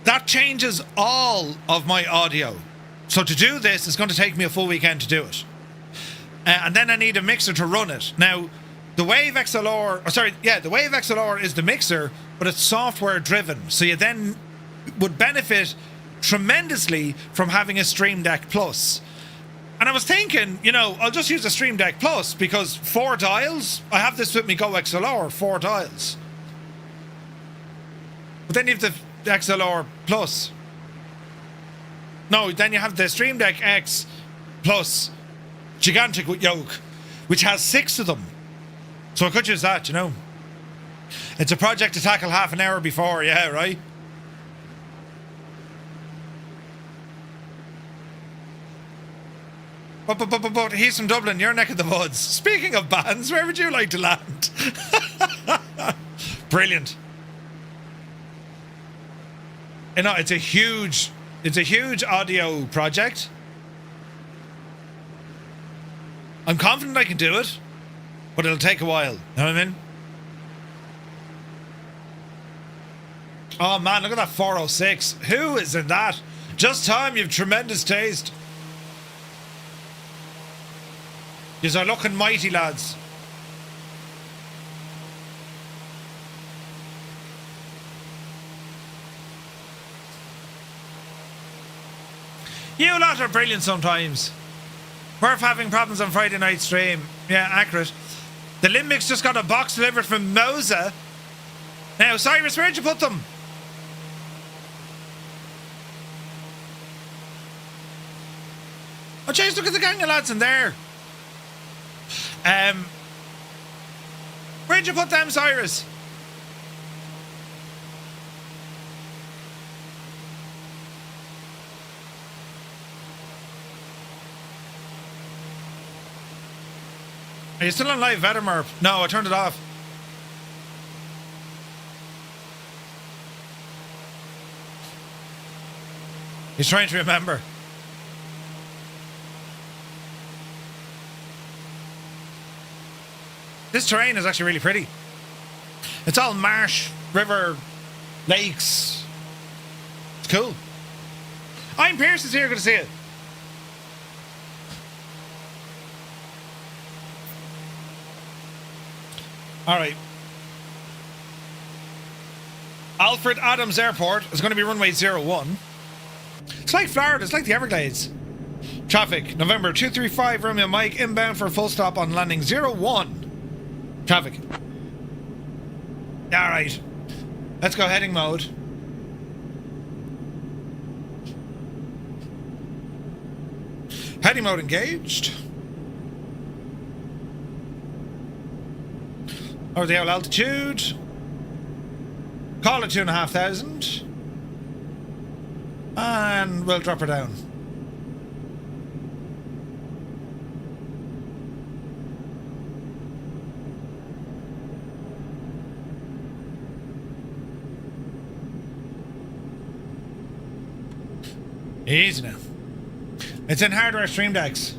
That changes all of my audio. So to do this, it's going to take me a full weekend to do it. And then I need a mixer to run it. Now, the Wave XLR, the Wave XLR is the mixer, but it's software driven. So you then would benefit tremendously from having a Stream Deck Plus. And I was thinking, you know, I'll just use a Stream Deck Plus because 4 dials, I have this with me Go XLR, 4 dials. But then you have the XLR Plus. No, then you have the Stream Deck X Plus gigantic yoke, which has 6 of them. So I could use that, you know. It's a project to tackle half an hour before, yeah, right? But he's from Dublin, your neck of the woods. Speaking of bands, where would you like to land? Brilliant. You know, it's a huge audio project. I'm confident I can do it, but it'll take a while. You know what I mean? Oh man, look at that 406. Who is in that? Just Tom, you've tremendous taste. Yous are looking mighty, lads. You lot are brilliant sometimes. Worth having problems on Friday night stream. Yeah, accurate. The Limbics just got a box delivered from Mosa. Now, Cyrus, where'd you put them? Oh, jeez, look at the gang of lads in there. Where'd you put them, Cyrus? Are you still on live, Vetimer? No, I turned it off. He's trying to remember. This terrain is actually really pretty. It's all marsh, river, lakes. It's cool. I'm Pierce is here, good to see it. All right. Alfred Adams Airport is going to be runway 01. It's like Florida. It's like the Everglades. Traffic. November 235 Romeo Mike inbound for a full stop on landing 01. Traffic. All right. Let's go heading mode. Heading mode engaged. Over the old altitude. Call it 2,500. And we'll drop her down. Easy now. It's in hardware stream decks.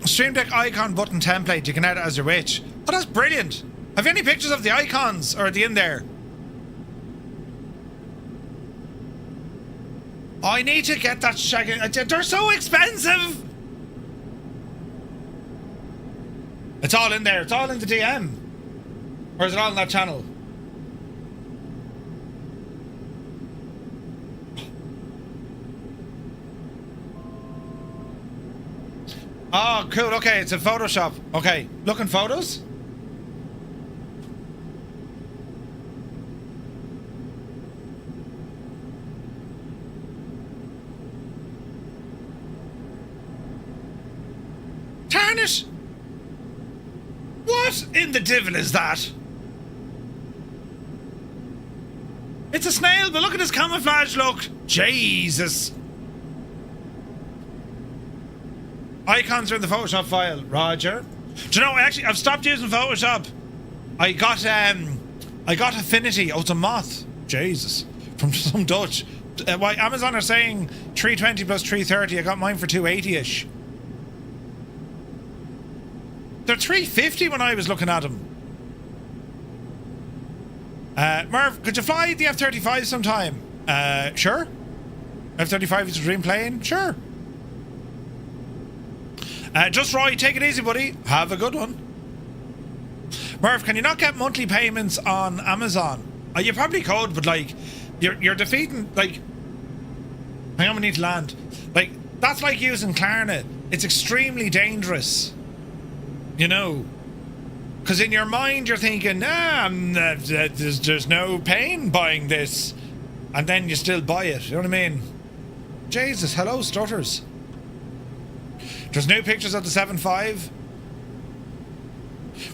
Stream Deck icon button template, you can edit as you wish. Oh, that's brilliant. Have you any pictures of the icons, or are they in there? Oh, I need to get that shaggy. They're so expensive. It's all in there. It's all in the DM. Or is it all in that channel? Oh, cool. Okay, it's in Photoshop. Okay, looking photos. Tarnish! What in the devil is that? It's a snail, but look at his camouflage look. Jesus. Icons are in the Photoshop file, Roger. Do you know, actually, I've stopped using Photoshop. I got Affinity. Oh, it's a moth. Jesus. From some Dutch. Why, Amazon are saying 320 plus 330. I got mine for 280-ish. They're 350 when I was looking at them. Merv, could you fly the F-35 sometime? Sure. F-35 is a dream plane? Sure. Just Roy, take it easy, buddy. Have a good one. Merv, can you not get monthly payments on Amazon? You probably could, but like, you're defeating, like, hang on, we need to land. Like, that's like using Klarna. It's extremely dangerous. You know, because in your mind you're thinking, there's no pain buying this, and then you still buy it. You know what I mean? Jesus, hello, stutters. There's new pictures of the 7.5.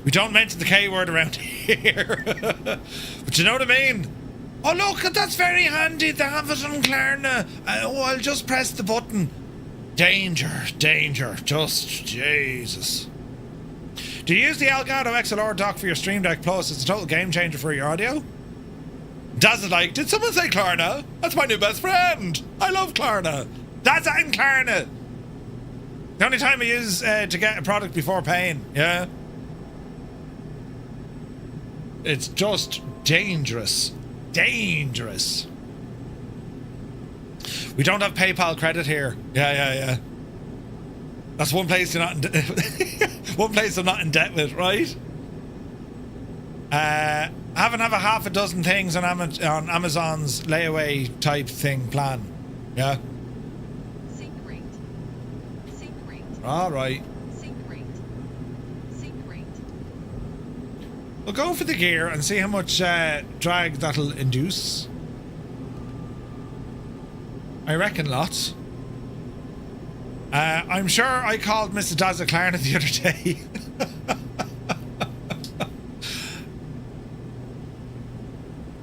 We don't mention the K word around here, but you know what I mean. Oh look, that's very handy. They have it on Klarna. I'll just press the button. Danger, danger. Just Jesus. Do you use the Elgato XLR dock for your Stream Deck Plus? It's a total game changer for your audio. Does it like? Did someone say Klarna? That's my new best friend. I love Klarna. That's in Klarna. The only time I use to get a product before paying. Yeah. It's just dangerous. Dangerous. We don't have PayPal credit here. Yeah. That's one place you're not in one place I'm not in debt with, right? Haven't have a half a dozen things on Amazon's layaway type thing plan. Yeah. Secret. All right. Secret. We'll go for the gear and see how much drag that'll induce. I reckon lots. I'm sure I called Mr. Dazza Klarna the other day.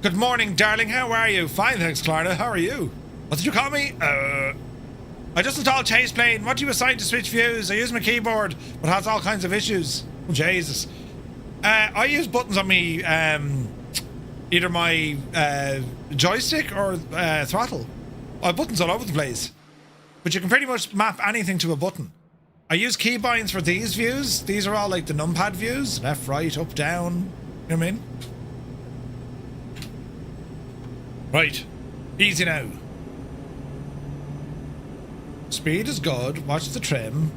Good morning, darling. How are you? Fine, thanks, Klarna. How are you? What did you call me? I just installed Chase Plane. What do you assign to switch views? I use my keyboard, but it has all kinds of issues. Oh, Jesus. I use buttons on me, either my joystick or throttle. I have buttons all over the place. But you can pretty much map anything to a button. I use keybinds for these views. These are all like the numpad views. Left, right, up, down. You know what I mean? Right. Easy now. Speed is good. Watch the trim.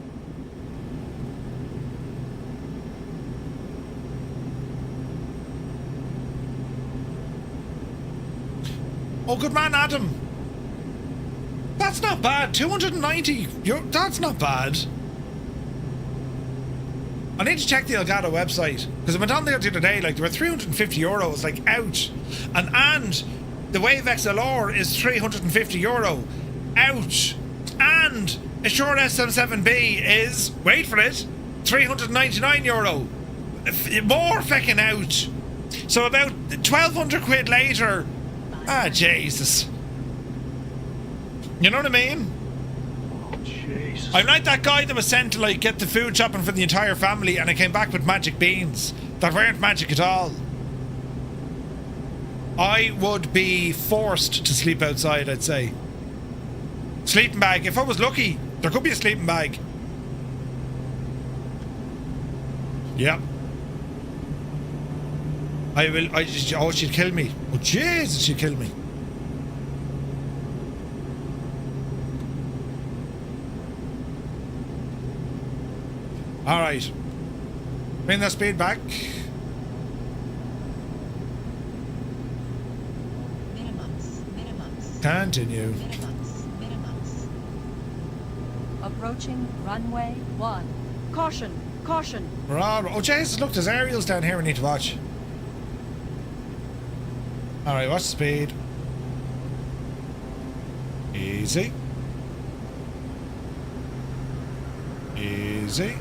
Oh, good man, Adam. That's not bad. 290. That's not bad. I need to check the Elgato website because I went on there the other day. Like, there were 350 euros. Like, ouch. And the Wave XLR is 350 euro. Ouch. And a Shure SM7B is, wait for it, 399 euro. More fucking ouch. So about 1,200 quid later. Ah, Jesus. You know what I mean? Jesus. I'm like that guy that was sent to like get the food shopping for the entire family, and I came back with magic beans that weren't magic at all. I would be forced to sleep outside, I'd say. Sleeping bag. If I was lucky, there could be a sleeping bag. Yep. I will. Oh, she'd kill me. Oh, Jesus, she'd kill me. All right. Bring that speed back. Minimums. Continue. Minimums. Approaching runway 1. Caution. Caution. We're all. Oh, Jesus, look, there's aerials down here we need to watch. All right, watch the speed. Easy. Easy.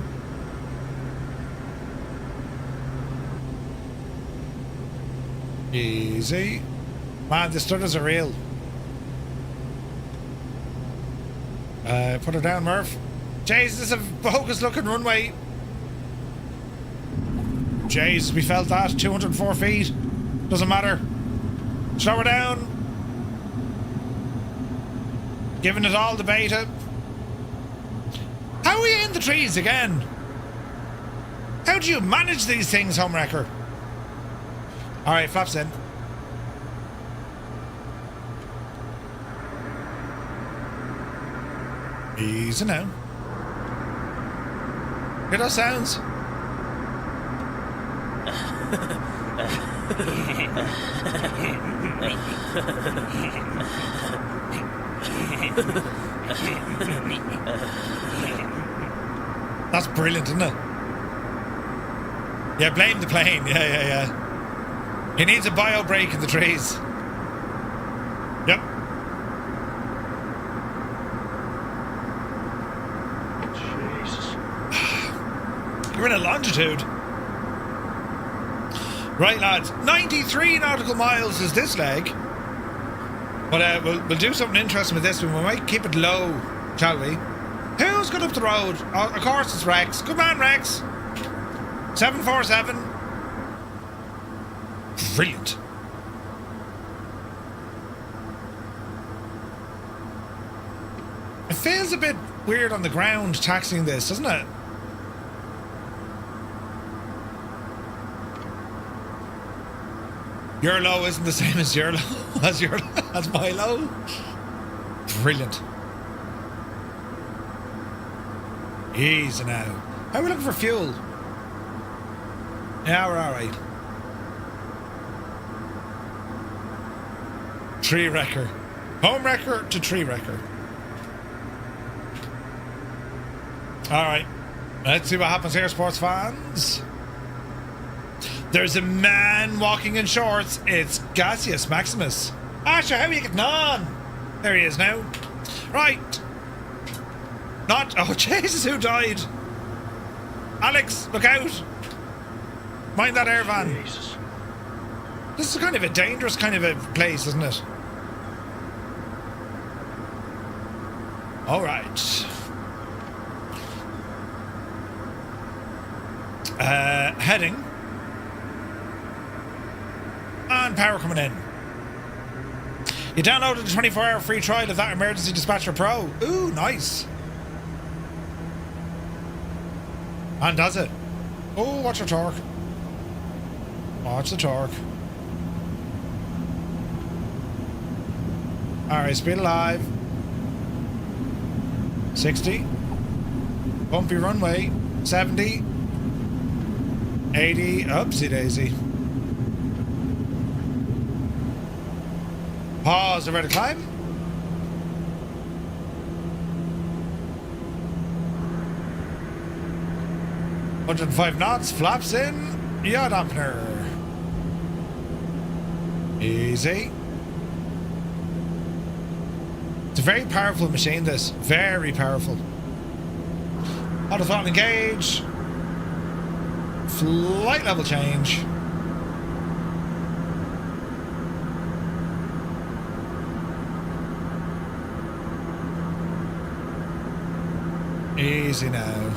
Easy. Man, the stutters are real. Put her down, Murph. Jeez, this is a bogus looking runway. Jeez, we felt that. 204 feet. Doesn't matter. Slow her down. Giving it all the beta. How are we in the trees again? How do you manage these things, Homewrecker? Alright, flaps in. Easy now. Hear those sounds? That's brilliant, isn't it? Yeah, blame the plane. Yeah. He needs a bio break in the trees. Yep. Jesus. You're in a longitude. Right, lads. 93 nautical miles is this leg. But we'll do something interesting with this one. We might keep it low, shall we? Who's got up the road? Oh, of course it's Rex. Good man, Rex. 747. Brilliant. It feels a bit weird on the ground taxiing this, doesn't it? Your low isn't the same as your low as my low. Brilliant. Easy now. How are we looking for fuel? Yeah, we're alright. Tree wrecker. Home wrecker to tree wrecker. Alright. Let's see what happens here, sports fans. There's a man walking in shorts. It's Gaseous Maximus. Asher, how are you getting on? There he is now. Right. Not. Oh, Jesus, who died? Alex, look out. Mind that air van. Jesus. This is kind of a dangerous kind of a place, isn't it? All right. Heading. And power coming in. You downloaded the 24-hour free trial of that Emergency Dispatcher Pro. Ooh, nice. And does it? Oh, watch your torque. Watch the torque. Alright, speed alive. 60. Bumpy runway. 70. 80. Oopsie daisy. Pause, ready to climb. $105 knots, flaps in, yaw dampener. Easy. It's a very powerful machine, this. Very powerful. Auto throttle engage. Flight level change. Easy now.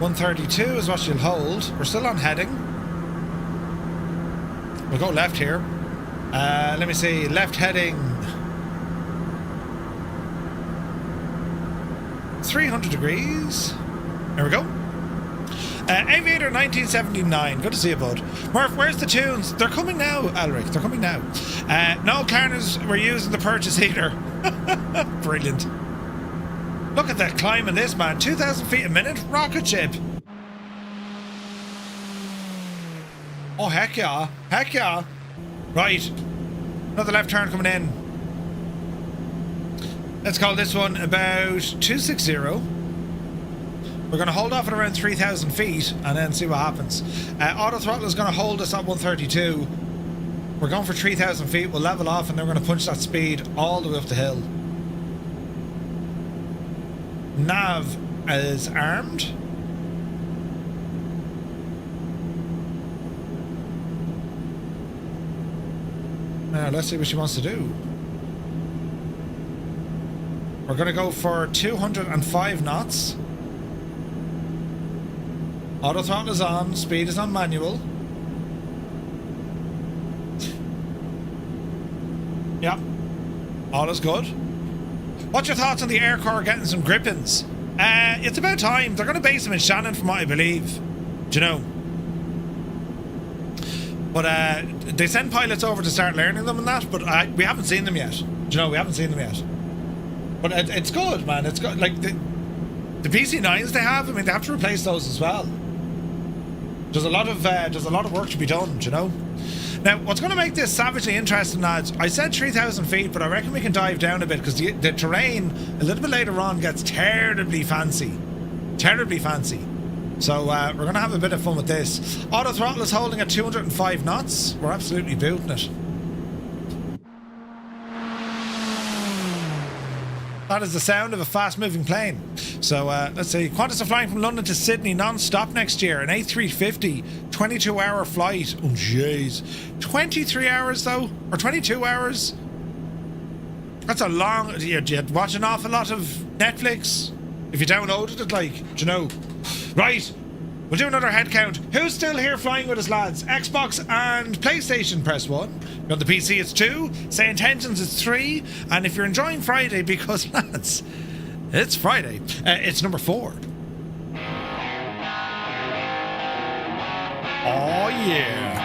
$132 is what you'll hold. We're still on heading. We'll go left here. Let me see. Left heading. 300 degrees. There we go. Aviator 1979. Good to see you, bud. Murph, where's the tunes? They're coming now, Alric. They're coming now. No, Carners, we're using the purchase heater. Brilliant. Look at that climb in this, man. 2,000 feet a minute. Rocket ship. Oh, heck yeah. Heck yeah. Right. Another left turn coming in. Let's call this one about 260. We're going to hold off at around 3,000 feet and then see what happens. Auto throttle is going to hold us at 132. We're going for 3,000 feet. We'll level off and then we're going to punch that speed all the way up the hill. Nav is armed. Now let's see what she wants to do. We're going to go for 205 knots. Auto throttle is on. Speed is on manual. Yep. All is good. What's your thoughts on the Air Corps getting some Grippins? It's about time. They're going to base them in Shannon from what I believe. Do you know? But they send pilots over to start learning them and that, but we haven't seen them yet. Do you know, we haven't seen them yet. But it's good, man. It's good. Like the PC-9s they have, I mean, they have to replace those as well. There's a lot of work to be done, do you know? Now, what's going to make this savagely interesting, lads, I said 3,000 feet, but I reckon we can dive down a bit because the terrain a little bit later on gets terribly fancy. Terribly fancy. So we're going to have a bit of fun with this. Auto throttle is holding at 205 knots. We're absolutely booting it. That is the sound of a fast-moving plane. So let's see. Qantas are flying from London to Sydney non-stop next year. An A350, 22-hour flight. Oh, jeez. 23 hours, though? Or 22 hours? That's a long... You'd watch an awful lot of Netflix if you downloaded it, like, do you know? Right. We'll do another head count. Who's still here flying with us, lads? Xbox and PlayStation, press 1. On the PC, it's 2. Say Intentions, it's 3. And if you're enjoying Friday, because, lads, it's Friday, it's number 4. Oh, yeah.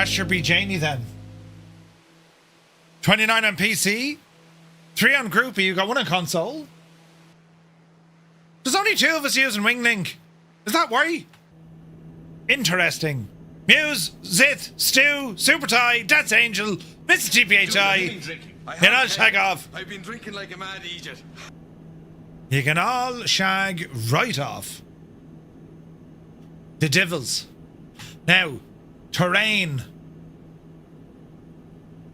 Should be Janie then. 29 on PC, 3 on Groupie. You got 1 on console. There's only 2 of us using Wing Link. Is that why? Interesting. Muse, Zith, Stu, Super Ty, Dad's Angel, Mr. GPHI. You can all shag off. I've been drinking like a mad idiot. You can all shag right off. The devils. Now, terrain.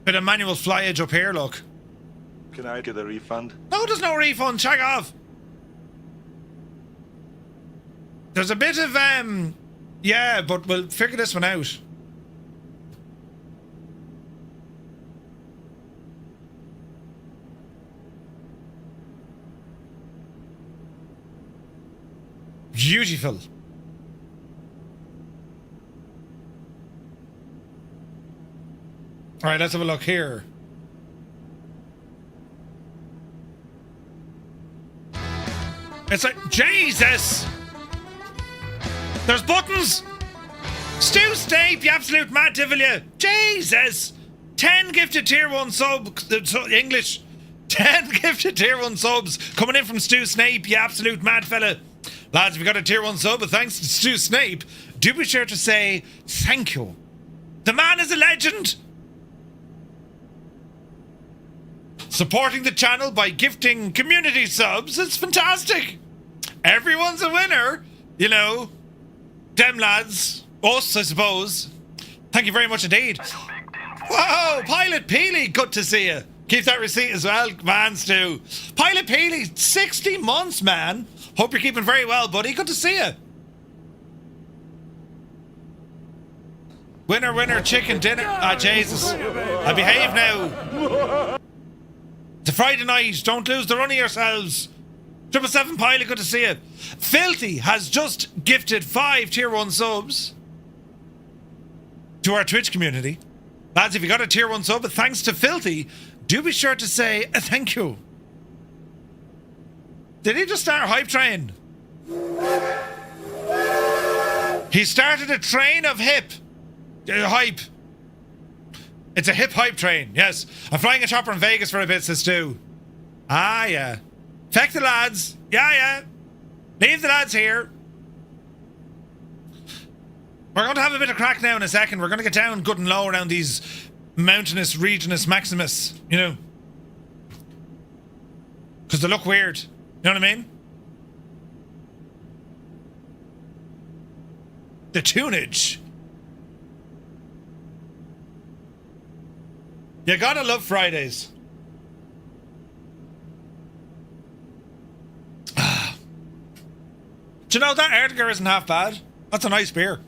Bit of manual flyage up here, look. Can I get a refund? No, there's no refund. Shag off. There's a bit of, yeah, but we'll figure this one out. Beautiful. All right, let's have a look here. It's like, Jesus! There's buttons! Stu Snape, you absolute mad devil, you! Jesus! 10 gifted tier 1 English. 10 gifted tier 1 subs coming in from Stu Snape, you absolute mad fella. Lads, if you got a tier 1 sub, but thanks to Stu Snape, do be sure to say thank you. The man is a legend! Supporting the channel by gifting community subs, it's fantastic! Everyone's a winner, you know. Dem lads, us, I suppose. Thank you very much indeed. Whoa, Pilot Peely, good to see you. Keep that receipt as well, man, Stu. Pilot Peely, 60 months, man. Hope you're keeping very well, buddy. Good to see you. Winner, winner, chicken dinner. Ah, Jesus. I behave now. It's a Friday night. Don't lose the run of yourselves. 777 Pilot, good to see you. Filthy has just gifted 5 tier 1 subs to our Twitch community. Lads, if you got a tier 1 sub, thanks to Filthy, do be sure to say thank you. Did he just start a hype train? He started a train of hype. It's a hip hype train, yes. I'm flying a chopper in Vegas for a bit, says Stu. Ah, yeah. Feck the lads. Yeah. Leave the lads here. We're going to have a bit of crack now in a second. We're going to get down good and low around these mountainous, regionus maximus, you know. Because they look weird. You know what I mean? The tunage. You gotta love Fridays. Do you know that Erdinger isn't half bad? That's a nice beer.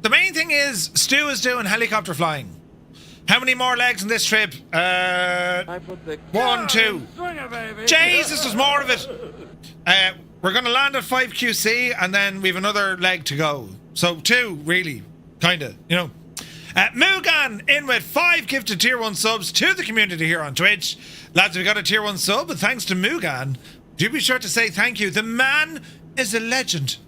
The main thing is, Stu is doing helicopter flying. How many more legs in this trip? 1, 2. Jesus, there's more of it. We're going to land at 5 QC and then we have another leg to go. So 2, really. Kinda, you know. Mugan in with 5 gifted tier 1 subs to the community here on Twitch. Lads, we got a tier 1 sub, but thanks to Mugan, do be sure to say thank you. The man is a legend.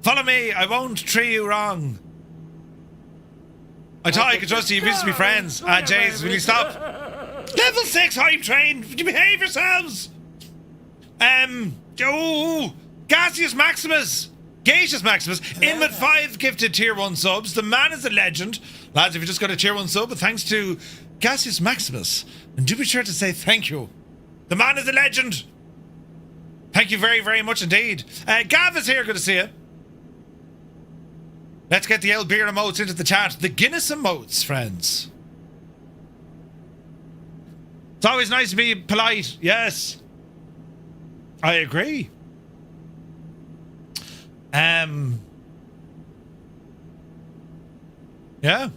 Follow me, I won't treat you wrong. I thought I could trust you, you used to be friends. Ah, Jesus, will you stop? Level 6 hype train, would you behave yourselves? Gaseous Maximus in with 5 gifted tier 1 subs. The man is a legend. Lads, if you just got a tier 1 sub, but thanks to Gaseous Maximus, and do be sure to say thank you. The man is a legend. Thank you very, very much indeed. Gav is here, good to see you. Let's get the old beer emotes into the chat. The Guinness emotes, friends. It's always nice to be polite. Yes. I agree. Yeah.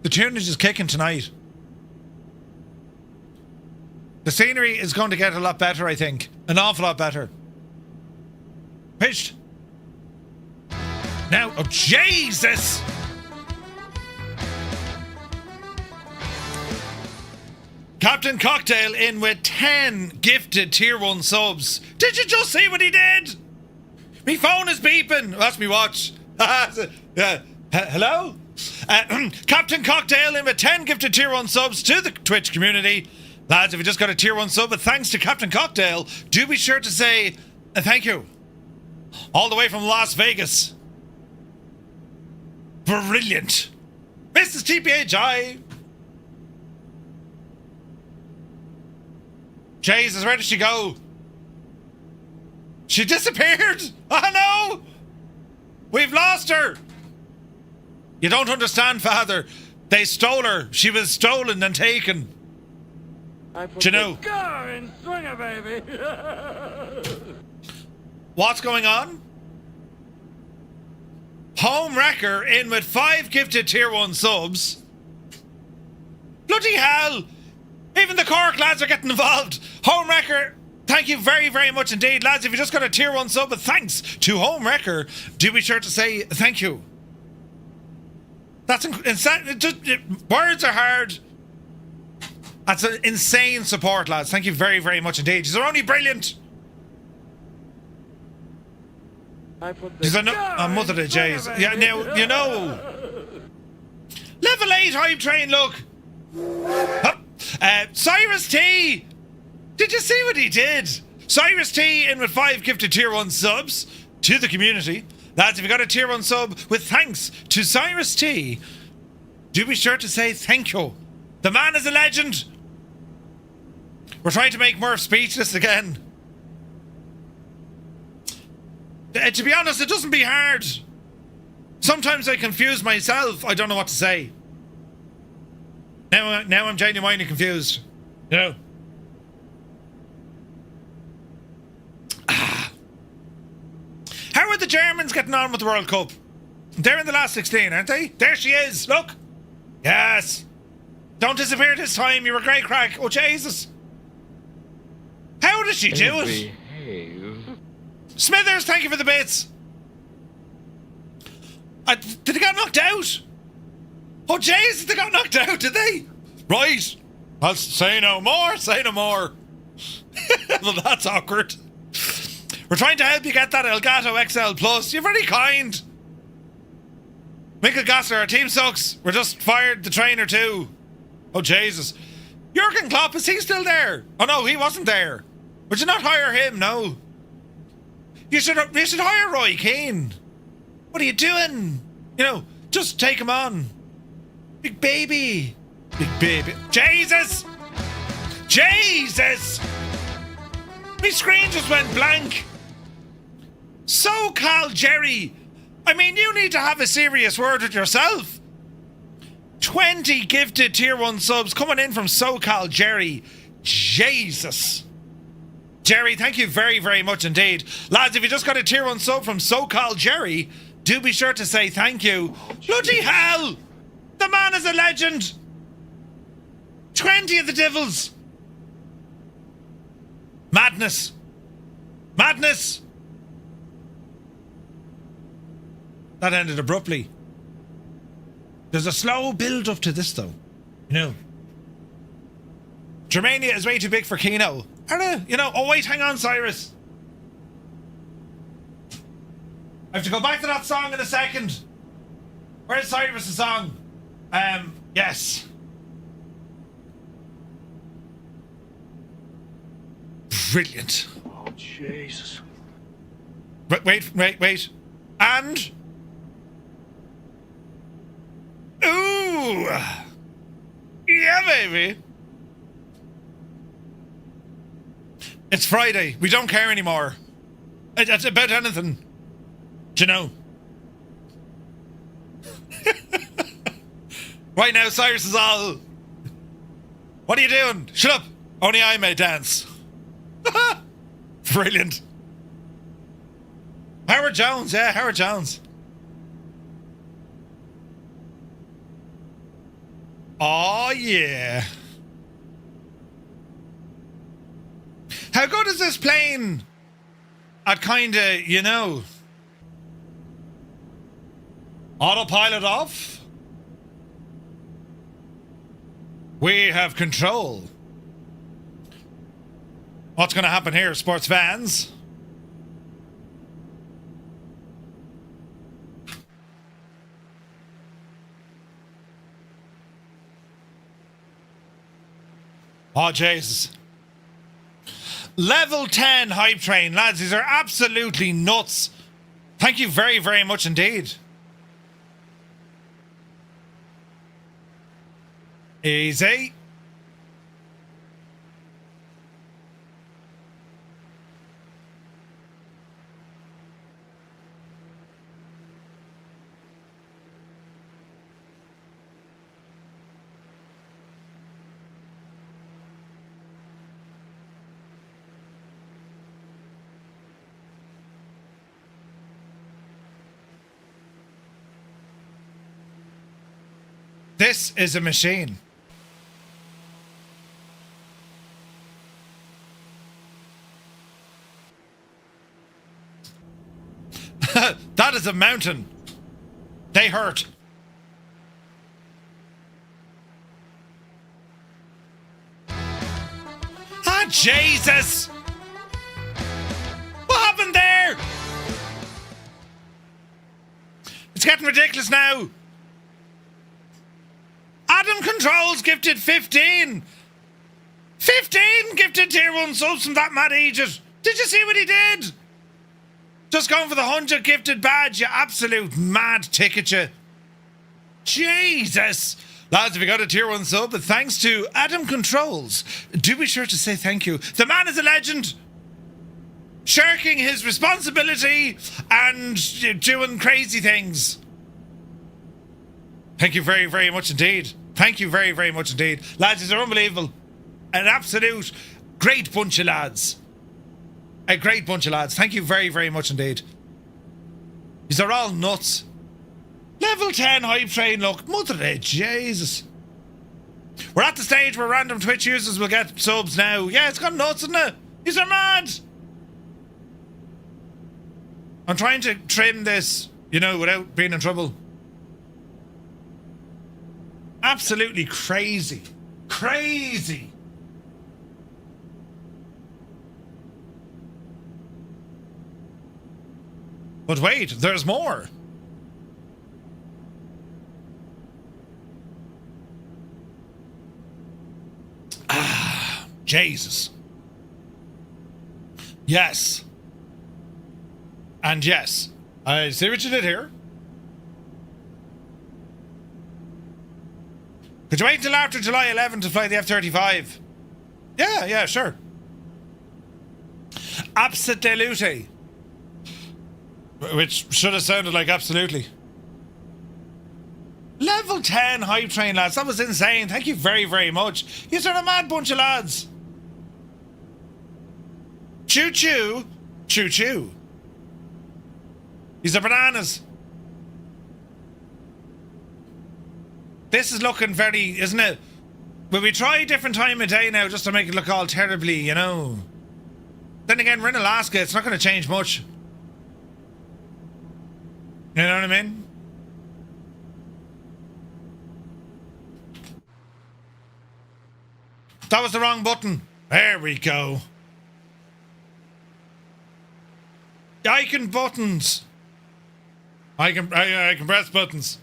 The tunage is kicking tonight. The scenery is going to get a lot better, I think. An awful lot better. Pitched. Now, oh Jesus! Captain Cocktail in with 10 gifted tier 1 subs. Did you just see what he did? Me phone is beeping. Oh, that's me watch. Hello? Captain Cocktail in with 10 gifted tier 1 subs to the Twitch community. Lads, if you just got a tier 1 sub, but thanks to Captain Cocktail, do be sure to say thank you. All the way from Las Vegas. Brilliant. Mrs. TPHI. Jesus, where did she go? She disappeared. Oh no. We've lost her. You don't understand, Father. They stole her. She was stolen and taken. Do you know? Baby. What's going on? Home Wrecker in with 5 gifted tier 1 subs. Bloody hell! Even the Cork lads are getting involved. Home Wrecker, thank you very, very much indeed. Lads, if you just got a tier 1 sub, but thanks to Home Wrecker, do be sure to say thank you. That's insane. Words are hard. That's an insane support, lads. Thank you very, very much indeed. You're only brilliant. She's a mother of J's. Yeah, now, you know. Level 8 hype train, look. Cyrus T. Did you see what he did? Cyrus T in with 5 gifted tier 1 subs to the community. Lads, if you got a tier 1 sub with thanks to Cyrus T, do be sure to say thank you. The man is a legend. We're trying to make Murph speechless again. To be honest, it doesn't be hard. Sometimes I confuse myself. I don't know what to say. Now I'm genuinely confused. You know. How are the Germans getting on with the World Cup? They're in the last 16, aren't they? There she is. Look. Yes. Don't disappear this time. You were great crack. Oh, Jesus. How did she do it? Smithers, thank you for the bits. Did they get knocked out? Oh, Jesus, they got knocked out, did they? Right. I'll say no more, say no more. Well, that's awkward. We're trying to help you get that Elgato XL Plus. You're very kind. Mikkel Gasser, our team sucks. We're just fired the trainer too. Oh, Jesus. Jurgen Klopp, is he still there? Oh, no, he wasn't there. Would you not hire him? No. You should hire Roy Keane. What are you doing? You know, just take him on. Big baby. Big baby. Jesus! Jesus! My screen just went blank. SoCal Jerry. I mean, you need to have a serious word with yourself. 20 gifted tier 1 subs coming in from SoCal Jerry. Jesus. Jerry, thank you very, very much indeed. Lads, if you just got a tier 1 sub from SoCal Jerry, do be sure to say thank you. Bloody hell! The man is a legend! 20 of the Devils! Madness! Madness! That ended abruptly. There's a slow build up to this though. You know. Germania is way too big for Keno. You know, oh wait, hang on, Cyrus. I have to go back to that song in a second. Where's Cyrus' song? Yes. Brilliant. Oh, Jesus. Wait. And... Ooh! Yeah, baby! It's Friday. We don't care anymore. It's about anything. Do you know? Right now, Cyrus is all... What are you doing? Shut up! Only I may dance. Brilliant. Howard Jones, yeah, Howard Jones. Oh, yeah. How good is this plane at kinda, you know... Autopilot off? We have control. What's going to happen here, sports fans? Oh, Jesus. Level 10 hype train. Lads, these are absolutely nuts. Thank you very, very much indeed. Easy. This is a machine. That is a mountain. They hurt. Ah, Jesus! What happened there? It's getting ridiculous now. Adam Controls gifted 15. 15 gifted tier 1 subs from that mad Egypt. Did you see what he did? Just going for the 100 gifted badge, you absolute mad ticket, you. Jesus. Lads, if you got a tier 1 sub, thanks to Adam Controls, do be sure to say thank you. The man is a legend. Shirking his responsibility and doing crazy things. Thank you very, very much indeed. Thank you very, very much indeed. Lads, these are unbelievable. An absolute great bunch of lads. A great bunch of lads. Thank you very, very much indeed. These are all nuts. Level 10 hype train, look. Mother of Jesus. We're at the stage where random Twitch users will get subs now. Yeah, it's gone nuts, isn't it? These are mad. I'm trying to trim this, you know, without being in trouble. Absolutely crazy. Crazy. But wait, there's more. Ah, Jesus. Yes. And yes. I see what you did here. Could you wait until after July 11 to fly the F-35? Yeah, sure. Absolutely. Which should have sounded like absolutely. Level 10 hype train, lads. That was insane. Thank you very, very much. You're a mad bunch of lads. Choo choo. Choo choo. These are bananas. This is looking very, isn't it? Will we try a different time of day now just to make it look all terribly, you know? Then again, we're in Alaska. It's not going to change much. You know what I mean? That was the wrong button. There we go. I can buttons. I can press buttons.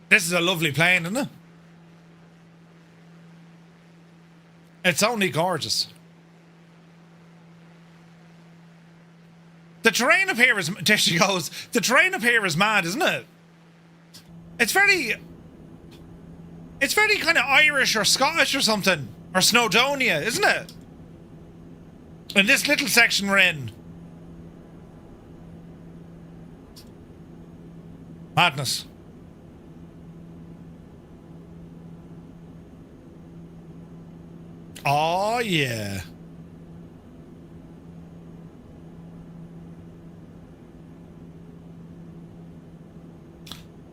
This is a lovely plane, isn't it? It's only gorgeous. The terrain up here is... There she goes. The terrain up here is mad, isn't it? It's very kind of Irish or Scottish or something. Or Snowdonia, isn't it? In this little section we're in. Madness. Oh, yeah.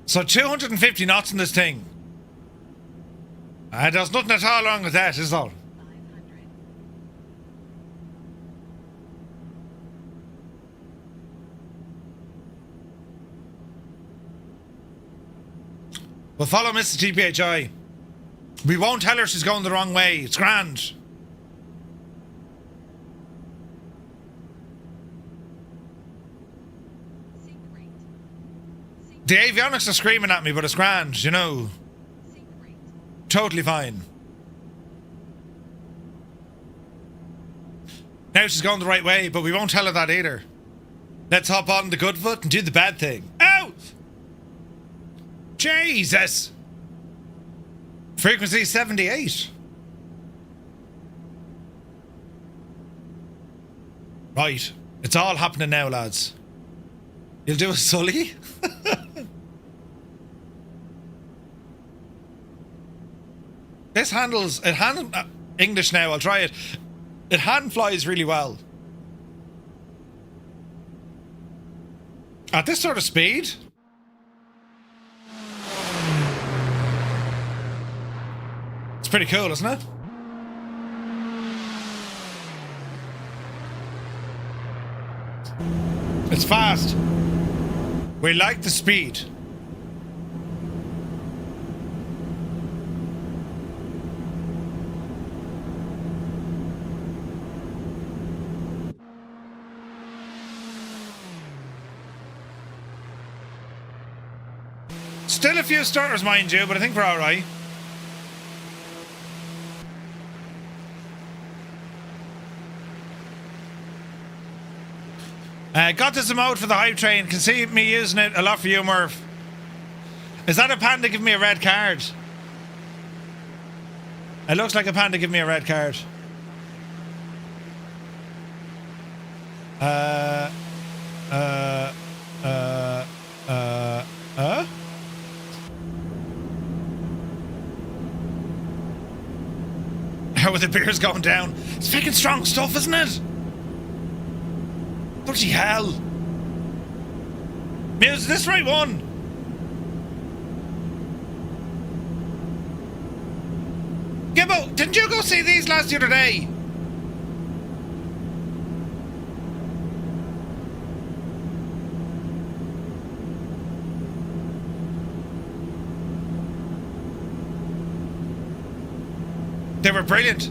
So 250 knots in this thing. There's nothing at all wrong with that, is there? 500. We'll follow Mrs. TPHI. We won't tell her she's going the wrong way. It's grand. The avionics are screaming at me, but it's grand, you know. Totally fine. Now she's going the right way, but we won't tell her that either. Let's hop on the good foot and do the bad thing. Ow! Jesus! Frequency 78. Right. It's all happening now, lads. You'll do a Sully? This handles... It handles... English now, I'll try it. It hand flies really well. At this sort of speed... It's pretty cool, isn't it? It's fast. We like the speed. Still a few starters, mind you, but I think we're all right. Got this emote for the hype train. Can see me using it a lot for you, Murph. Is that a panda giving me a red card? It looks like a panda giving me a red card. How are the beers going down? It's fucking strong stuff, isn't it? Bloody hell. Muse, is this right one? Gibbo, didn't you go see these lads the other day? They were brilliant.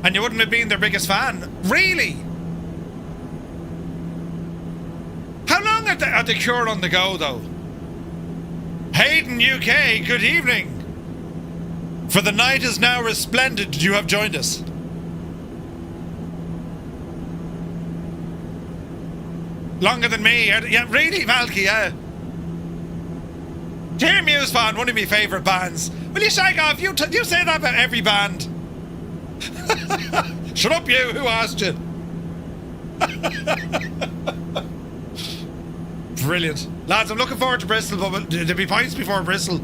And you wouldn't have been their biggest fan. Really? How long are the Cure on the go, though? Hayden, UK, good evening. For the night is now resplendent, you have joined us. Longer than me. Yeah, really, Malky, yeah. Dear Muse fan, one of my favourite bands. Will you shag off? You say that about every band. Shut up, you. Who asked you? Brilliant. Lads, I'm looking forward to Bristol, but there'll be points before Bristol.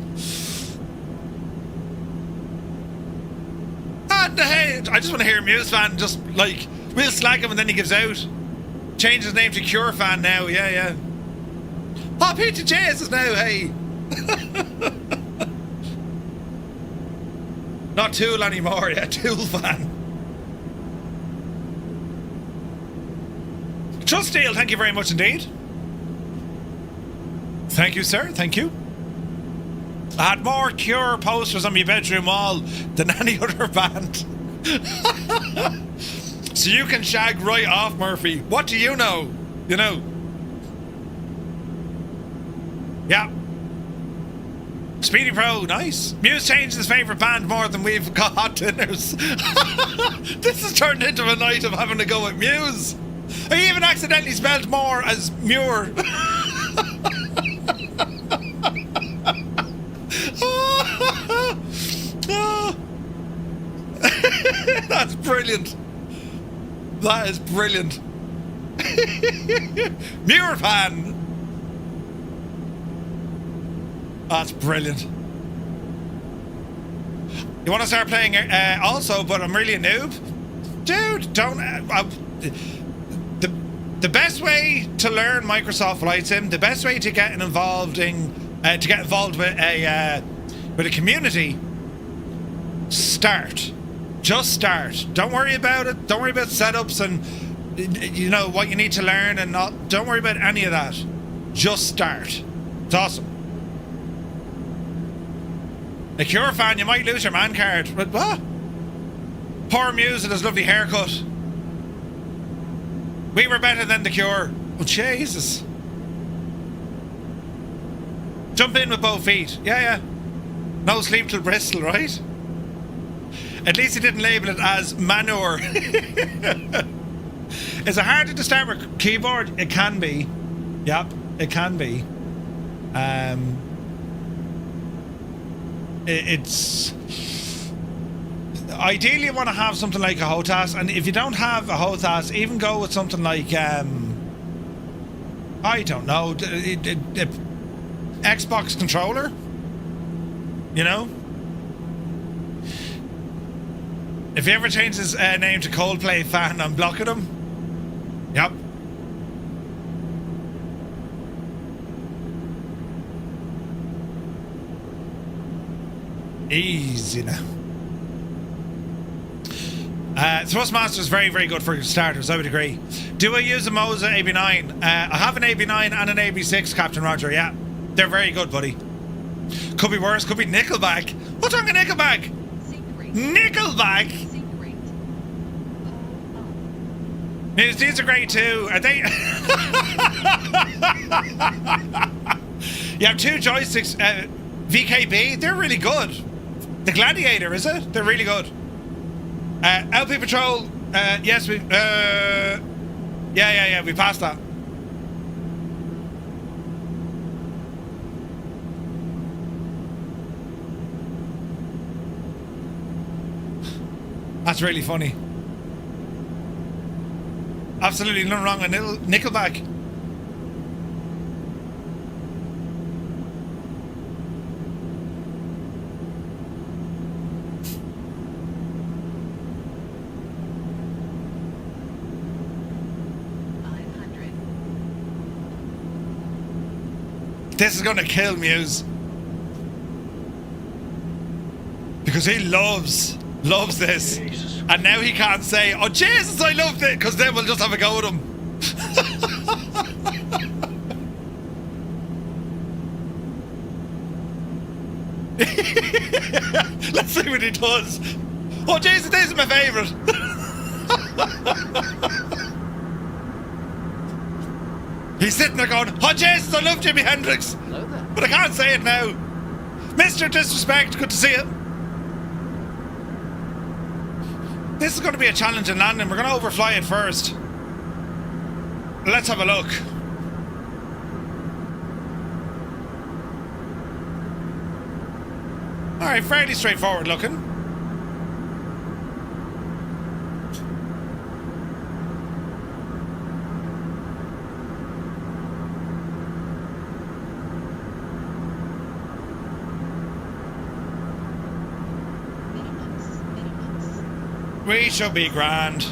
And hey, I just want to hear a Muse fan just, like, we'll slag him and then he gives out. Change his name to Cure fan now, yeah. Oh, Peter Jesus now, hey. Not Tool anymore, yeah, Tool fan. Trust Steel, thank you very much indeed. Thank you, sir, thank you. I had more Cure posters on my bedroom wall than any other band. So you can shag right off, Murphy. What do you know? You know. Yeah. Speedy Pro, nice. Muse changed his favourite band more than we've got hot dinners. This has turned into a night of having to go with Muse. I even accidentally spelled more as Muir. That's brilliant. That is brilliant. Muir fan. That's brilliant. You want to start playing also, but I'm really a noob? Dude, don't... the best way to learn Microsoft Flight Sim, the best way to get involved with a community, start. Just start. Don't worry about it. Don't worry about setups and you know what you need to learn and not. Don't worry about any of that. Just start. It's awesome. A Cure fan, you might lose your man card. But what? Poor Muse with his lovely haircut. We were better than the Cure. Oh, Jesus. Jump in with both feet. Yeah, yeah. No sleep till Bristol, right? At least he didn't label it as manure. Is it harder to start with keyboard? It can be. Yep, it can be. It's... Ideally you want to have something like a HOTAS, and if you don't have a HOTAS, even go with something like, I don't know, Xbox controller, you know? If he ever changes his name to Coldplay fan, I'm blocking him. Yep. Easy now. Thrustmaster is very, very good for starters, I would agree. Do I use a Moza AB9? I have an AB9 and an AB6, Captain Roger, yeah. They're very good, buddy. Could be worse, could be Nickelback. What's wrong with Nickelback? Nickelback? These are great too. Are they? You have two joysticks. VKB, they're really good. The Gladiator, is it? They're really good. LP Patrol, yes, we, yeah, we passed that. That's really funny. Absolutely nothing wrong with Nickelback. This is going to kill Muse. Because he loves this. Jesus. And now he can't say, oh Jesus, I loved it, because then we'll just have a go with him. Let's see what he does. Oh Jesus, this is my favourite. He's sitting there going, oh Jesus, I love Jimi Hendrix. Hello there. But I can't say it now. Mr. Disrespect, good to see you. This is going to be a challenge in landing. We're going to overfly it first. Let's have a look. Alright, fairly straightforward looking. We shall be grand.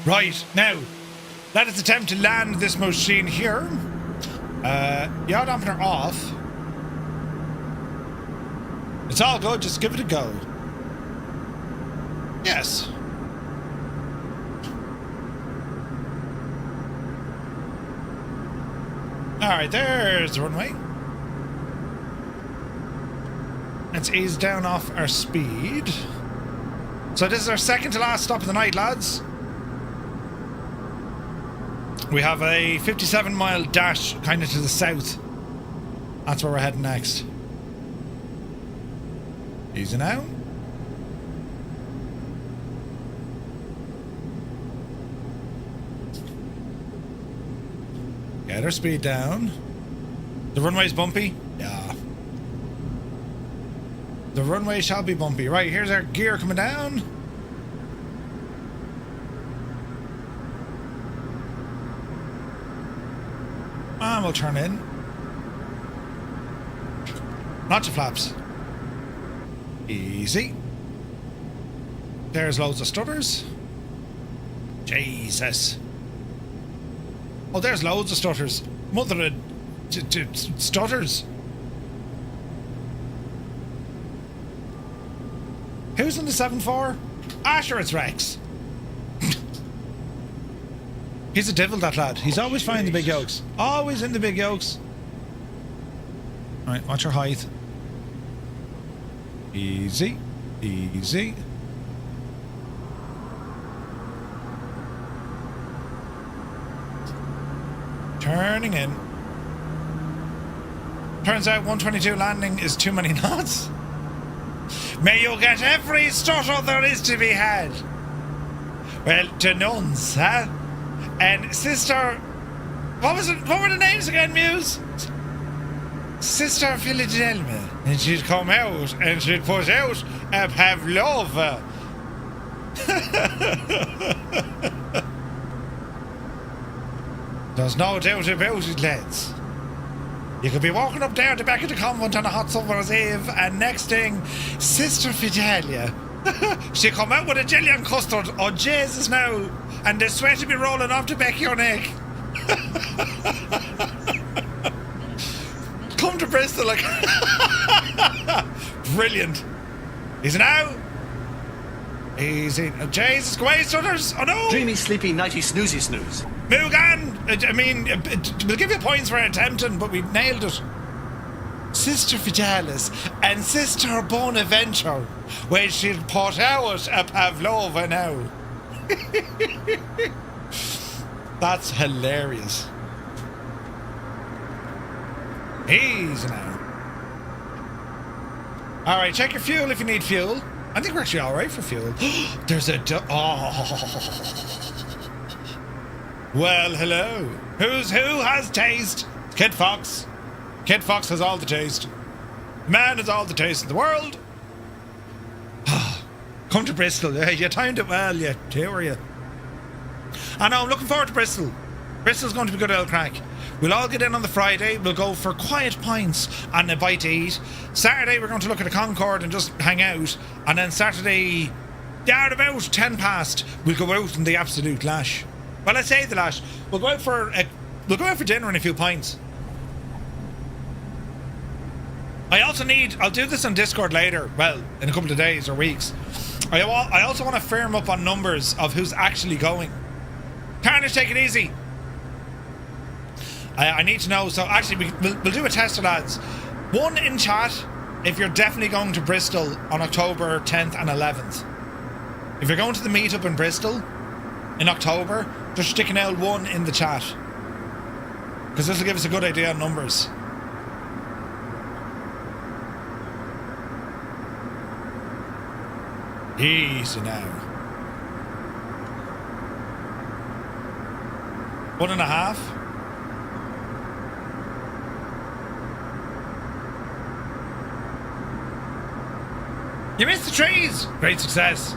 Right, now, let us attempt to land this machine here. Yaw dampener off. It's all good, just give it a go. Yes. Alright, there's the runway. Let's ease down off our speed. So this is our second to last stop of the night, lads. We have a 57-mile dash kind of to the south. That's where we're heading next. Easy now. Get our speed down. The runway's bumpy? Yeah. The runway shall be bumpy. Right, here's our gear coming down. And we'll turn in. Notch your flaps. Easy. There's loads of stutters. Jesus. Oh, there's loads of stutters. Mother of stutters. Who's in the 7-4? Sure, it's Rex. He's a devil, that lad. He's always finding the big yolks. Always in the big yolks. Alright, watch your height. Easy. Easy. Turning in. Turns out 122 landing is too many knots. May you get every stutter there is to be had. Well, to nuns, huh? And Sister... What was it? What were the names again, Muse? Sister Philadelphia. And she'd come out and she'd put out a pavlova. There's no doubt about it, lads. You could be walking up there at the back of the convent on a hot summer's eve, and next thing, Sister Fidelia, she come out with a jelly and custard. Oh, Jesus, now. And the sweat will be rolling off the back of your neck. Come to Bristol, like... Brilliant. Easy now. Easy. Oh, Jesus, go away, Strutters. Oh, no. Dreamy, sleepy, nighty, snoozy, snooze. Mugan! I mean, we'll give you points for attempting, but we nailed it. Sister Fidelis and Sister Bonaventure, where she'll put out a pavlova now. That's hilarious. Easy now. Alright, check your fuel if you need fuel. I think we're actually alright for fuel. There's a... Oh... Well, hello. Who has taste? Kid Fox. Kid Fox has all the taste. Man has all the taste in the world. Come to Bristol. You timed it well, you two, are you? I know, I'm looking forward to Bristol. Bristol's going to be good old crack. We'll all get in on the Friday. We'll go for quiet pints and a bite to eat. Saturday, we're going to look at the Concord and just hang out. And then Saturday, at about 10 past, we'll go out in the absolute lash. Well, I say the lash. We'll go out for dinner and a few pints. I also need... I'll do this on Discord later. Well, in a couple of days or weeks. I also want to firm up on numbers of who's actually going. Carnage, take it easy. I need to know. So actually, we'll do a test of lads. One in chat if you're definitely going to Bristol on October 10th and 11th. If you're going to the meetup in Bristol in October, just stick an L1 in the chat. Because this will give us a good idea on numbers. Easy now. 1.5. You missed the trees! Great success.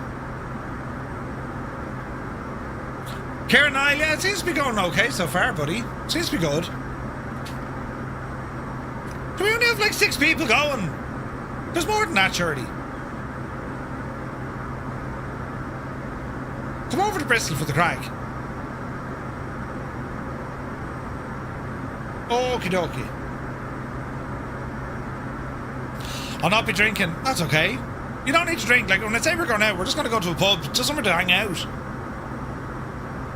Kieran Nile, yeah, it seems to be going okay so far, buddy. Seems to be good. Do we only have like 6 people going? There's more than that, surely. Come over to Bristol for the crack. Okie dokie. I'll not be drinking. That's okay. You don't need to drink. Like, when I say we're going out, we're just going to go to a pub. Just somewhere to hang out.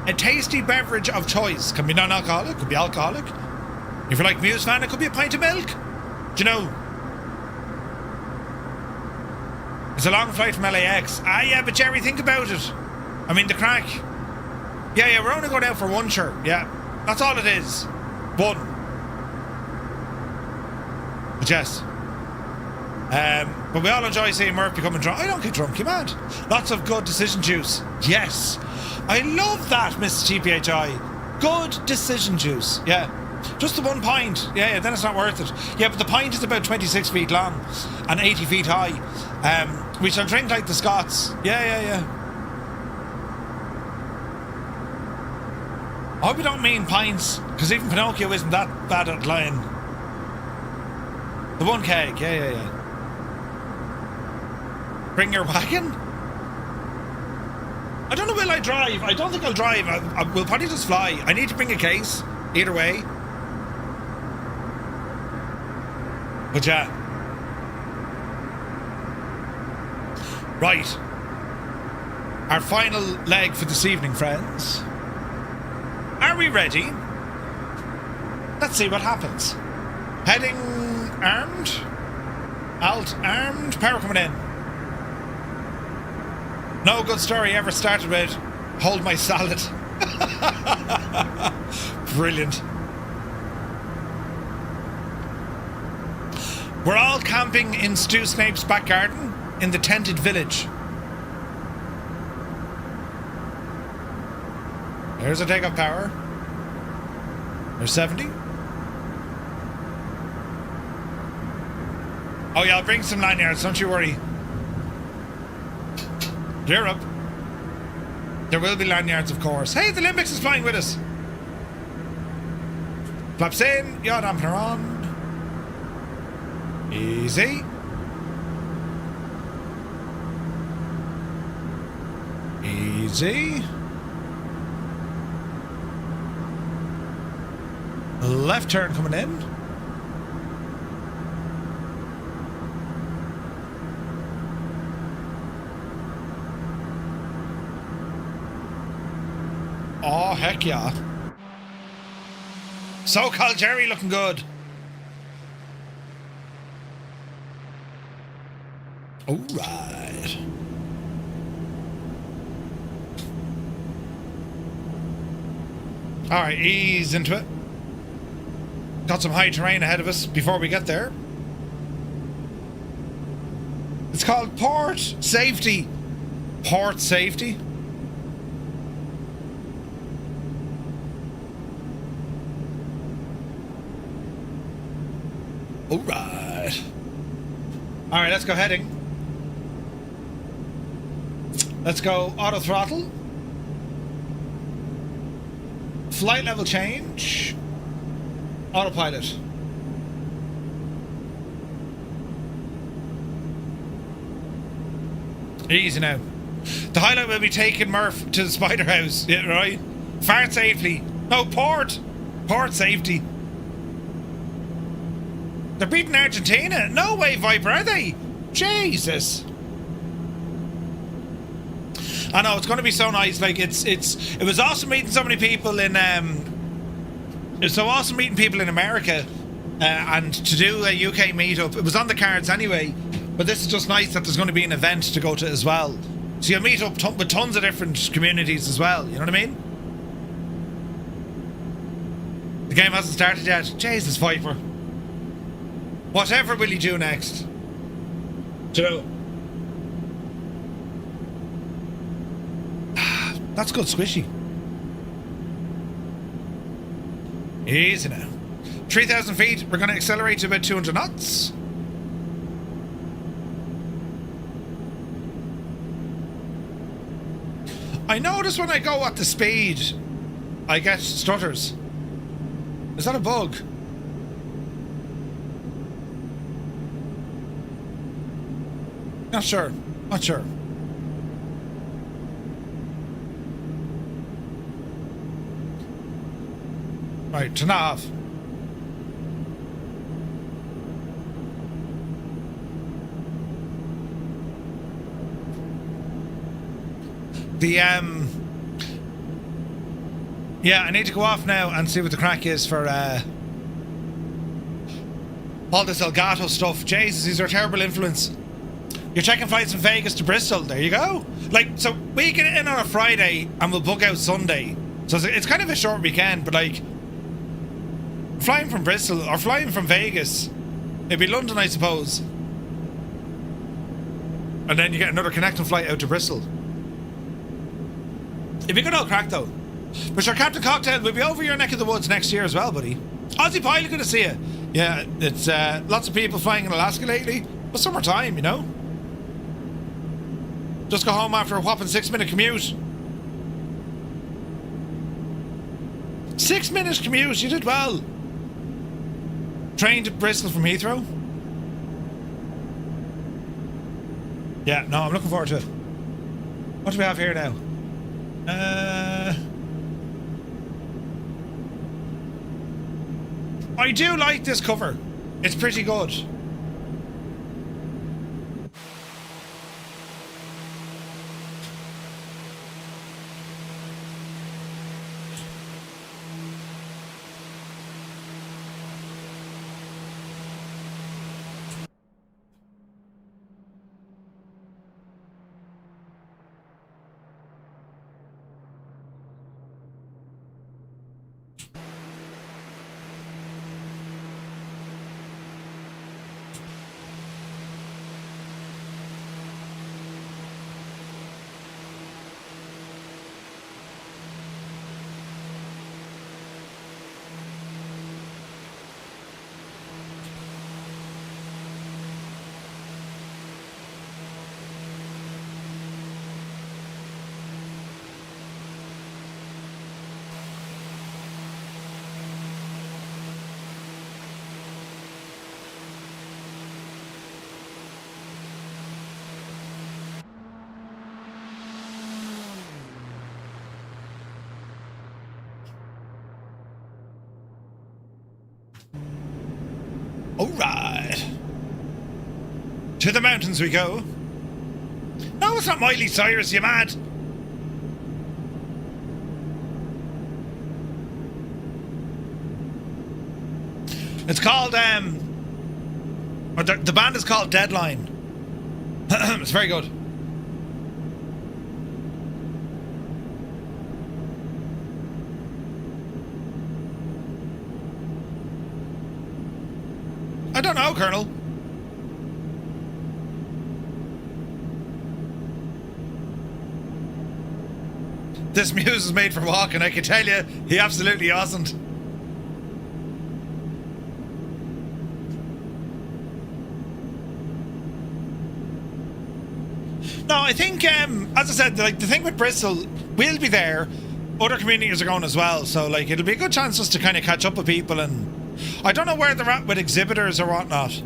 A tasty beverage of choice. Can be non-alcoholic, could be alcoholic. If you're like Muse fan, it could be a pint of milk. Do you know? It's a long flight from LAX. Ah, yeah, but Jerry, think about it. I mean, the crack. Yeah, we're only going out for one shirt. Yeah, that's all it is. One. But yes. But we all enjoy seeing Murph becoming drunk. I don't get drunk, you mad? Lots of good decision juice. Yes. I love that, Mrs. TPHI. Good decision juice. Yeah. Just the 1 pint. Yeah, then it's not worth it. Yeah, but the pint is about 26 feet long and 80 feet high. We shall drink like the Scots. Yeah. I hope you don't mean pints, because even Pinocchio isn't that bad at lying. The 1 keg. Yeah. Bring your wagon? I don't know, will I drive? I don't think I'll drive. We'll probably just fly. I need to bring a case, either way. But yeah. Right. Our final leg for this evening, friends. Are we ready? Let's see what happens. Heading armed. Alt armed. Power coming in. No good story ever started with hold my salad. Brilliant. We're all camping in Stu Snape's back garden in the tented village. There's a takeoff power. There's 70. Oh yeah, I'll bring some lanyards, don't you worry. Gear up. There will be lanyards, of course. Hey, the Lympics is flying with us. Flaps in, yaw dampener on. Easy. Easy. Left turn coming in. Oh, heck yeah. So-called Jerry looking good. All right. All right, ease into it. Got some high terrain ahead of us before we get there. It's called port safety. Port safety. All right. All right, let's go heading. Let's go auto throttle. Flight level change. Autopilot. Easy now. The highlight will be taking Murph to the spider house. Yeah, right? Fart safely. No, port. Port safety. They're beating Argentina. No way, Viper, are they? Jesus. I know, it's going to be so nice. Like, it was awesome meeting so many people in, it was so awesome meeting people in America, and to do a UK meetup. It was on the cards anyway, but this is just nice that there's going to be an event to go to as well. So you'll meet up with tons of different communities as well, you know what I mean? The game hasn't started yet. Jesus, Viper. Whatever will you do next? Joe. That's good, squishy. Easy now. 3,000 feet. We're going to accelerate to about 200 knots. I notice when I go at the speed, I get stutters. Is that a bug? Not sure. Not sure. Right, turn that off. Yeah, I need to go off now and see what the crack is for all this Elgato stuff. Jesus, these are a terrible influence. You're checking flights from Vegas to Bristol. There you go. Like, so we get in on a Friday and we'll book out Sunday. So it's kind of a short weekend, but like, flying from Bristol or flying from Vegas, it'd be London, I suppose. And then you get another connecting flight out to Bristol. It'd be good old crack though. For sure, Captain Cocktail, we'll be over your neck of the woods next year as well, buddy. Aussie Pilot, good to see you. Yeah, it's lots of people flying in Alaska lately. But summertime, you know. Just go home after a whopping 6-minute commute. 6-minute commute, you did well. Train to Bristol from Heathrow. Yeah, no, I'm looking forward to it. What do we have here now? I do like this cover. It's pretty good. Alright. To the mountains we go. No, it's not Miley Cyrus, you mad? It's called, or the band is called Deadline. It's very good. I don't know, Colonel. This muse is made for walking, I can tell you, he absolutely wasn't. No, I think, as I said, like the thing with Bristol, we'll be there. Other communities are going as well, so like it'll be a good chance just to kind of catch up with people, and I don't know where they're at with exhibitors or whatnot.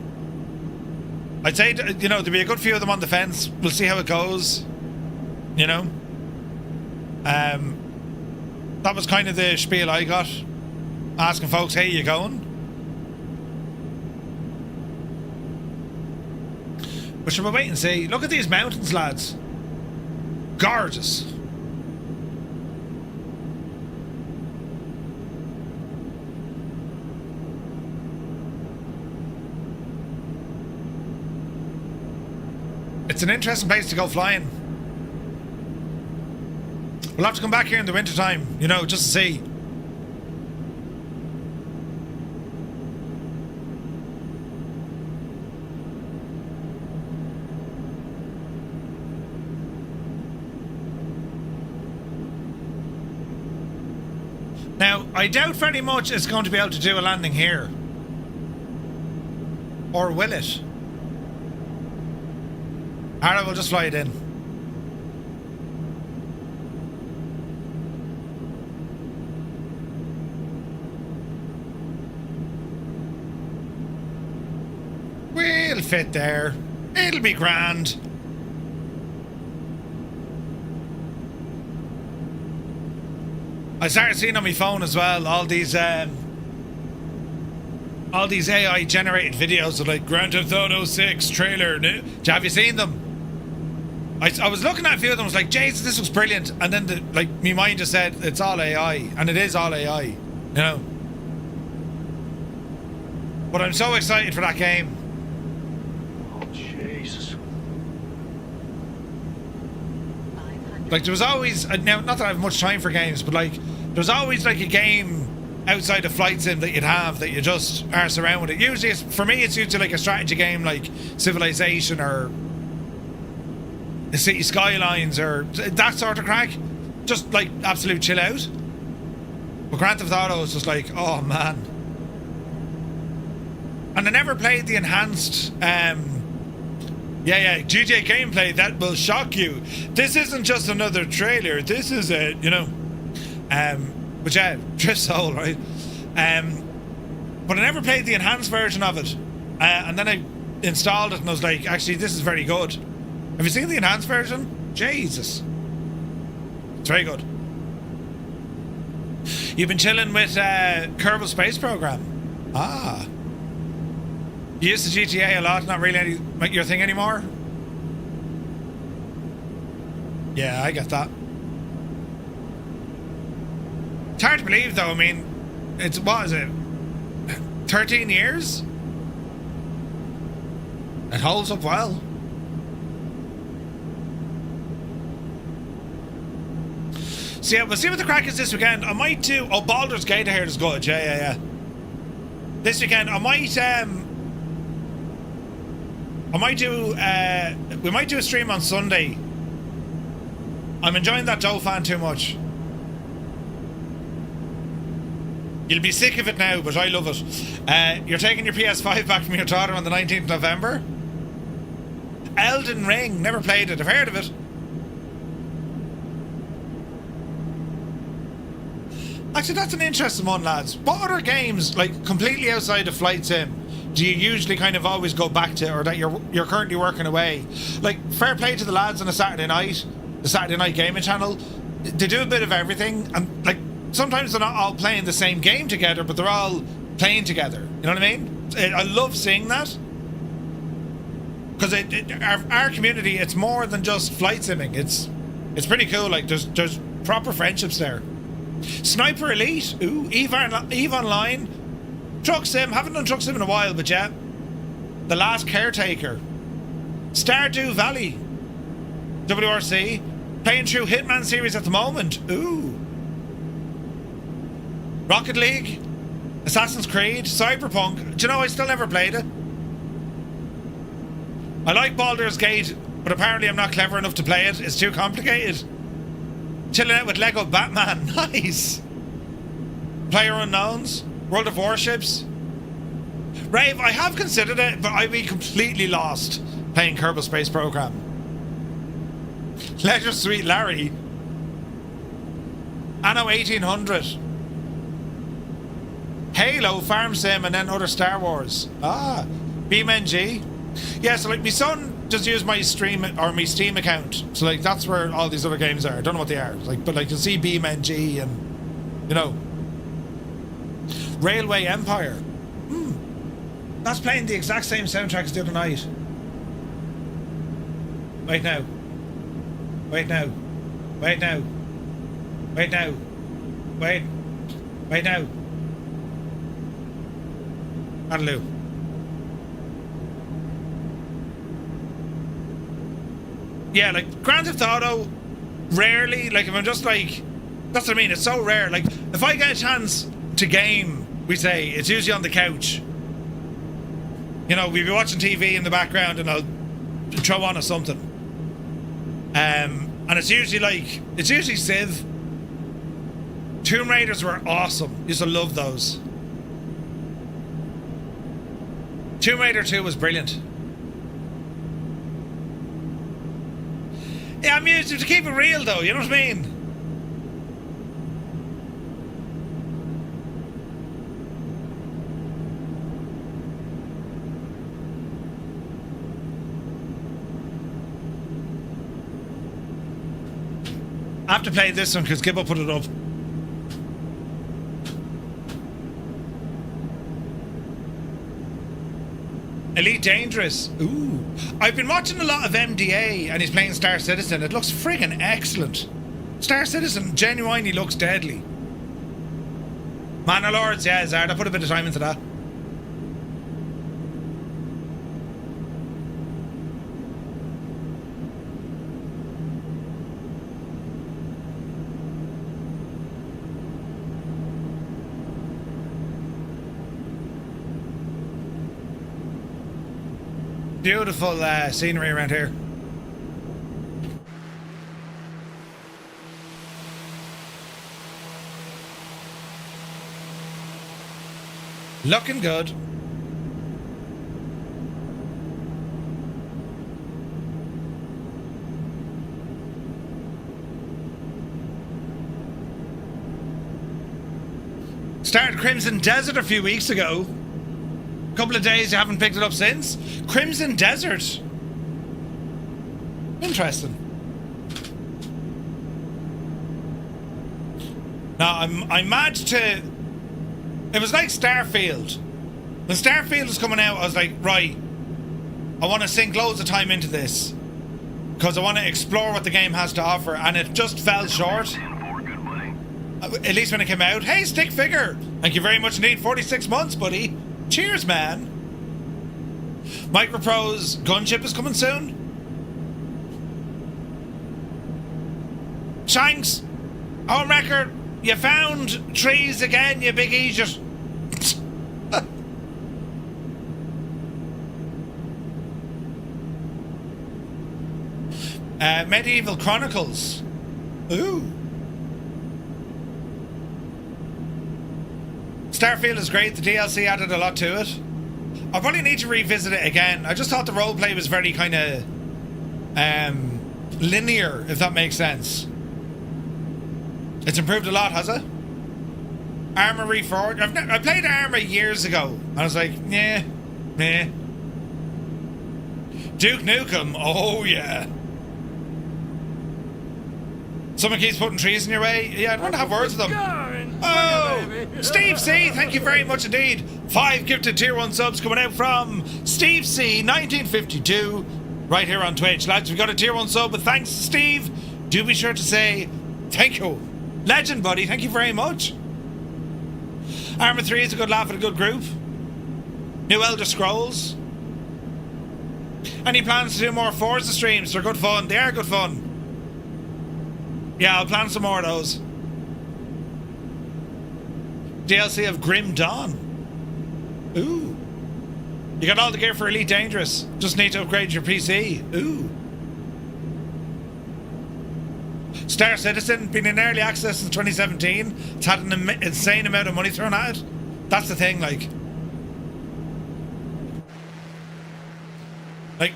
I'd say, you know, there'll be a good few of them on the fence. We'll see how it goes. You know, that was kind of the spiel I got, asking folks, "Hey, you going?" But should we wait and see? Look at these mountains, lads. Gorgeous. It's an interesting place to go flying. We'll have to come back here in the winter time, you know, just to see. Now, I doubt very much it's going to be able to do a landing here. Or will it? Alright, we'll just fly it in. We'll fit there. It'll be grand. I started seeing on my phone as well all these AI generated videos of like Grand Theft Auto 6 trailer. Have you seen them? I was looking at a few of them. I was like, Jesus, this looks brilliant. And then my mind just said it's all AI, and it is all AI. You know. But I'm so excited for that game. Oh, Jesus. Like there was always now, not that I have much time for games, but like there's always like a game outside of flight sim that you'd have that you just arse around with it. Usually, for me, it's usually like a strategy game like Civilization or the City Skylines or that sort of crack. Just like absolute chill out. But Grand Theft Auto is just like, oh man. And I never played the enhanced GTA gameplay that will shock you. This isn't just another trailer, this is it, you know. But yeah, Drift Soul, right? But I never played the enhanced version of it. And then I installed it and I was like, actually, this is very good. Have you seen the enhanced version? Jesus. It's very good. You've been chilling with Kerbal Space Program. Ah. You used the GTA a lot, not really your thing anymore? Yeah, I get that. It's hard to believe though, I mean, it's, what is it? 13 years? It holds up well. So yeah, we'll see what the crack is this weekend. I might do, oh, Baldur's Gate I heard is good, yeah. This weekend, I might do, we might do a stream on Sunday. I'm enjoying that Dolphin too much. You'll be sick of it now, but I love it. You're taking your PS5 back from your daughter on the 19th of November? Elden Ring, never played it, I've heard of it. Actually, that's an interesting one, lads. What other games, like completely outside of Flight Sim, do you usually kind of always go back to, or that you're currently working away? Like, fair play to the lads on a Saturday night, the Saturday Night Gaming channel. They do a bit of everything, and like sometimes they're not all playing the same game together, but they're all playing together. You know what I mean? I love seeing that. Because our community, it's more than just flight simming. It's pretty cool. Like, there's proper friendships there. Sniper Elite. Ooh, Eve Online. Truck Sim. Haven't done Truck Sim in a while, but yeah. The Last Caretaker. Stardew Valley. WRC. Playing through Hitman series at the moment. Ooh. Rocket League. Assassin's Creed. Cyberpunk. Do you know, I still never played it. I like Baldur's Gate, but apparently I'm not clever enough to play it. It's too complicated. Chilling out with Lego Batman. Nice. Player Unknowns. World of Warships. Rave, I have considered it, but I'd be completely lost playing Kerbal Space Program. Leisure Suite Larry. Anno 1800. Halo, Farm Sim, and then other Star Wars. Ah. BeamNG. Yeah, so like my son just used my stream or my Steam account. So like that's where all these other games are. I don't know what they are. Like, but like you'll see BeamNG and you know. Railway Empire. That's playing the exact same soundtrack as the other night. Wait now. Wait now. Wait now. Wait now. Wait. Wait now. Adaloo. Yeah, like Grand Theft Auto, rarely, like if I'm just like, that's what I mean, it's so rare. Like if I get a chance to game, we say, it's usually on the couch. You know, we'll be watching TV in the background and I'll throw on or something. And it's usually like, it's usually Civ. Tomb Raiders were awesome. Used to love those. Tomb Raider 2 was brilliant. Yeah, I'm used to keep it real though, you know what I mean? I have to play this one because Gibbo put it up. Elite Dangerous. Ooh. I've been watching a lot of MDA and he's playing Star Citizen. It looks friggin' excellent. Star Citizen genuinely looks deadly. Manor Lords, yeah, Zard. I put a bit of time into that. Beautiful scenery around here. Looking good. Started Crimson Desert a few weeks ago. Couple of days, you haven't picked it up since. Crimson Desert. Interesting. Now I'm mad to. It was like Starfield. When Starfield was coming out, I was like, right, I want to sink loads of time into this because I want to explore what the game has to offer, and it just fell short. At least when it came out. Hey, stick figure. Thank you very much indeed. 46 months, buddy. Cheers, man. Microprose gunship is coming soon. Shanks, home record, you found trees again, you big idiot. Medieval Chronicles. Ooh. Starfield is great. The DLC added a lot to it. I probably need to revisit it again. I just thought the roleplay was very kind of linear, if that makes sense. It's improved a lot, has it? Arma Reforged. I played Arma years ago, and I was like, yeah. Duke Nukem. Oh yeah. Someone keeps putting trees in your way. Yeah, I don't want to have words with them. Oh, baby. Steve C, thank you very much indeed. 5 gifted tier 1 subs coming out from Steve C 1952 right here on Twitch. Lads, we got a tier 1 sub, but thanks to Steve. Do be sure to say thank you. Legend, buddy, thank you very much. Arma 3 is a good laugh at a good group. New Elder Scrolls. Any plans to do more Forza streams? They're good fun. They are good fun. Yeah, I'll plan some more of those. DLC of Grim Dawn. Ooh. You got all the gear for Elite Dangerous. Just need to upgrade your PC. Ooh. Star Citizen, been in early access since 2017. It's had an insane amount of money thrown at it. That's the thing, like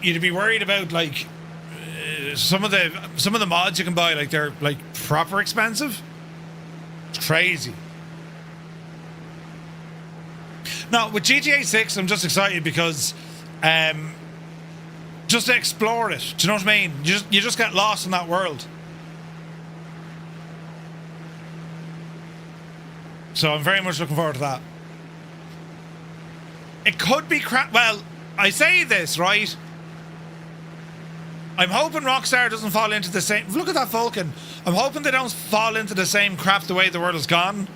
you'd be worried about like some of the mods you can buy, like they're like proper expensive. It's crazy. No, with GTA 6, I'm just excited because just to explore it. Do you know what I mean? You just get lost in that world. So I'm very much looking forward to that. It could be crap. Well, I say this, right? I'm hoping Rockstar doesn't fall into the same... Look at that Vulcan. I'm hoping they don't fall into the same crap the way the world has gone.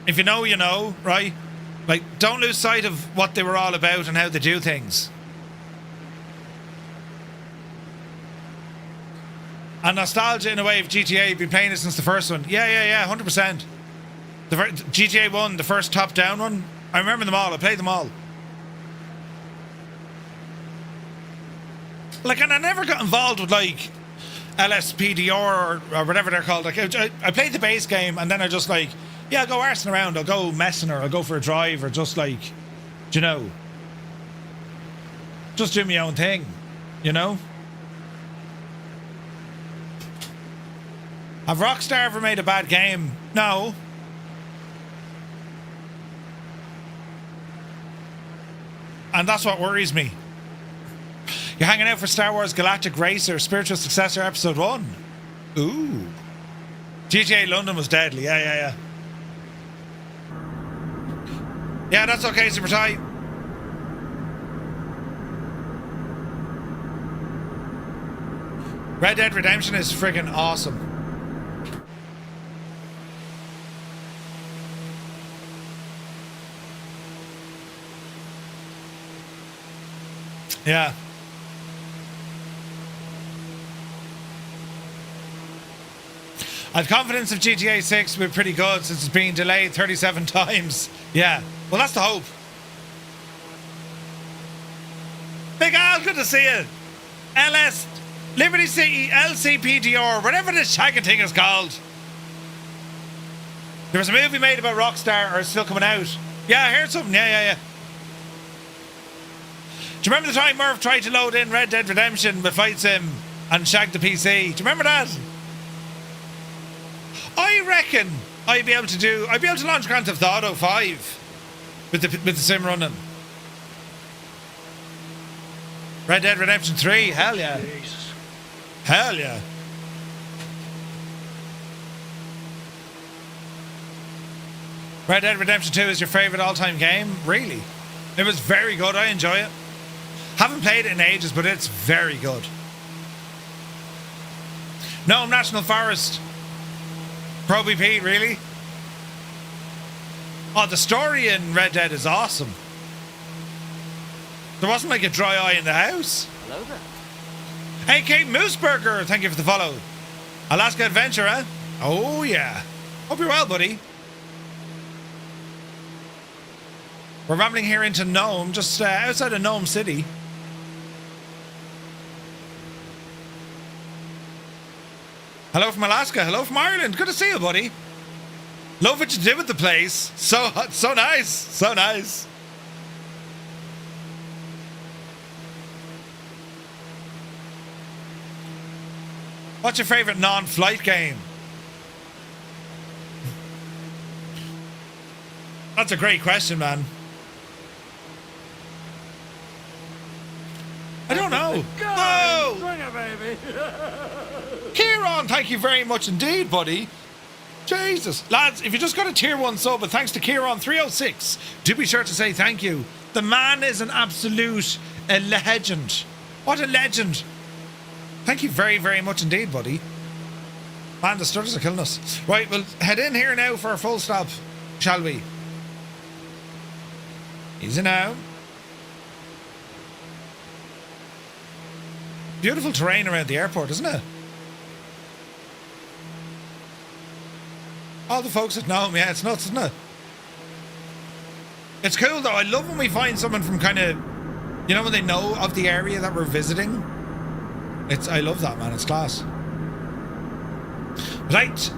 If you know, you know, right? Like, don't lose sight of what they were all about and how they do things. And nostalgia in a way of GTA. You've been playing it since the first one. Yeah, 100%. The GTA 1, the first top-down one. I remember them all. I played them all. Like, and I never got involved with, like, LSPDR or whatever they're called. Like, I played the base game, and then I just, like, yeah, I'll go arsing around. I'll go messing, or I'll go for a drive, or just, like, you know, just do my own thing, you know? Have Rockstar ever made a bad game? No. And that's what worries me. You're hanging out for Star Wars Galactic Racer, Spiritual Successor Episode 1. Ooh. GTA London was deadly. Yeah. Yeah, that's okay, Super Ty. Red Dead Redemption is friggin' awesome. Yeah. I've confidence of GTA 6 will be pretty good since it's been delayed 37 times. Yeah. Well, that's the hope. Big Al, good to see you. LS, Liberty City, LCPDR, whatever this shagging thing is called. There was a movie made about Rockstar, or it's still coming out. Yeah, I heard something. Yeah. Do you remember the time Murph tried to load in Red Dead Redemption with Flight Sim and shagged the PC? Do you remember that? I reckon I'd be able to launch Grand Theft Auto 5 with the sim running. Red Dead Redemption 3, hell yeah. Jesus. Hell yeah. Red Dead Redemption 2 is your favourite all-time game? Really? It was very good, I enjoy it. Haven't played it in ages, but it's very good. Nome National Forest. Proby Pete, really? Oh, the story in Red Dead is awesome. There wasn't like a dry eye in the house. Hello there. Hey, Kate Mooseburger, thank you for the follow. Alaska Adventure, eh? Oh, yeah. Hope you're well, buddy. We're rambling here into Nome, just outside of Nome City. Hello from Alaska. Hello from Ireland. Good to see you, buddy. Love what you did with the place. So nice. So nice. What's your favorite non-flight game? That's a great question, man. I don't know. Oh! Bring it, baby. Kieran, thank you very much indeed, buddy. Jesus. Lads, if you just got a tier 1 sub, and thanks to Kieran306, do be sure to say thank you. The man is an absolute legend. What a legend. Thank you very, very much indeed, buddy. Man, the stutters are killing us. Right, we'll head in here now for a full stop, shall we? Easy now. Beautiful terrain around the airport, isn't it? All the folks at Nome, yeah, it's nuts, isn't it? It's cool though. I love when we find someone from kind of, you know, when they know of the area that we're visiting. I love that, man. It's class. Right.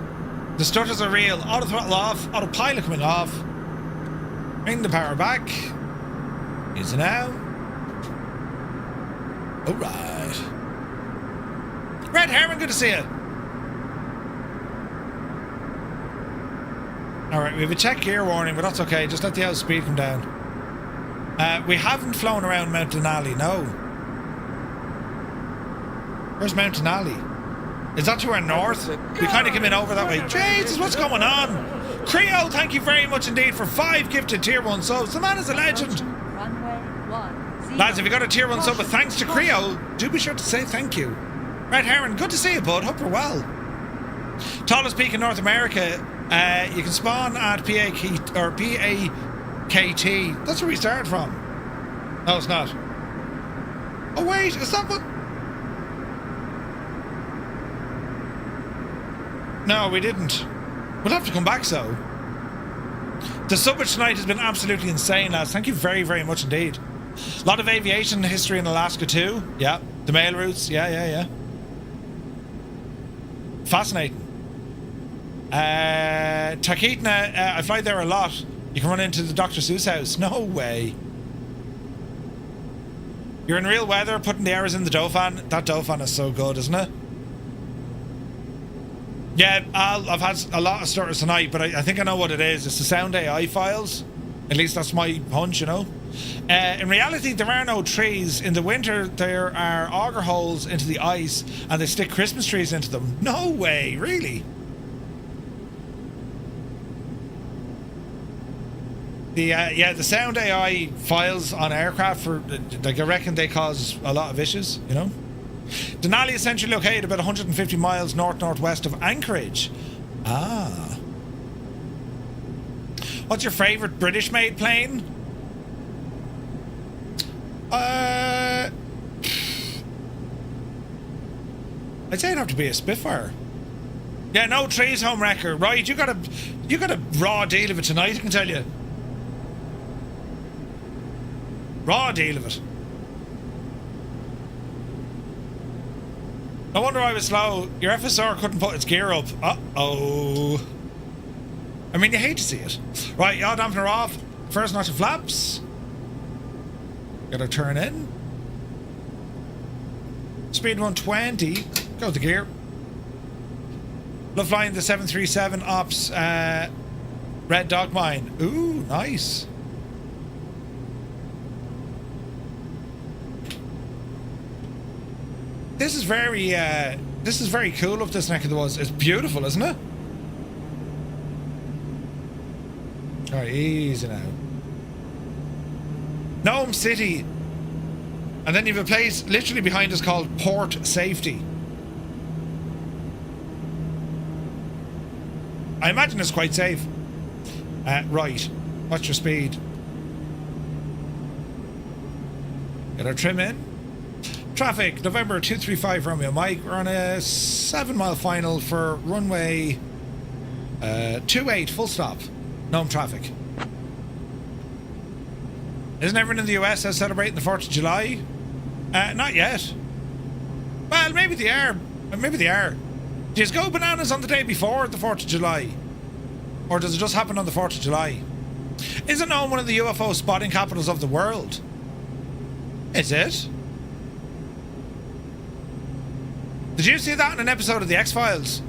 The stutters are real. Auto throttle off. Autopilot coming off. Bring the power back. Easy now. Alright. Red Herman, good to see you. Alright, we have a check gear warning, but that's okay. Just let the outspeed come down. We haven't flown around Mount Denali, no. Where's Mount Denali? Is that to our north? We kind of came in over that way. Jesus, what's going on? Creo, thank you very much indeed for 5 gifted tier 1 subs. The man is a legend. Lads, if you got a tier 1 sub with thanks to Creo, do be sure to say thank you. Red Heron, good to see you, bud. Hope you're well. Tallest peak in North America. You can spawn at PAKT. That's where we started from. No, it's not. Oh wait, is that what? No, we didn't. We'll have to come back, so. The subbage tonight has been absolutely insane, lads. Thank you very, very much indeed. A lot of aviation history in Alaska too. Yeah. The mail routes. Yeah. Fascinating. Takitna, I fly there a lot. You can run into the Dr. Seuss house. No way. You're in real weather, putting the hours in the Dauphin. That Dauphin is so good, isn't it? Yeah, I've had a lot of stutters tonight, but I think I know what it is. It's the sound AI files. At least that's my hunch, you know. In reality, there are no trees. In the winter, there are auger holes into the ice, and they stick Christmas trees into them. No way, really? The sound AI files on aircraft, for like, I reckon they cause a lot of issues, you know. Denali is centrally located about 150 miles north-northwest of Anchorage. Ah. What's your favourite British-made plane? I'd say it'd have to be a Spitfire. Yeah, no trees, homewrecker. Right, you got a raw deal of it tonight, I can tell you. Raw deal of it. No wonder I was slow. Your FSR couldn't put its gear up. Uh-oh. I mean, you hate to see it. Right, yaw dampener off. First notch of flaps. Gotta turn in. Speed 120. Go to gear. Love flying the 737 Ops Red Dog Mine. Ooh, nice. This is very cool up this neck of the woods. It's beautiful, isn't it? Alright, easy now. Nome City. And then you have a place literally behind us called Port Safety. I imagine it's quite safe. Right. What's your speed? Get our trim in. Traffic, November 235 Romeo Mike. We're on a 7-mile final for runway 28, full stop. Nome traffic. Isn't everyone in the US celebrating the 4th of July? Not yet. Well, maybe they are. Maybe they are. Do you go bananas on the day before the 4th of July? Or does it just happen on the 4th of July? Isn't Nome one of the UFO spotting capitals of the world? Is it? Did you see that in an episode of The X-Files?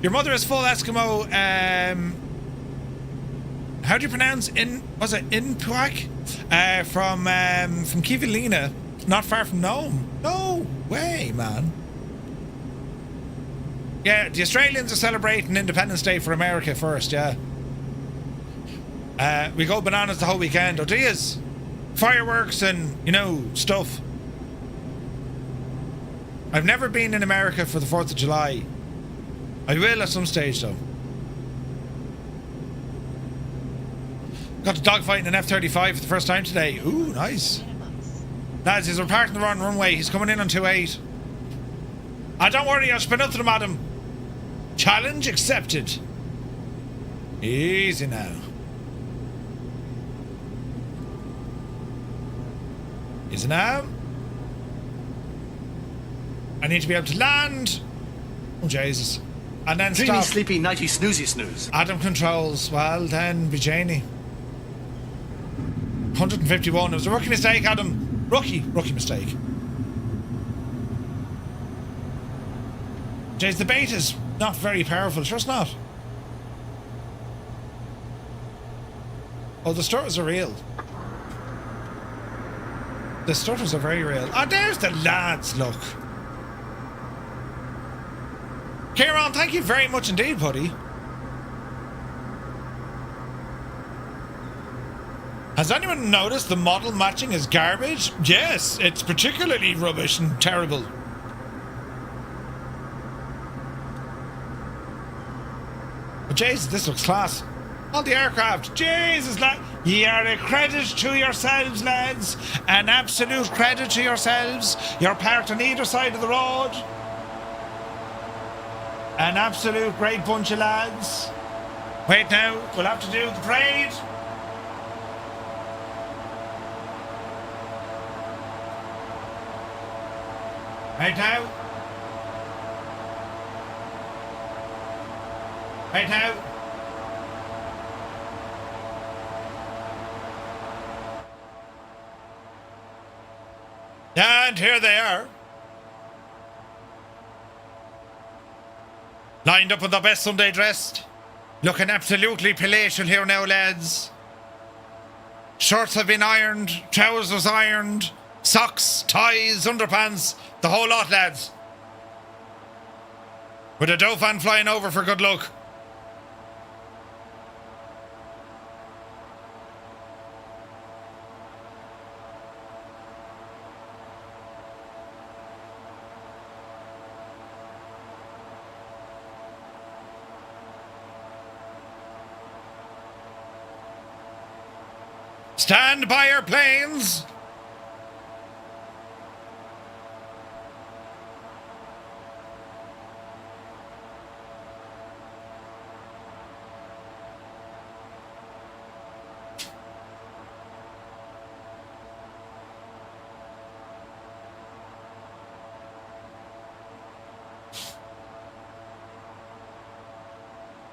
Your mother is full Eskimo. How do you pronounce Inpuak? From Kivalina, not far from Nome. No way, man. Yeah, the Australians are celebrating Independence Day for America first, yeah. We go bananas the whole weekend. Oh, geez. Fireworks and, you know, stuff. I've never been in America for the 4th of July. I will at some stage, though. Got to dogfight in an F-35 for the first time today. Ooh, nice. Lads, he's parking the wrong runway. He's coming in on 28. Ah, don't worry, I'll spin up to them, Adam. Challenge accepted. Easy now. Easy now. I need to be able to land. Oh, Jesus. And then Dreamy, stop. sleepy, nighty, snoozy, snooze. Adam controls. Well, then, Vijani. 151. It was a rookie mistake, Adam. Rookie mistake. Jeez, the bait is not very powerful. Sure it's not. Oh, the stutters are real. The stutters are very real. Ah, there's the lads, look. Kieran, thank you very much indeed, buddy. Has anyone noticed the model matching is garbage? Yes, it's particularly rubbish and terrible. But Jesus, this looks class. All the aircraft. Jesus, lad. Ye are a credit to yourselves, lads. An absolute credit to yourselves. You're parked on either side of the road. An absolute great bunch of lads. Wait now, we'll have to do the parade. Right now. Right now. And here they are. Lined up in the best Sunday dressed. Looking absolutely palatial here now, lads. Shirts have been ironed, trousers ironed, socks, ties, underpants, the whole lot, lads. With a Dauphin flying over for good luck. Stand by your planes.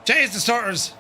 Jeez, the starters.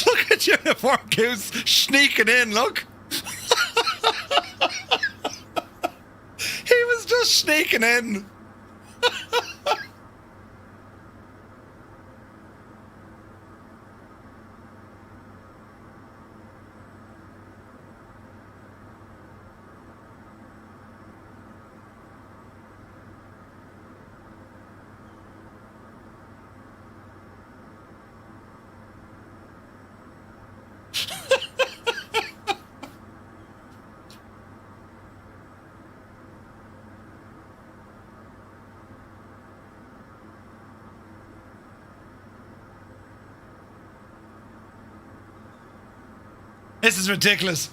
Look at Uniform Goose sneaking in, look. He was just sneaking in. This is ridiculous.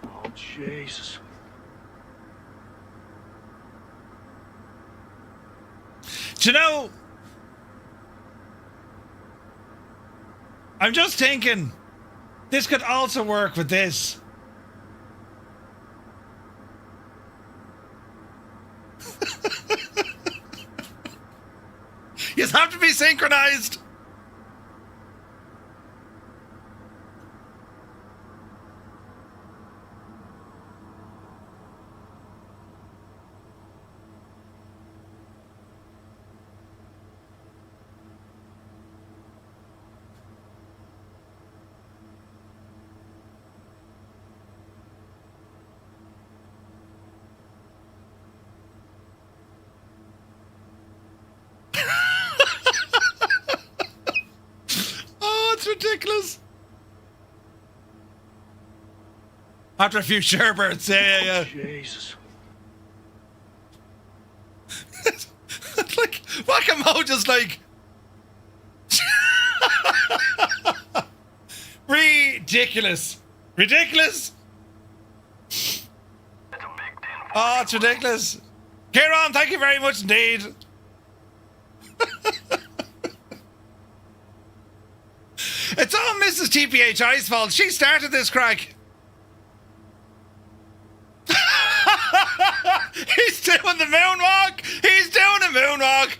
Oh, Jesus. Do you know? I'm just thinking, this could also work with this. You have to be synchronized. Oh, it's ridiculous. After a few sherbets, yeah. Jesus. It's like whack-a-mole, just like ridiculous. Oh, it's ridiculous. Kieran, thank you very much indeed. It's all Mrs. TPHI's fault. She started this crack. He's doing the moonwalk. He's doing a moonwalk.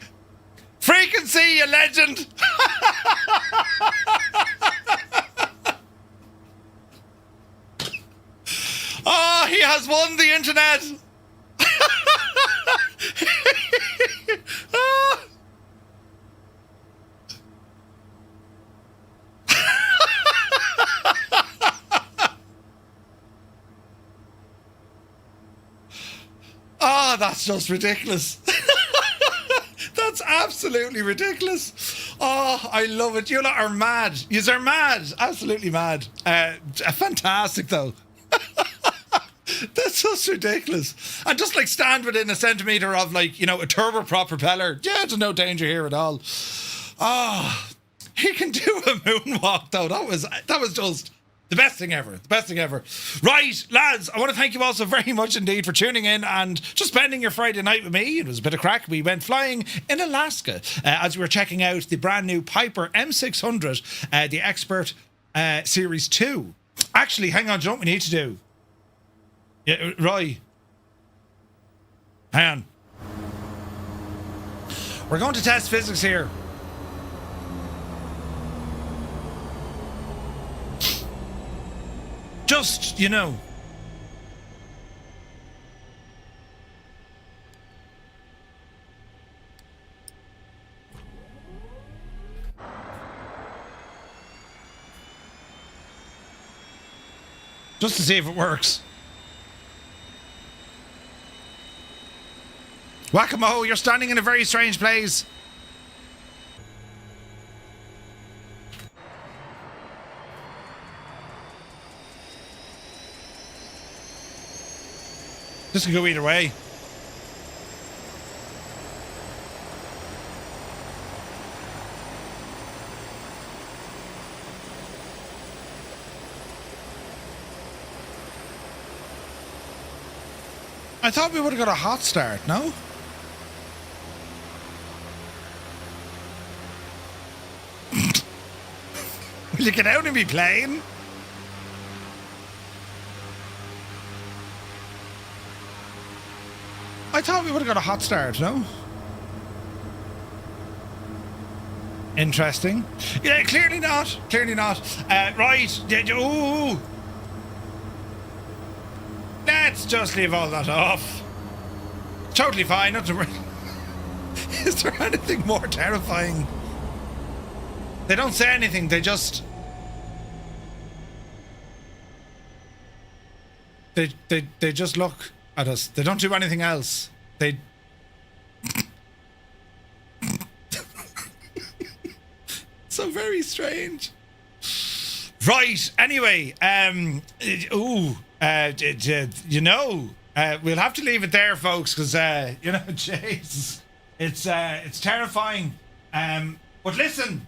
Freaking see, you legend. Oh, he has won the internet. Oh. Oh, that's just ridiculous. That's absolutely ridiculous. Oh, I love it. You lot are mad. You are mad. Absolutely mad. Fantastic, though. That's just ridiculous. And just like stand within a centimetre of, like, you know, a turboprop propeller. Yeah, there's no danger here at all. Oh, he can do a moonwalk, though. That was just the best thing ever. The best thing ever. Right, lads, I want to thank you all so very much indeed for tuning in and just spending your Friday night with me. It was a bit of crack. We went flying in Alaska as we were checking out the brand new Piper M600, the Expert Series 2. Actually, hang on, do you know what we need to do? Yeah, Roy. Hang on. We're going to test physics here. Just, you know. Just to see if it works. Whack-a-mole, you're standing in a very strange place. This could go either way. I thought we would have got a hot start, no? Will you get out and be playing? I thought we would have got a hot start, no? Interesting. Yeah, clearly not. Clearly not. Right. Ooh. Let's just leave all that off. Totally fine. Not to worry. Is there anything more terrifying? They don't say anything. They just... they just look at us. They don't do anything else. They so very strange. Right. Anyway, we'll have to leave it there, folks, because jeez, it's terrifying. But listen,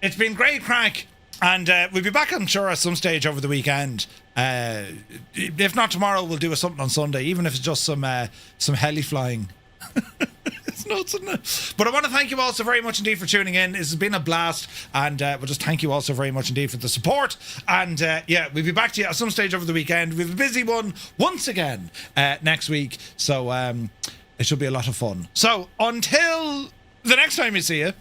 it's been great crack, and we'll be back, I'm sure, at some stage over the weekend. If not tomorrow, we'll do something on Sunday, even if it's just some heli flying. It's nuts, isn't it? But I want to thank you all so very much indeed for tuning in. This has been a blast, and we'll just thank you all so very much indeed for the support. And we'll be back to you at some stage over the weekend. We have a busy one once again next week, so it should be a lot of fun. So until the next time you see you,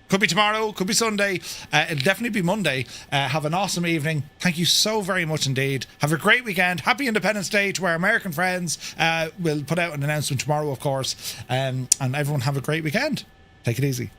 could be tomorrow, could be Sunday, it'll definitely be Monday. Have an awesome evening. Thank you so very much indeed. Have a great weekend. Happy Independence Day to our American friends. We'll put out an announcement tomorrow, of course. And everyone have a great weekend. Take it easy.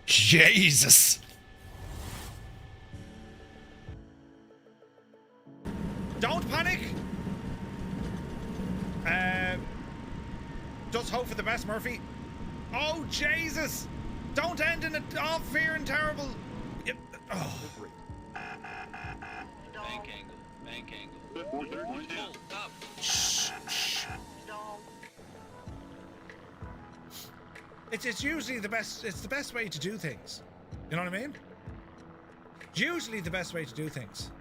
Jesus. Don't panic. Just hope for the best, Murphy. Oh, Jesus. Don't end in all fear and terrible. Yep. Oh. Bank angle. Hold up. It's usually the best. It's the best way to do things. You know what I mean? Usually the best way to do things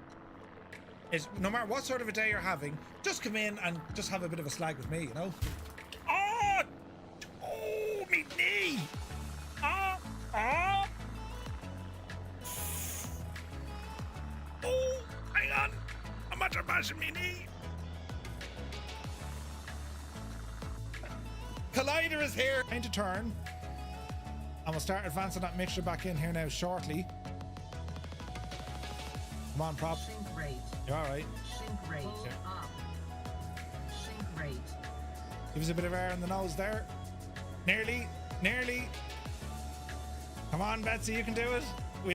is, no matter what sort of a day you're having, just come in and just have a bit of a slag with me, you know? Oh, me knee! Oh, hang on. I'm after bashing me knee. Collider is here. Time to turn. And we'll start advancing that mixture back in here now shortly. Come on, prop. Sync rate. You're alright. Sync rate. Up. Sync rate. Give us a bit of air in the nose there. Nearly. Come on, Betsy, you can do it.